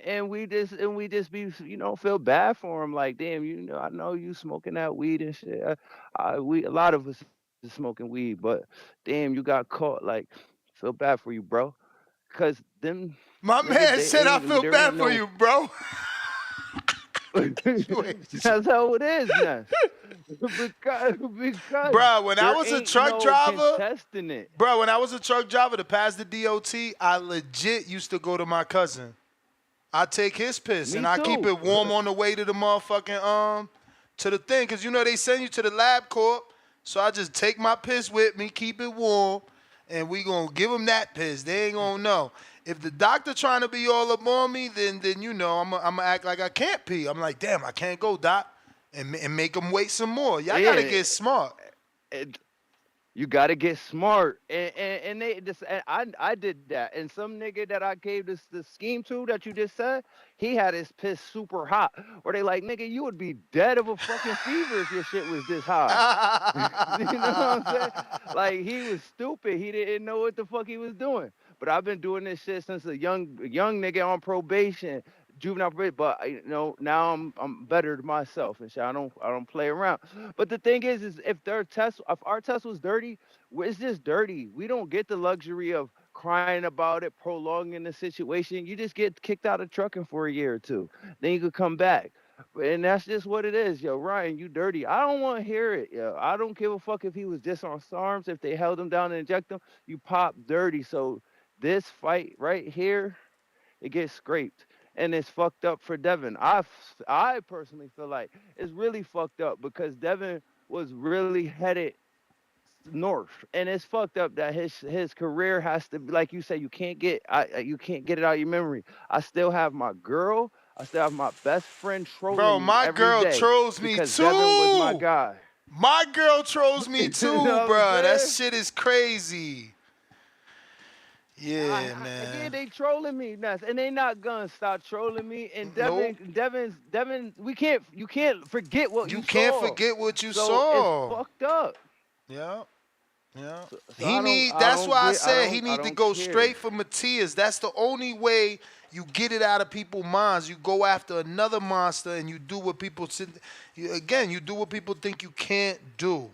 and we just be feel bad for them. Like, damn, I know you smoking that weed and shit. We a lot of us is smoking weed, but damn, you got caught. Like, feel bad for you, bro, cause them My niggas man they said, I ain't feel there bad ain't for no. you, bro. That's how it is, Ness. because Bro, when I there was a ain't truck no driver, contesting it. bro, when I was a truck driver to pass the DOT, I legit used to go to my cousin. I take his piss and Me I keep too. it warm on the way to the motherfucking to the thing, cause they send you to the lab corp. So I just take my piss with me, keep it warm, and we gonna give them that piss. They ain't gonna know. If the doctor trying to be all up on me, then I'm gonna act like I can't pee. I'm like, damn, I can't go, doc, and make them wait some more. Y'all gotta Yeah, get smart. you got to get smart, and they just and I did that, and some nigga that I gave this scheme to that you just said, he had his piss super hot, where they like, nigga, you would be dead of a fucking fever if your shit was this high. You know what I'm saying? Like, he was stupid. He didn't know what the fuck he was doing. But I've been doing this shit since a young nigga on probation, juvenile probation. But now I'm better to myself and shit. I don't play around. But the thing is if our test was dirty, it's just dirty. We don't get the luxury of crying about it, prolonging the situation. You just get kicked out of trucking for a year or two. Then you could come back. And that's just what it is, yo. Ryan, you dirty. I don't want to hear it, yo. I don't give a fuck if he was disarmed, if they held him down and inject him. You pop dirty. So this fight right here, it gets scraped. And it's fucked up for Devin. I personally feel like it's really fucked up because Devin was really headed north, and it's fucked up that his career has to be like you say. You can't get it out of your memory. I still have my girl. I still have my best friend Bro, trolling me my every girl day trolls me because Devin was my too. guy. My girl trolls me You too, know what I'm bro. That saying? shit is crazy. Yeah, Again, man. they trolling me, Ness, and they not gonna stop trolling me. And Nope. Devin, you can't forget what You you can't saw. forget what you So it's saw. fucked up. Yeah. Yeah. So I That's don't why I get said he I need to don't go care. straight for Matias. That's the only way you get it out of people's minds. You go after another monster and you do what people you do what people think you can't do.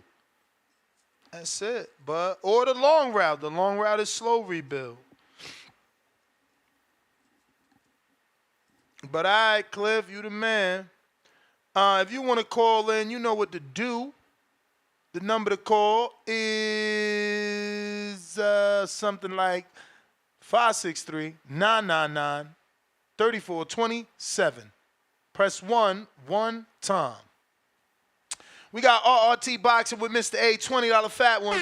That's it. Or the long route. The long route is slow rebuild. But all right, Cliff, you the man. If you want to call in, you know what to do. The number to call is something like 563-999-3427. Press 1 one time. We got RRT boxing with Mr. A, $20 fat one.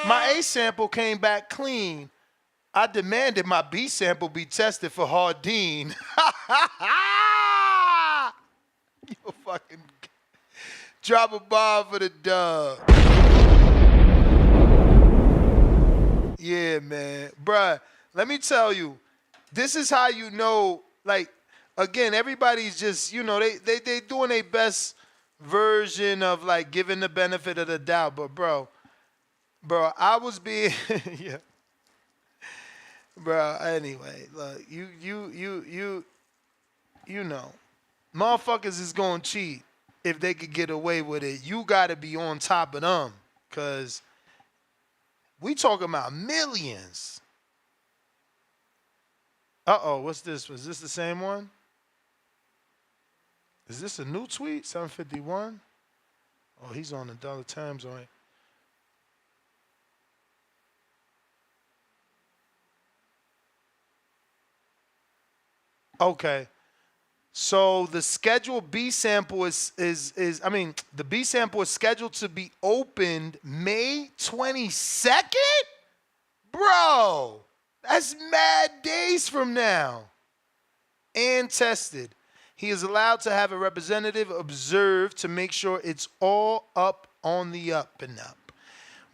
My A sample came back clean. I demanded my B sample be tested for Hardin. You fucking drop a bomb for the dub. Yeah, man. Bruh, let me tell you, this is how you know, like, again, everybody's just, they doing their best version of, like, giving the benefit of the doubt. But, bro, I was being, yeah. Bro, anyway, look, you know, motherfuckers is gonna cheat if they could get away with it. You gotta be on top of them, cause we talking about millions. What's this? Was this the same one? Is this a new tweet? 751? Oh, he's on the dollar terms on it. Okay. So the scheduled B sample is I mean, the B sample is scheduled to be opened May 22nd? Bro, that's mad days from now. And tested. He is allowed to have a representative observe to make sure it's all up on the up and up.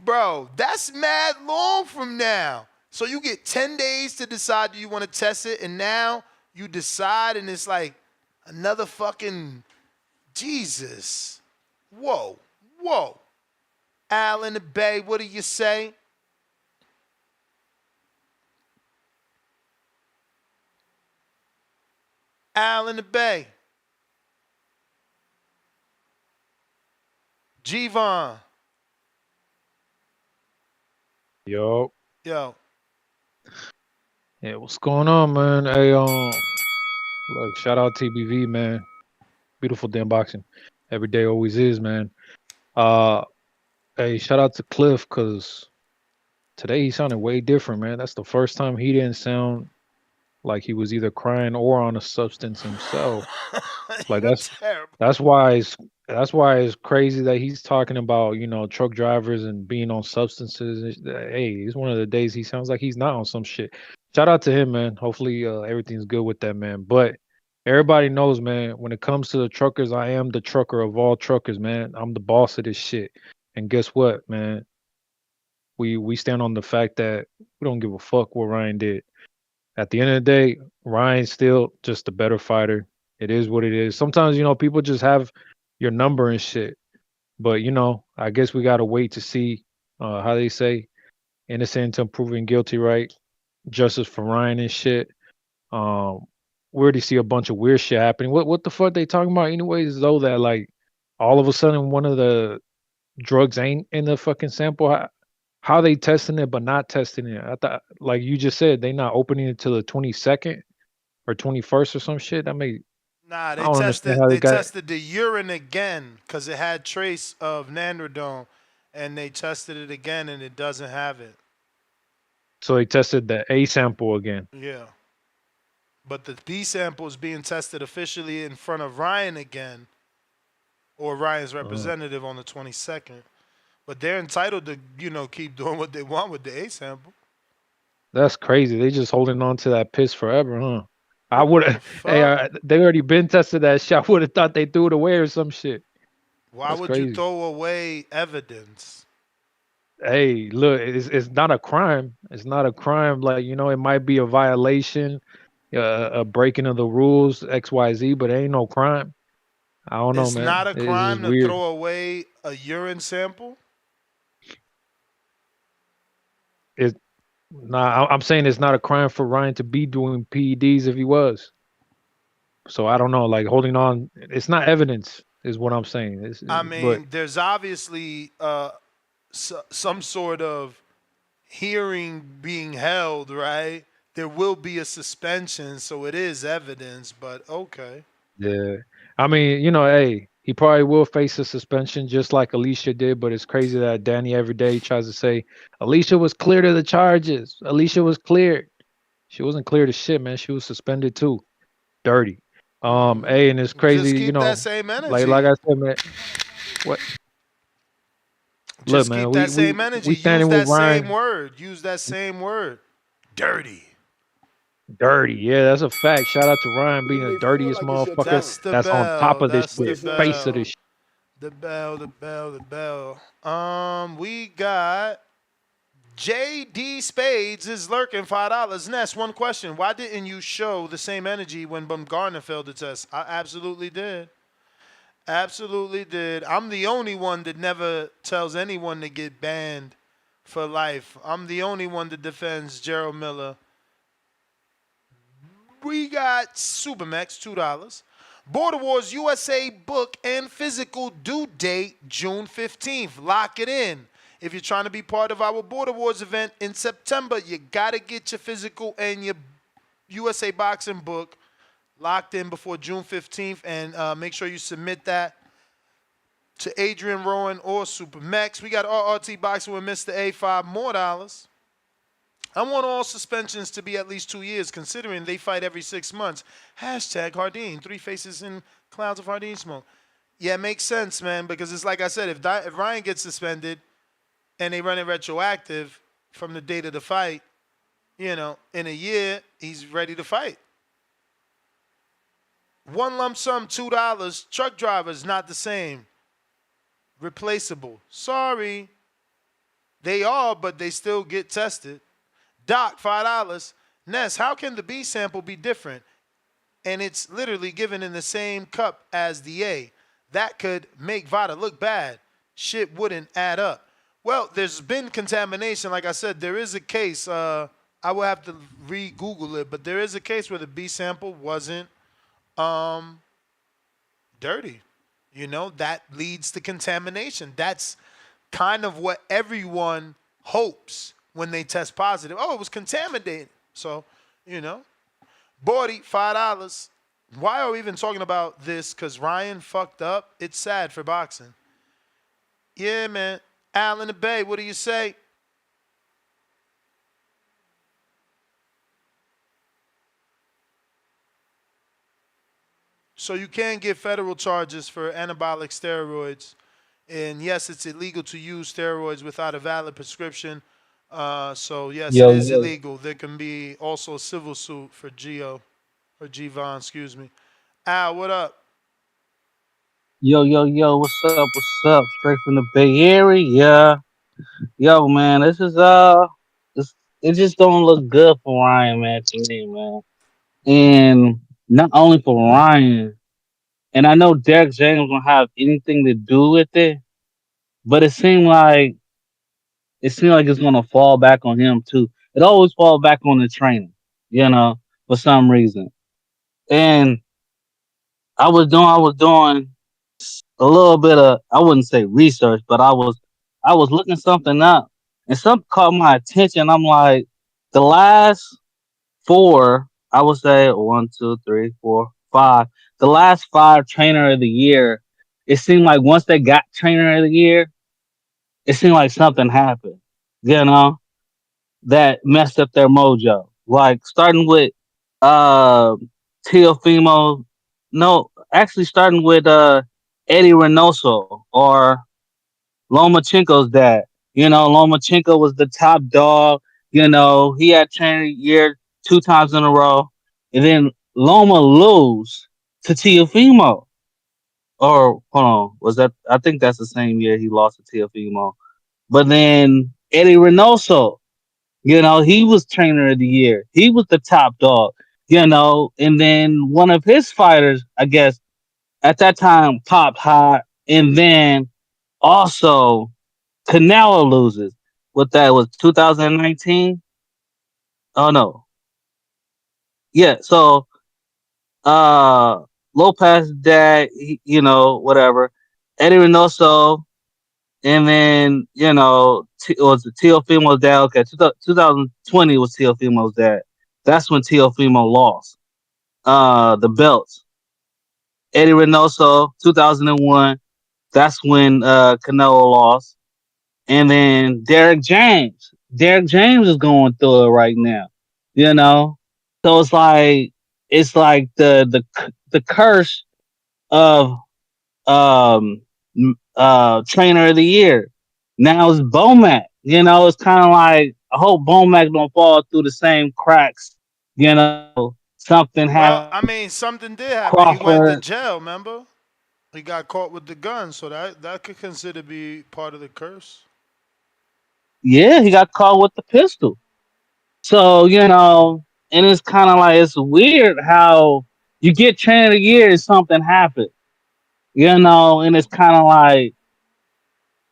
Bro, that's mad long from now. So you get 10 days to decide do you want to test it, and now you decide, and it's like another fucking Jesus. Whoa, whoa. Al in the Bay, what do you say? Al in the Bay. G-Von. Yo. Yo. Yeah, what's going on, man? Hey, look, shout out TBV, man. Beautiful damn boxing. Every day always is, man. Uh, hey, shout out to Cliff, cause today he sounded way different, man. That's the first time he didn't sound like he was either crying or on a substance himself. Like You're that's terrible. that's why it's that's why it's crazy that he's talking about, truck drivers and being on substances. Hey, it's one of the days he sounds like he's not on some shit. Shout out to him, man. Hopefully everything's good with that man. But everybody knows, man, when it comes to the truckers, I am the trucker of all truckers, man. I'm the boss of this shit. And guess what, man? We stand on the fact that we don't give a fuck what Ryan did. At the end of the day, Ryan's still just a better fighter. It is what it is. Sometimes, people just have your number and shit. But, I guess we got to wait to see how they say innocent until proven guilty, right? Justice for Ryan and shit. Um, we already see a bunch of weird shit happening. What the fuck they talking about anyways, though, that like all of a sudden one of the drugs ain't in the fucking sample? How they testing it but not testing it? I thought, like you just said, they not opening it till the 22nd or 21st or some shit. Nah, I they don't understand tested how they they got. tested the urine again because it had trace of nandrolone, and they tested it again and it doesn't have it. So they tested the A sample again. Yeah. But the B sample is being tested officially in front of Ryan again, or Ryan's representative on the 22nd. But they're entitled to, keep doing what they want with the A sample. That's crazy. They just holding on to that piss forever, huh? I would have. Hey, Fuck. they already been tested that shit. I would have thought they threw it away or some shit. Why That's would you crazy. throw away evidence? Hey, look, it's not a crime. It's not a crime. Like it might be a violation, a breaking of the rules, X, Y, Z, but it ain't no crime. I don't know, It's not man. a It's just crime to weird. throw away a urine sample? It Nah, I'm saying it's not a crime for Ryan to be doing PEDs if he was. So I don't know, like holding on, it's not evidence, is what I'm saying. I But mean, there's obviously some sort of hearing being held, right? There will be a suspension, so it is evidence, but okay. yeah, I mean, hey, he probably will face a suspension just like Alicia did. But it's crazy that Danny every day tries to say Alicia was cleared of the charges. Alicia was cleared. She wasn't cleared of shit, man. She was suspended too. Dirty. Hey, and it's Just crazy, keep that same like energy. I said, man. What? Look, Just man, keep we that we same energy. we Use standing with that same Ryan. word. Use that same word. Dirty. Dirty. Yeah, that's a fact. Shout out to Ryan being the dirtiest motherfucker That's the that's on top bell. of this That's the shit, face of bell. this shit. The bell, the bell, the bell. We got JD Spades is lurking $5. Ness, one question. Why didn't you show the same energy when Bumgarner failed the test? I absolutely did. Absolutely did. I'm the only one that never tells anyone to get banned for life. I'm the only one that defends Gerald Miller. We got Supermax, $2. Border Wars USA book and physical due date June 15th. Lock it in. If you're trying to be part of our Border Wars event in September, you got to get your physical and your USA boxing book locked in before June 15th, and make sure you submit that to Adrian Rowan or Supermax. We got RRT Boxing with Mr. A, $5 more. I want all suspensions to be at least 2 years, considering they fight every 6 months. Hashtag Hardin. Three faces in clouds of Hardin smoke. Yeah, it makes sense, man, because it's like I said, if Ryan gets suspended and they run it retroactive from the date of the fight, in a year, he's ready to fight. One lump sum, $2. Truck drivers, not the same. Replaceable. Sorry. They are, but they still get tested. Doc, $5. Ness, how can the B sample be different? And it's literally given in the same cup as the A. That could make Vada look bad. Shit wouldn't add up. Well, there's been contamination. Like I said, there is a case. I will have to re-Google it, but there is a case where the B sample wasn't dirty. That leads to contamination. That's kind of what everyone hopes when they test positive. Oh, it was contaminated. So, Bordy, $5. Why are we even talking about this? Because Ryan fucked up. It's sad for boxing. Yeah, man. Al in the Bay, what do you say? So you can get federal charges for anabolic steroids. And yes, it's illegal to use steroids without a valid prescription. So yes, it Yo, is yo, illegal. There can be also a civil suit for Gvon, excuse me. Al, what up? yo, what's up? What's up? Straight from the Bay Area. Yo, man, this, it just don't look good for Ryan, man, to me, man. And not only for Ryan, and I know Derek James don't have anything to do with it, but it seemed like it's gonna fall back on him too. It always falls back on the trainer, you know, for some reason. And I was doing a little bit of, I wouldn't say research, but I was looking something up, and something caught my attention. I'm like, the last four, I would say one, two, three, four, five. The last five trainer of the year, it seemed like once they got trainer of the year, it seemed like something happened, you know, that messed up their mojo. Like starting with uh Teofimo, no, actually starting with Eddie Reynoso or Lomachenko's dad. Lomachenko was the top dog. He had trainer year two times in a row. And then Loma lose to Teofimo. Or hold on, was that, I think that's the same year he lost to Teofimo. But then Eddie Reynoso, he was trainer of the year. He was the top dog. And then one of his fighters, I guess, at that time popped hot. And then also Canelo loses. What that was 2019? Oh no. Yeah, so uh Lopez dad, whatever. Eddie Reynoso, and then, it was Teofimo's dad. Okay, 2020 was Teofimo's dad. That's when Teofimo lost the belts. Eddie Reynoso, 2001. That's when Canelo lost. And then Derek James. Derek James is going through it right now. You know? So it's like the curse of trainer of the year. Now it's Bomac. It's kind of like, I hope Bomac don't fall through the same cracks. Something Well, happened I mean, something did happen. He went to Crawford. jail, remember? He got caught with the gun, so that could consider be part of the curse. Yeah, he got caught with the pistol. So, and it's kind of like, it's weird how you get trainer of the year and something happened, and it's kind of like,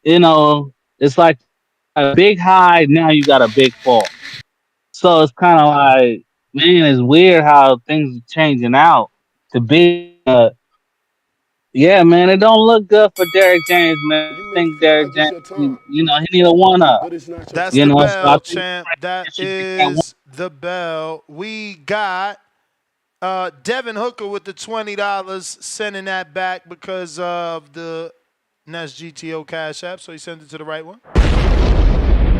it's like a big high, now you got a big fall. So it's kind of like, man, it's weird how things are changing out to be. Yeah, man, it don't look good for Derek James, man. I You may think feel Derek like it's James, your time, he need a one up, but it's not your That's the time. So I bell, think champ. Frank That should get that one. is the bell. We got Devin Hooker with the $20, sending that back because of the NES GTO Cash App, so he sent it to the right one.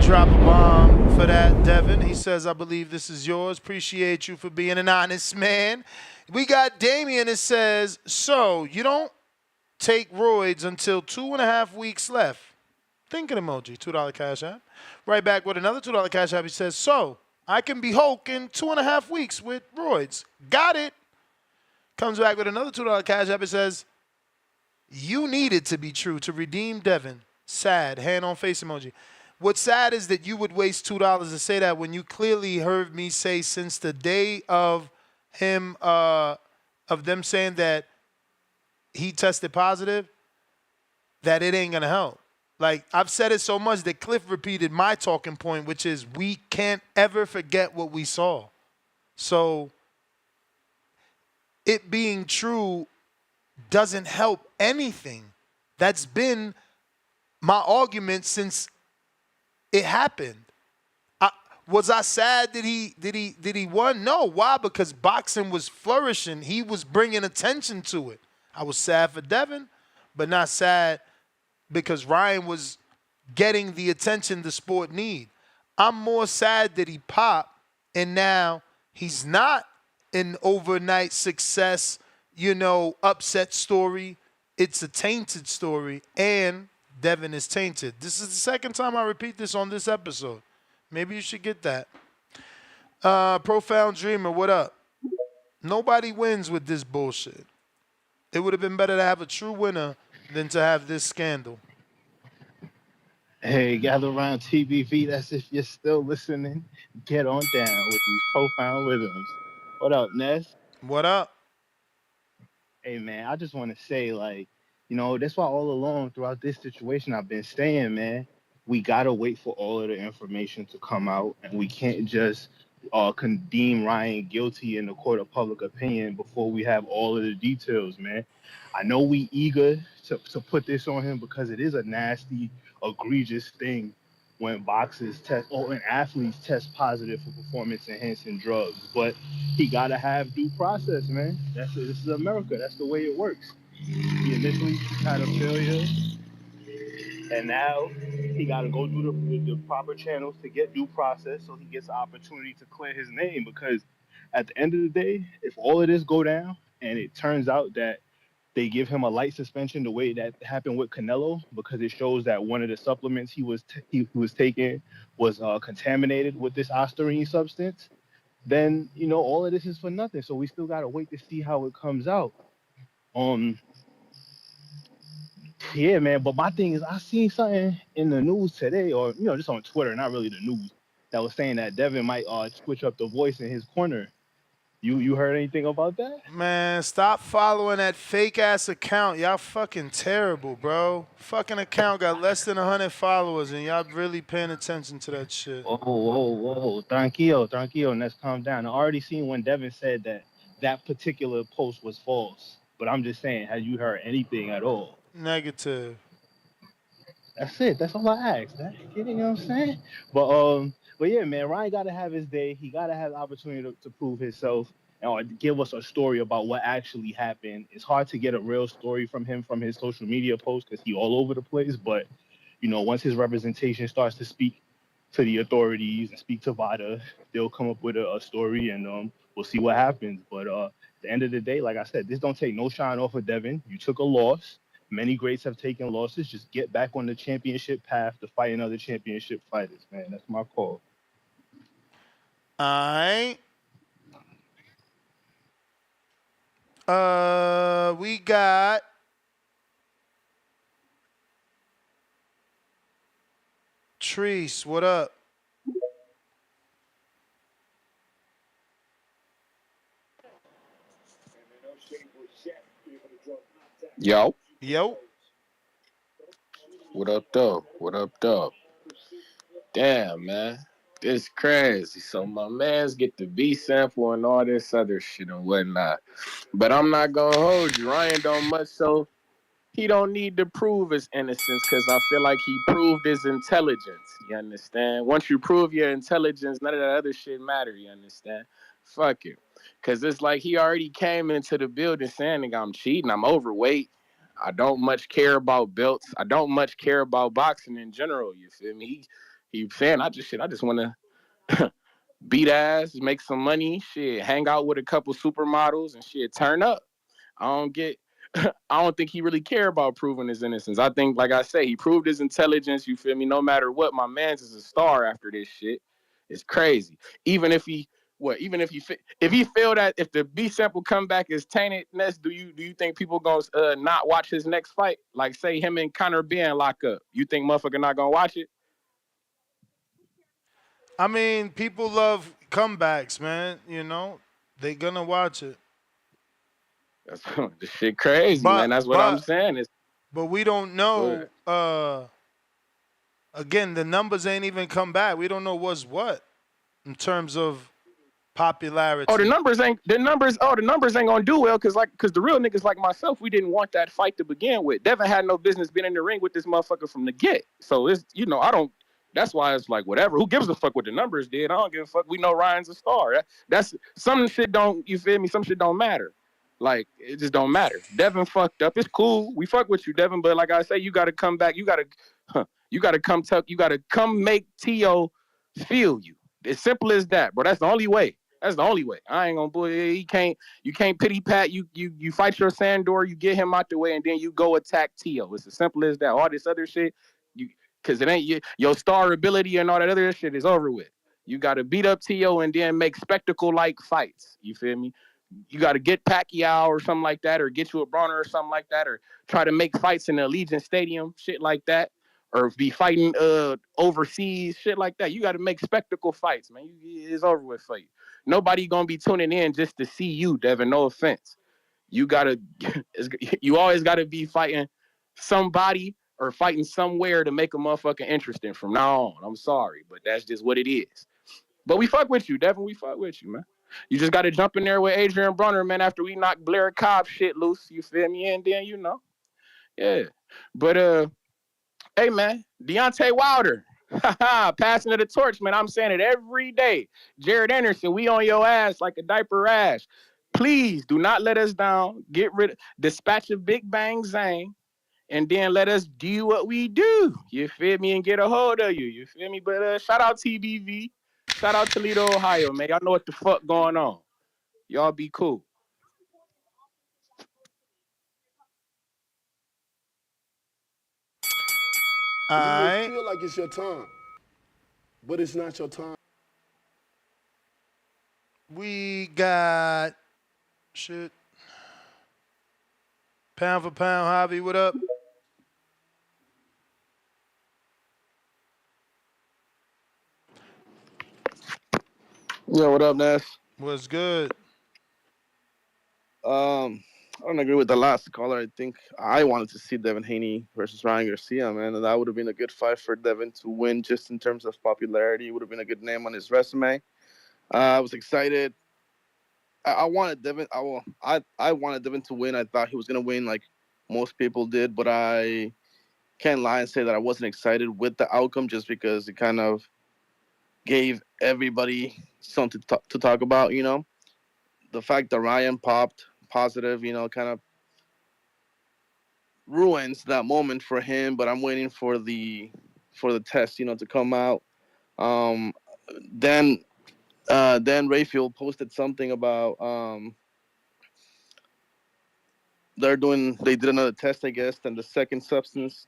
Drop a bomb for that, Devin. He says, I believe this is yours. Appreciate you for being an honest man. We got Damien that says, so you don't take roids until 2.5 weeks left. Thinking emoji, $2 cash app. Right back with another $2 cash app. He says, so I can be Hulk in 2.5 weeks with roids. Got it. Comes back with another $2 cash app. It says, you needed to be true to redeem Devin. Sad. Hand on face emoji. What's sad is that you would waste $2 to say that when you clearly heard me say since the day of him, of them saying that he tested positive, that it ain't gonna help. Like, I've said it so much that Cliff repeated my talking point, which is we can't ever forget what we saw. So it being true doesn't help anything. That's been my argument since it happened. Was I sad that he won? No. Why? Because boxing was flourishing. He was bringing attention to it. I was sad for Devin, but not sad because Ryan was getting the attention the sport need. I'm more sad that he popped and now he's not an overnight success, upset story. It's a tainted story, and Devin is tainted. This is the second time I repeat this on this episode. Maybe you should get that. Profound Dreamer, what up? Nobody wins with this bullshit. It would have been better to have a true winner than to have this scandal. Hey, gather around TBV. That's if you're still listening. Get on down with these profound rhythms. What up, Ness? What up? Hey, man, I just want to say, that's why all along throughout this situation I've been saying, man, we got to wait for all of the information to come out, and we can't just condemn Ryan guilty in the court of public opinion before we have all of the details, man. I know we eager to put this on him because it is a nasty, egregious thing when boxers test or when athletes test positive for performance enhancing drugs. But he gotta have due process, man. This is America. That's the way it works. He initially had a failure, and now he gotta go through the proper channels to get due process, so he gets the opportunity to clear his name. Because at the end of the day, if all of this go down and it turns out that they give him a light suspension the way that happened with Canelo, because it shows that one of the supplements he was taking was contaminated with this ostarine substance, then all of this is for nothing. So we still gotta wait to see how it comes out. Yeah, man. But my thing is, I seen something in the news today, or just on Twitter, not really the news, that was saying that Devin might switch up the voice in his corner. You heard anything about that? Man, stop following that fake ass account. Y'all fucking terrible, bro. Fucking account got less than 100 followers, and y'all really paying attention to that shit. Whoa. Tranquilo. Let's calm down. I already seen when Devin said that particular post was false. But I'm just saying, have you heard anything at all? Negative. That's it. That's all I asked. You know what I'm saying? But yeah, man, Ryan gotta have his day. He gotta have the opportunity to prove himself or give us a story about what actually happened. It's hard to get a real story from him from his social media posts because he all over the place. But once his representation starts to speak to the authorities and speak to VADA, they'll come up with a story, and we'll see what happens. But at the end of the day, like I said, this don't take no shine off of Devin. You took a loss. Many greats have taken losses. Just get back on the championship path to fight another championship fighters, man. That's my call. All right. We got Treese. What up? Yo. Yo. What up, though? What up, though? Damn, man. This crazy. So my mans get the B sample and all this other shit and whatnot. But I'm not gonna hold you. Ryan don't much so he don't need to prove his innocence because I feel like he proved his intelligence. You understand? Once you prove your intelligence, none of that other shit matter. You understand? Fuck it. Because it's like he already came into the building saying, I'm cheating. I'm overweight. I don't much care about belts. I don't much care about boxing in general. You feel me? He saying, I just want to beat ass, make some money, shit, hang out with a couple supermodels and shit, turn up. I don't get. I don't think he really care about proving his innocence. I think, like I say, he proved his intelligence. You feel me? No matter what, my man's is a star after this shit. It's crazy. Even if he, what? Even if he feel that if the B sample comeback is tainted, Ness, do you think people gonna not watch his next fight? Like say him and Conor being lock up. You think motherfucker not gonna watch it? I mean, people love comebacks, man. They gonna watch it. That's the shit crazy, man. But That's what I'm but saying. It's but we don't good. know. Again, the numbers ain't even come back. We don't know what's what in terms of Oh, the popularity. numbers ain't the numbers. Oh, the numbers ain't gonna do well because the real niggas like myself, we didn't want that fight to begin with. Devin had no business being in the ring with this motherfucker from the get. So it's I don't. That's why it's like whatever. Who gives a fuck what the numbers did? I don't give a fuck. We know Ryan's a star. That's some shit don't. You feel me? Some shit don't matter. Like it just don't matter. Devin fucked up. It's cool. We fuck with you, Devin. But like I say, you got to come back. You got to come tuck. You got to come make T.O. feel you. As simple as that, bro. That's the only way. That's the only way. I ain't gonna bully. You can't pity pat. You fight your Sandor. You get him out the way, and then you go attack Tio. It's as simple as that. All this other shit, because it ain't your star ability and all that other shit is over with. You got to beat up Tio and then make spectacle like fights. You feel me? You got to get Pacquiao or something like that, or get you a Bronner or something like that, or try to make fights in the Allegiant Stadium, shit like that, or be fighting overseas, shit like that. You got to make spectacle fights, man. It's over with for you. Nobody gonna be tuning in just to see you, Devin. No offense. You gotta, you always gotta be fighting somebody or fighting somewhere to make a motherfucking interesting from now on. I'm sorry, but that's just what it is. But we fuck with you, Devin. We fuck with you, man. You just gotta jump in there with Adrian Brunner, man. After we knock Blair Cobb shit loose, you feel me? And then yeah. But hey man, Deontay Wilder. Passing of the torch, man. I'm saying it every day. Jared Anderson, we on your ass like a diaper rash. Please do not let us down. Dispatch a Big Bang Zang, and then let us do what we do. You feel me? And get a hold of you. You feel me? But shout out TBV. Shout out Toledo, Ohio, man. Y'all know what the fuck going on. Y'all be cool. All You may right, feel like it's your time, but it's not your time. we got shit. Pound for pound, Javi, what up? Yo, what up, Ness? What's good? I don't agree with the last caller. I think I wanted to see Devin Haney versus Ryan Garcia, man, and that would have been a good fight for Devin to win just in terms of popularity. It would have been a good name on his resume. I was excited. I wanted Devin. I wanted Devin to win. I thought he was gonna win, like most people did, but I can't lie and say that I wasn't excited with the outcome just because it kind of gave everybody something to talk about. The fact that Ryan popped positive, kind of ruins that moment for him. But I'm waiting for the test, to come out. Um, then then Rayfield posted something about they did another test, I guess, and the second substance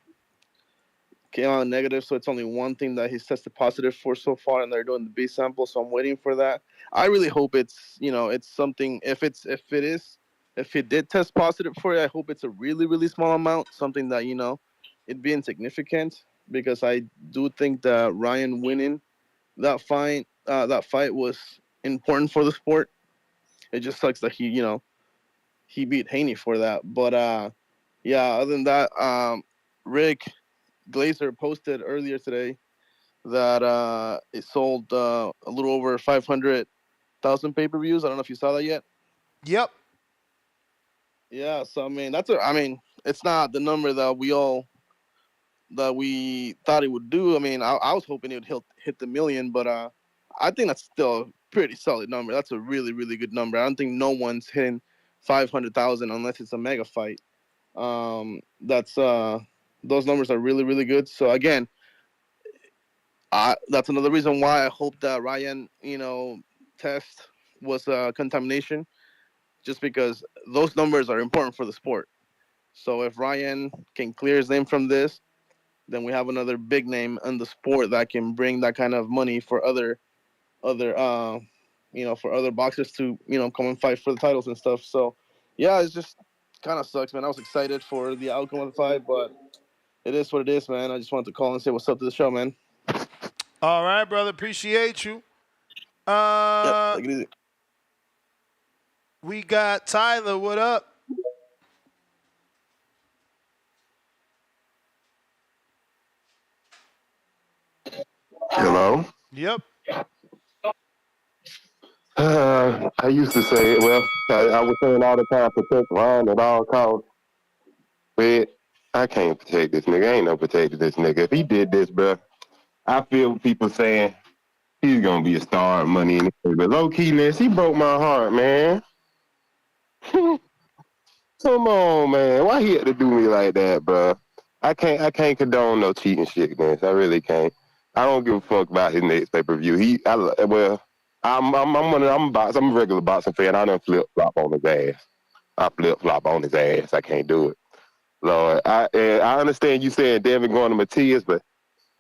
came out negative, so it's only one thing that he's tested positive for so far, and they're doing the B sample, so I'm waiting for that. I really hope it's something. If it did test positive for it, I hope it's a really really small amount, something that it'd be insignificant, because I do think that Ryan winning that fight was important for the sport. It just sucks that he beat Haney for that, but yeah. Other than that, Rick Glazer posted earlier today that it sold a little over 500,000 pay-per-views. I don't know if you saw that yet. Yep. Yeah, so I mean, it's not the number that we thought it would do. I mean, I was hoping it would hit the million, but I think that's still a pretty solid number. That's a really really good number. I don't think no one's hitting 500,000 unless it's a mega fight. That's those numbers are really really good. So again, That's another reason why I hope that Ryan, test was contamination, just because those numbers are important for the sport. So if Ryan can clear his name from this, then we have another big name in the sport that can bring that kind of money for for other boxers to come and fight for the titles and stuff. So yeah, it's just kind of sucks, man. I was excited for the outcome of the fight, but it is what it is, man. I just wanted to call and say what's up to the show, man. All right, brother. Appreciate you. Yep, Uh, take it easy. we got Tyler. What up? Hello. Yep. I used to say, well, I was saying all the time, protect Ryan at all costs. But I can't protect this nigga. I ain't no protecting this nigga. If he did this, bro, I feel people saying he's gonna be a star of money and everything. But low keyness, he broke my heart, man. Come on, man. Why he had to do me like that, bro? I can't condone no cheating shit, man. I really can't. I don't give a fuck about his next pay per view. I'm a regular boxing fan. I done flip flop on his ass. I flip flop on his ass. I can't do it. Lord, I understand you saying Devin going to Matias, but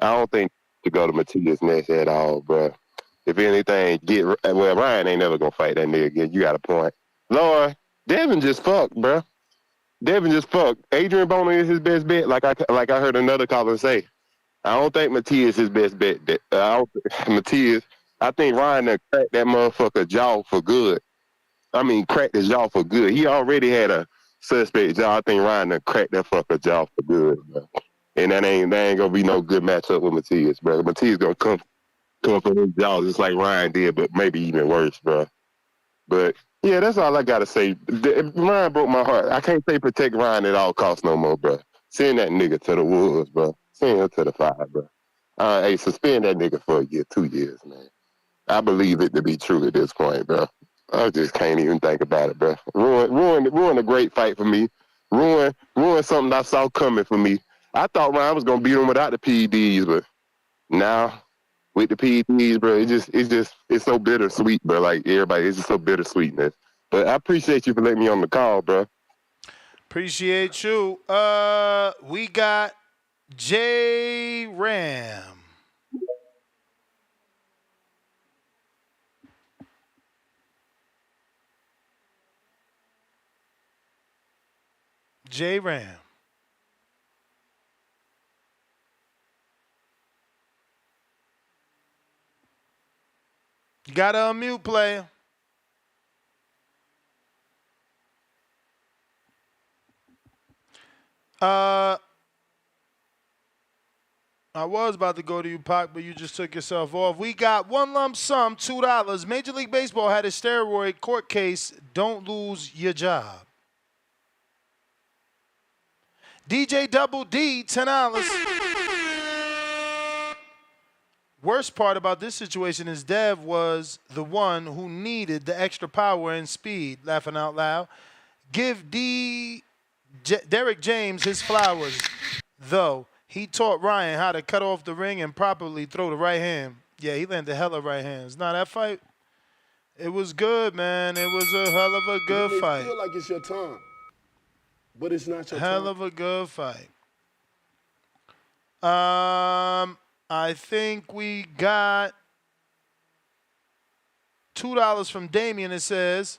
I don't think to go to Matias next at all, bro. If anything, Ryan ain't never gonna fight that nigga again. You got a point, Lord. Devin just fucked, bro. Devin just fucked. Adrian Bona is his best bet. Like I heard another caller say. I don't think Matias is his best bet. Matias. I think Ryan done cracked that motherfucker jaw for good. I mean, cracked his jaw for good. He already had a suspect jaw. I think Ryan done cracked that fucker jaw for good, bro. And that ain't gonna be no good matchup with Matias, bro. Matias gonna come for his jaw just like Ryan did, but maybe even worse, bro. But yeah, that's all I gotta say. Ryan broke my heart. I can't say protect Ryan at all costs no more, bro. Send that nigga to the woods, bro. Send him to the fire, bro. Hey, suspend that nigga for a year, 2 years, man. I believe it to be true at this point, bro. I just can't even think about it, bro. Ruin a great fight for me. Ruin something I saw coming for me. I thought Ryan was gonna beat him without the PEDs, but now with the PEDs, bro, it's so bittersweet, bro. Like everybody, it's just so bittersweetness. But I appreciate you for letting me on the call, bro. Appreciate you. We got J Ram. J Ram. You gotta unmute, player. I was about to go to you, Pac, but you just took yourself off. We got one lump sum, $2. Major League Baseball had a steroid court case. Don't lose your job. DJ Double D, $10. Worst part about this situation is Dev was the one who needed the extra power and speed. Laughing out loud. Give Derek James his flowers, though. He taught Ryan how to cut off the ring and properly throw the right hand. Yeah, he landed hella right hands. Now that fight, it was good, man. It was a hell of a You good may fight. feel like it's your time, but it's not your Hell time. of a good fight. I think we got $2 from Damien. It says,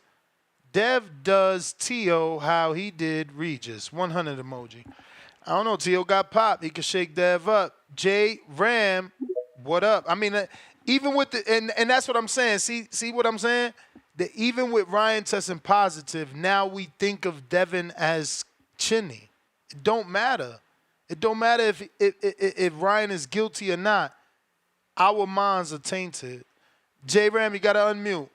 Dev does Tio how he did Regis. 100 emoji. I don't know. Tio got popped. He could shake Dev up. J Ram, what up? I mean, even with the and that's what I'm saying. See what I'm saying? That even with Ryan testing positive, now we think of Devin as chinny. It don't matter. It don't matter if Ryan is guilty or not. Our minds are tainted. J Ram, you gotta unmute.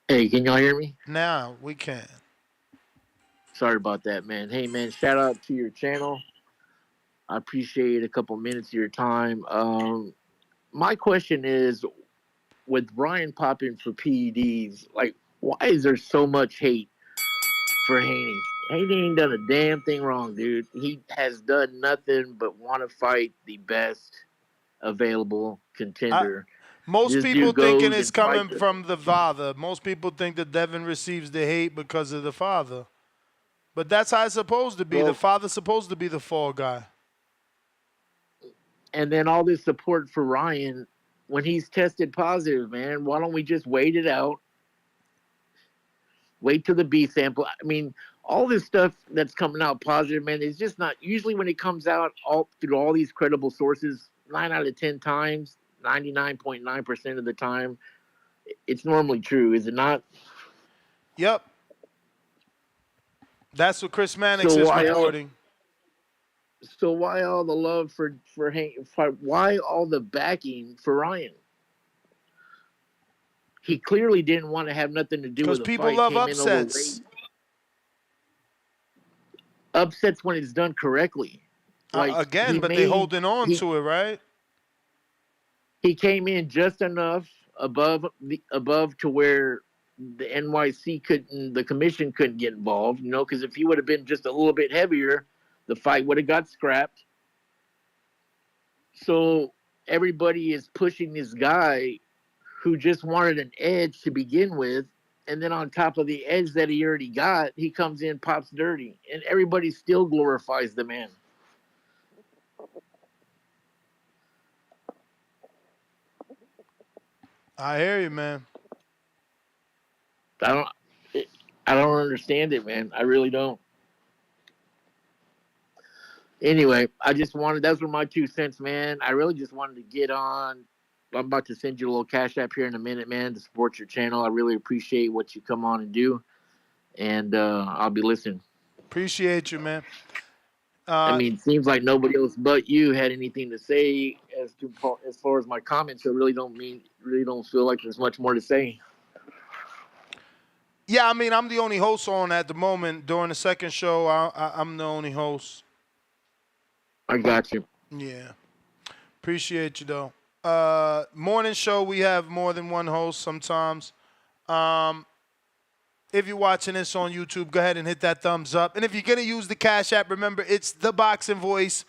Hey, can y'all hear me? Now we can. Sorry about that, man. Hey, man, shout out to your channel. I appreciate a couple minutes of your time. My question is, with Ryan popping for PEDs, like, why is there so much hate for Haney? Haney ain't done a damn thing wrong, dude. He has done nothing but want to fight the best. available I, contender. most This people dude thinking goes it's and coming fights. from the father. Most people think that Devin receives the hate because of the father. But that's how it's supposed to be. The Well, father's supposed to be the fall guy. and then all this support for Ryan when he's tested positive, man. Why don't we just wait it out? Wait till the B sample. I mean, all this stuff that's coming out positive, man, is just not usually when it comes out all through all these credible sources, 9 out of 10 times, 99.9% of the time, it's normally true, is it not? Yep. That's what Chris Mannix So is why all reporting. so why all the love for why all the backing for Ryan? He clearly didn't want to have nothing to do Because with the people fight. love Came in overweight. upsets. Upsets when it's done correctly. Like Again, but they holding on to it, right? he came in just enough above to where the NYC couldn't, the commission couldn't get involved. You know, because if he would have been just a little bit heavier, the fight would have got scrapped. So everybody is pushing this guy who just wanted an edge to begin with. And then on top of the edge that he already got, he comes in, pops dirty, and everybody still glorifies the man. I hear you, man. I don't, I don't understand it, man. I really don't. Anyway, I just wanted, those were my 2 cents, man. I really just wanted to get on. I'm about to send you a little cash app here in a minute, man, to support your channel. I really appreciate what you come on and do, and I'll be listening. Appreciate you, man. I mean, it seems like nobody else but you had anything to say as far as my comments. I really don't feel like there's much more to say. Yeah, I mean, I'm the only host on at the moment. During the second show, I'm the only host. I got you. Yeah. Appreciate you, though. Morning show, we have more than one host sometimes. If you're watching this on YouTube, go ahead and hit that thumbs up. And if you're going to use the Cash App, remember, it's the Boxing Voice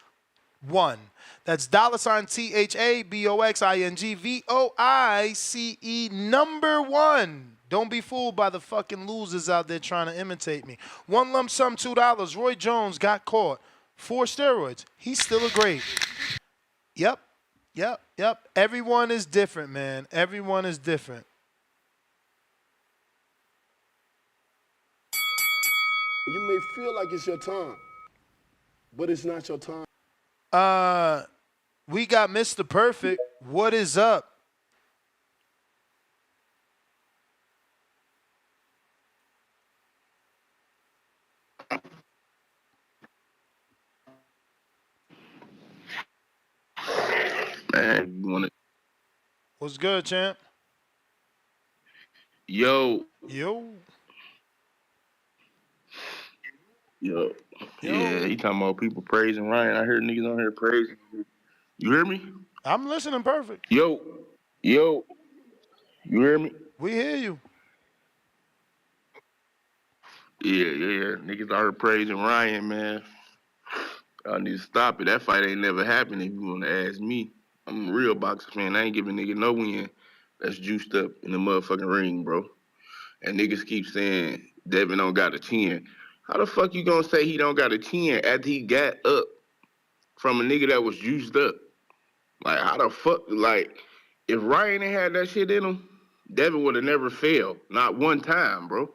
1. That's $THABOXINGVOICE number 1. Don't be fooled by the fucking losers out there trying to imitate me. One lump sum, $2. Roy Jones got caught for steroids. He's still a great. Yep. Everyone is different, man. Everyone is different. You may feel like it's your time, but it's not your time. We got Mr. Perfect. What is up? Man, you wanna What's good, champ? yo Yo. yo yeah, Yo. he talking about people praising Ryan. I heard niggas on here praising. You hear me? I'm listening perfect. Yo, you hear me? We hear you. Yeah. Niggas out here praising Ryan, man. I need to stop it. That fight ain't never happened if you wanna ask me. I'm a real boxer fan. I ain't giving nigga no win that's juiced up in the motherfucking ring, bro. And niggas keep saying Devin don't got a chin. How the fuck you gonna say he don't got a chin after he got up from a nigga that was juiced up? Like, how the fuck, like, if Ryan ain't had that shit in him, Devin would have never failed. Not one time, bro.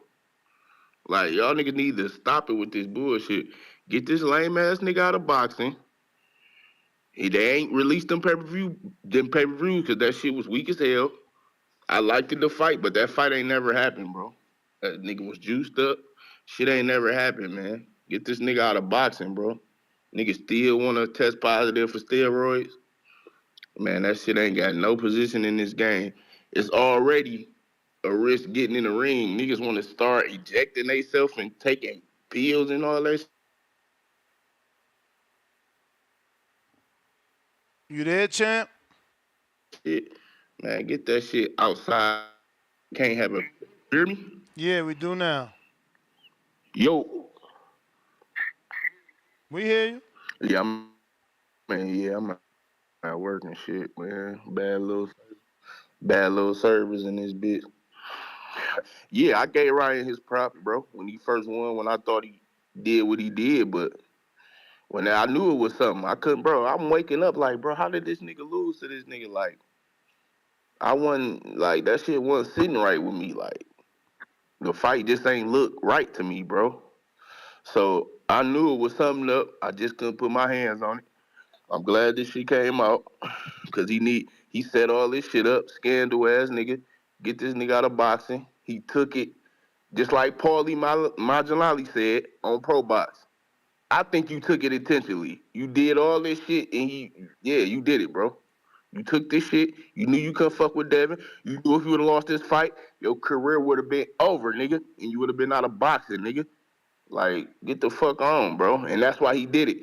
Like, y'all niggas need to stop it with this bullshit. Get this lame ass nigga out of boxing. They ain't released them pay per views because that shit was weak as hell. I liked it the fight, but that fight ain't never happened, bro. That nigga was juiced up. Shit ain't never happened, man. Get this nigga out of boxing, bro. Niggas still want to test positive for steroids. Man, that shit ain't got no position in this game. It's already a risk getting in the ring. Niggas want to start ejecting themselves and taking pills and all that You there, champ? shit. Man, get that shit outside. Can't have a. Hear me? Yeah, we do now. Yo. We hear you. Yeah, I'm. Man, yeah, I'm. Not working shit, man. Bad little service in this bitch. Yeah, I gave Ryan his props, bro. When he first won, when I thought he did what he did, but when I knew it was something, I couldn't, bro. I'm waking up like, bro, how did this nigga lose to this nigga? Like, I wasn't like that shit wasn't sitting right with me. Like, the fight just ain't look right to me, bro. So I knew it was something up. I just couldn't put my hands on it. I'm glad this shit came out because he set all this shit up, scandal ass nigga. Get this nigga out of boxing. He took it just like Paulie Majalali said on Pro Box. I think you took it intentionally. You did all this shit and you did it, bro. You took this shit. You knew you couldn't fuck with Devin. You knew if you would have lost this fight, your career would have been over, nigga, and you would have been out of boxing, nigga. Like, get the fuck on, bro. And that's why he did it.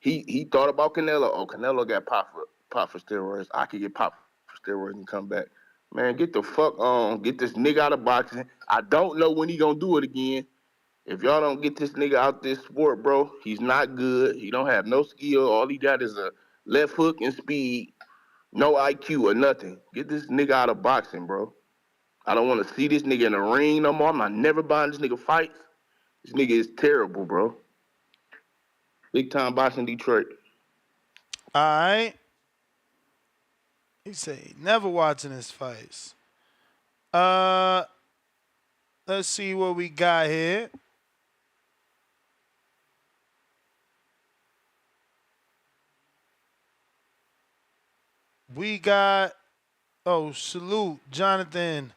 He thought about Canelo. Oh, Canelo got pop for steroids. I could get pop for steroids and come back. Man, get the fuck on. Get this nigga out of boxing. I don't know when he gonna do it again. If y'all don't get this nigga out this sport, bro, he's not good. He don't have no skill. All he got is a left hook and speed, no IQ or nothing. Get this nigga out of boxing, bro. I don't want to see this nigga in the ring no more. I'm not never buying this nigga fights. This nigga is terrible, bro. Big time boxing Detroit. All right. He say he never watching his fights. Uh, let's see what we got here. We got salute Jonathan,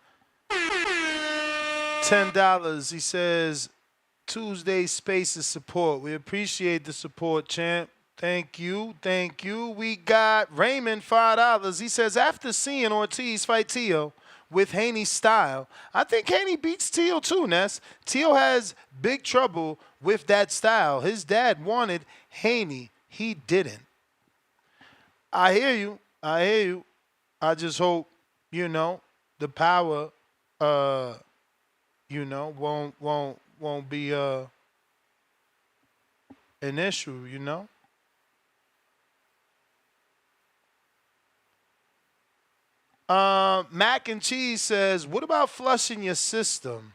$10. He says Tuesday Spaces support. We appreciate the support, champ. Thank you. Thank you. We got Raymond, $5. He says, after seeing Ortiz fight Tio with Haney's style, I think Haney beats Tio too, Ness. Tio has big trouble with that style. His dad wanted Haney. He didn't. I hear you. I hear you. I just hope, the power, won't be an issue. Mac and Cheese says, what about flushing your system?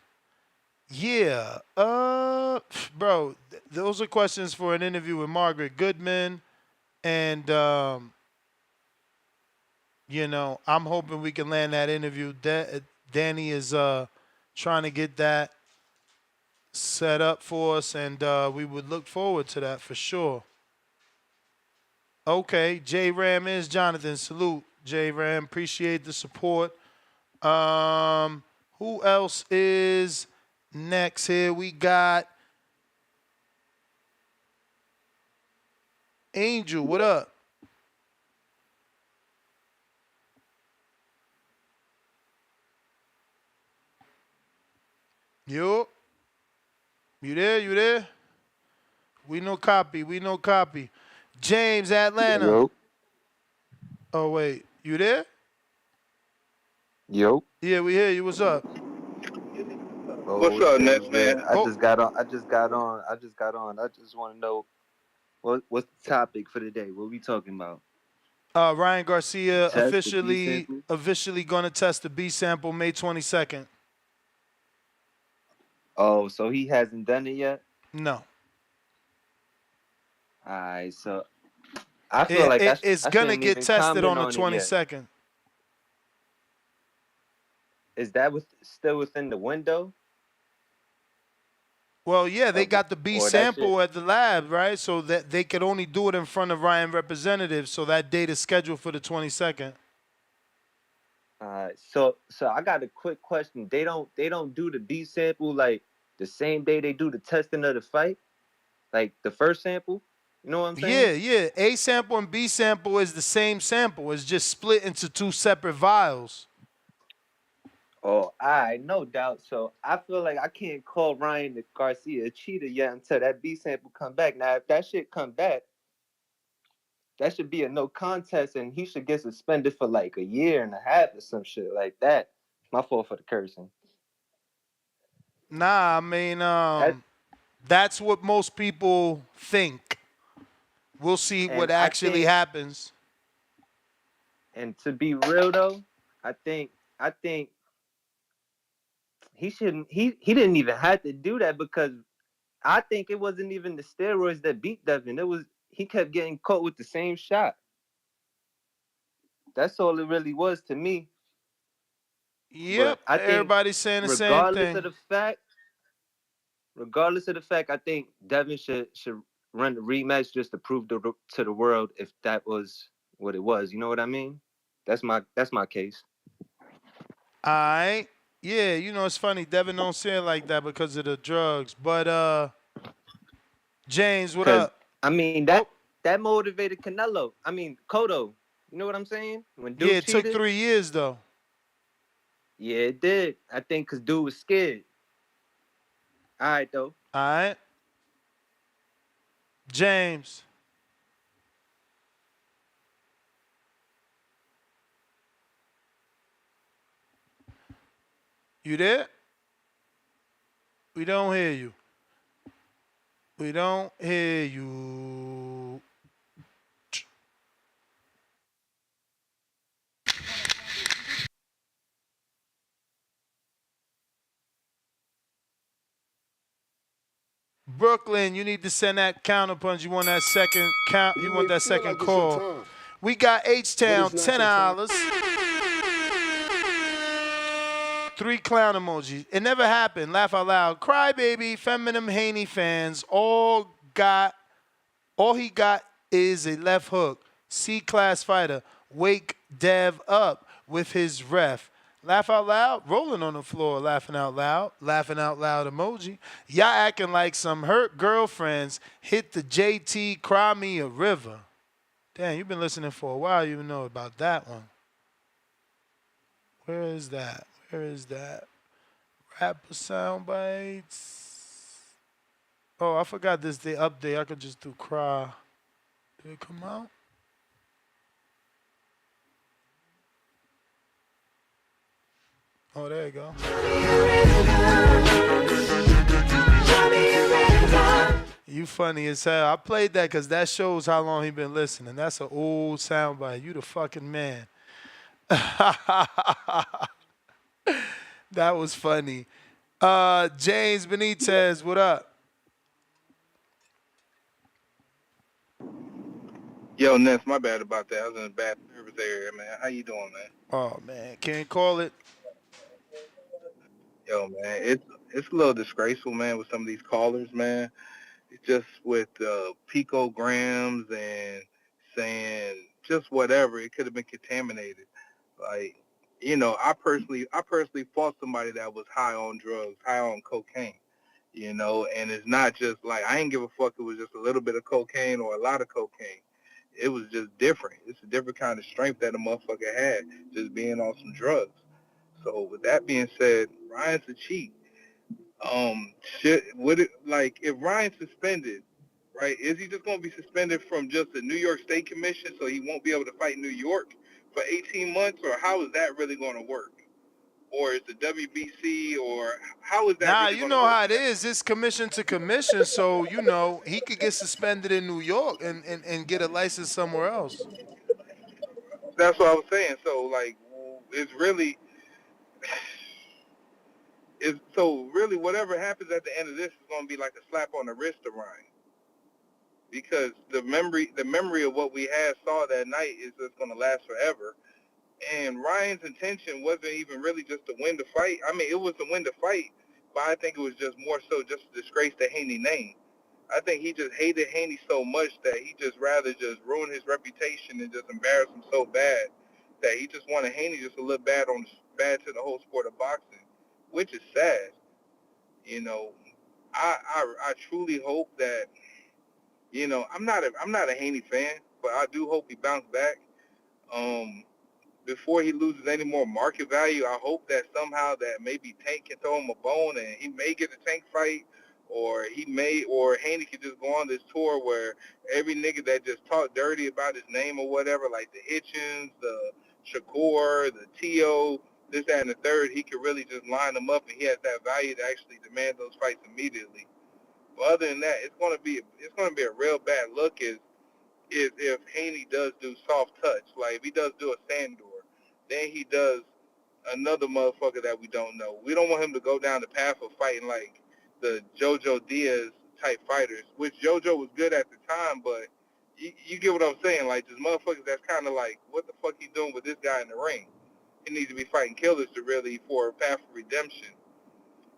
Yeah. Bro, those are questions for an interview with Margaret Goodman. And, I'm hoping we can land that interview. Danny is trying to get that set up for us, and we would look forward to that for sure. Okay, J Ram is Jonathan. Salute, J Ram. Appreciate the support. Who else is next here? We got Angel. What up? Yo, you there? You there? We no copy. We no copy. James, Atlanta. Yo, Oh wait, you there? yo. Yeah, we hear you. What's up? Oh, What's what's up, good? Ness, What's man? good? I Oh, just got on. I just got on. I just want to know what's the topic for the day? What we talking about? Ryan Garcia Test the B officially sample? officially going to test the B sample May 22nd. Oh, so he hasn't done it yet? No, All right. So I feel like it's I gonna shouldn't get even tested comment on the on it yet. 22nd. Is that still within the window Well, yeah, they of got the B or that shit? sample at the lab, right? So that they could only do it in front of Ryan representatives. So that date is scheduled for the 22nd. So I got a quick question. They don't do the B sample like the same day they do the testing of the fight, like the first sample. You know what I'm Yeah, saying? yeah. A sample and B sample is the same sample. It's just split into two separate vials. Oh, I no doubt. So I feel like I can't call Ryan Garcia a cheater yet until that B sample come back. Now, if that shit come back, that should be a no contest, and he should get suspended for like a year and a half or some shit like that. My fault for the cursing. Nah, I mean, That that's what most people think. We'll see what and I actually think happens. And to be real though, I think he shouldn't. He didn't even have to do that because I think it wasn't even the steroids that beat Devin. It was he kept getting caught with the same shot. That's all it really was to me. Yep, But I think everybody's saying the same regardless thing. of the fact, regardless of the fact, I think Devin should run the rematch just to prove to the world if that was what it was. You know what I mean? That's my case. All right. Yeah, you know it's funny. Devin don't say it like that because of the drugs. But James, what Cause up? I mean Oh, that motivated Canelo. I mean Cotto. You know what I'm saying? When yeah, dude it took cheated, 3 years though. yeah, it did. I think cause dude was scared. All right though. All right, James, you there? We don't hear you. We don't hear you. Brooklyn, you need to send that counterpunch. You want that second count? You You may want that feel second like it's your call? time, We got H but Town, it's not your time. $10. 3 clown emojis. It never happened. Laugh out loud. Crybaby, feminine Haney fans all he got is a left hook. C-class fighter. Wake Dev up with his ref. Laugh out loud. Rolling on the floor, laughing out loud. Laughing out loud emoji. Y'all acting like some hurt girlfriends hit the JT Cry Me a River. Damn, you've been listening for a while. You know about that one. Where is that? Where is that? Rapper sound bites. Oh, I forgot this day update. I could just do cry. Did it come out? Oh, there you go. You funny as hell. I played that because that shows how long he been listening. That's an old soundbite. You the fucking man. That was funny. James Benitez, what up? Yo, Ness, my bad about that. I was in a bad service area, man. How you doing, man? Oh man, can't call it. Yo, man, it's a little disgraceful, man, with some of these callers, man. It's just with picograms and saying just whatever. It could have been contaminated. Like, I personally fought somebody that was high on drugs, high on cocaine. And it's not just like I ain't give a fuck. It was just a little bit of cocaine or a lot of cocaine. It was just different. It's a different kind of strength that a motherfucker had just being on some drugs. So with that being said, Ryan's a cheat. Would it like if Ryan's suspended, right? Is he just gonna be suspended from just the New York State Commission, so he won't be able to fight New York for 18 months, or how is that really gonna work? Or is the WBC, or how is that Nah, really you gonna know work? how it is. It's commission to commission, so you know he could get suspended in New York and get a license somewhere else. That's what I was saying. So like, it's really, really whatever happens at the end of this is gonna be like a slap on the wrist to Ryan, because the memory of what we had saw that night is just gonna last forever. And Ryan's intention wasn't even really just to win the fight. I mean, it was to win the fight, but I think it was just more so just to disgrace the Haney name. I think he just hated Haney so much that he just rather just ruin his reputation and just embarrass him so bad that he just wanted Haney just to look bad to the whole sport of boxing, which is sad. You know, I truly hope that I'm not a Haney fan, but I do hope he bounced back. Um, Before he loses any more market value, I hope that somehow that maybe Tank can throw him a bone and he may get a Tank fight, or Haney could just go on this tour where every nigga that just talked dirty about his name or whatever, like the Hitchens, the Shakur, the T.O., this, that, and the third, he could really just line them up and he has that value to actually demand those fights immediately. But other than that, it's gonna be a real bad look is if Haney does do soft touch. Like if he does do a Sandor, then he does another motherfucker that we don't know. We don't want him to go down the path of fighting like the JoJo Diaz type fighters, which JoJo was good at the time, but you get what I'm saying? Like, there's motherfuckers that's kind of like, what the fuck he doing with this guy in the ring? He needs to be fighting killers to really, for a path of redemption.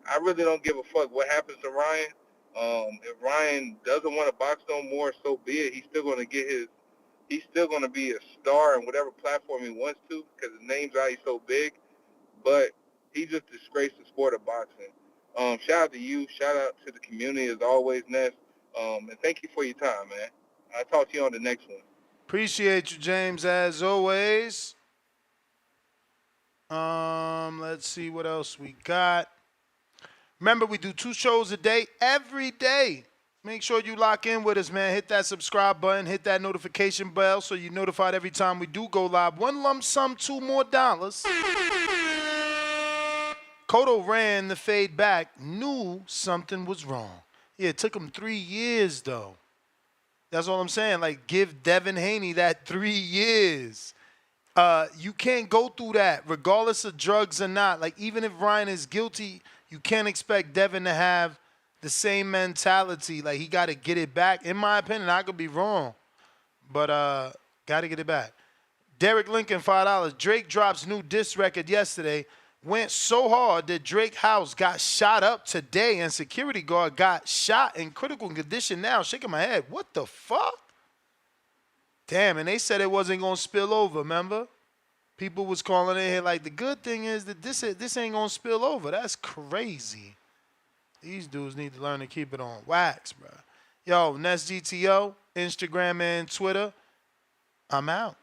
I really don't give a fuck what happens to Ryan. If Ryan doesn't want to box no more, so be it. He's still going to get his, he's still going to be a star on whatever platform he wants to because his name's already so big. But he just disgraced the sport of boxing. Shout out to you. Shout out to the community as always, Ness. And thank you for your time, man. I'll talk to you on the next one. Appreciate you, James, as always. Let's see what else we got. Remember, we do 2 shows a day, every day. Make sure you lock in with us, man. Hit that subscribe button, hit that notification bell so you're notified every time we do go live. One lump sum, $2 more. Cotto ran the fade back, knew something was wrong. Yeah, it took him 3 years, though. That's all I'm saying. Like, give Devin Haney that 3 years. You can't go through that regardless of drugs or not. Like, even if Ryan is guilty, you can't expect Devin to have the same mentality. Like, he got to get it back. In my opinion, I could be wrong, but got to get it back. Derek Lincoln, $5. Drake drops new diss record yesterday. Went so hard that Drake house got shot up today and security guard got shot in critical condition now. Shaking my head. What the fuck? Damn, and they said it wasn't going to spill over, remember? People was calling in here like, the good thing is that this ain't going to spill over. That's crazy. These dudes need to learn to keep it on wax, bro. Yo, Nest GTO, Instagram and Twitter. I'm out.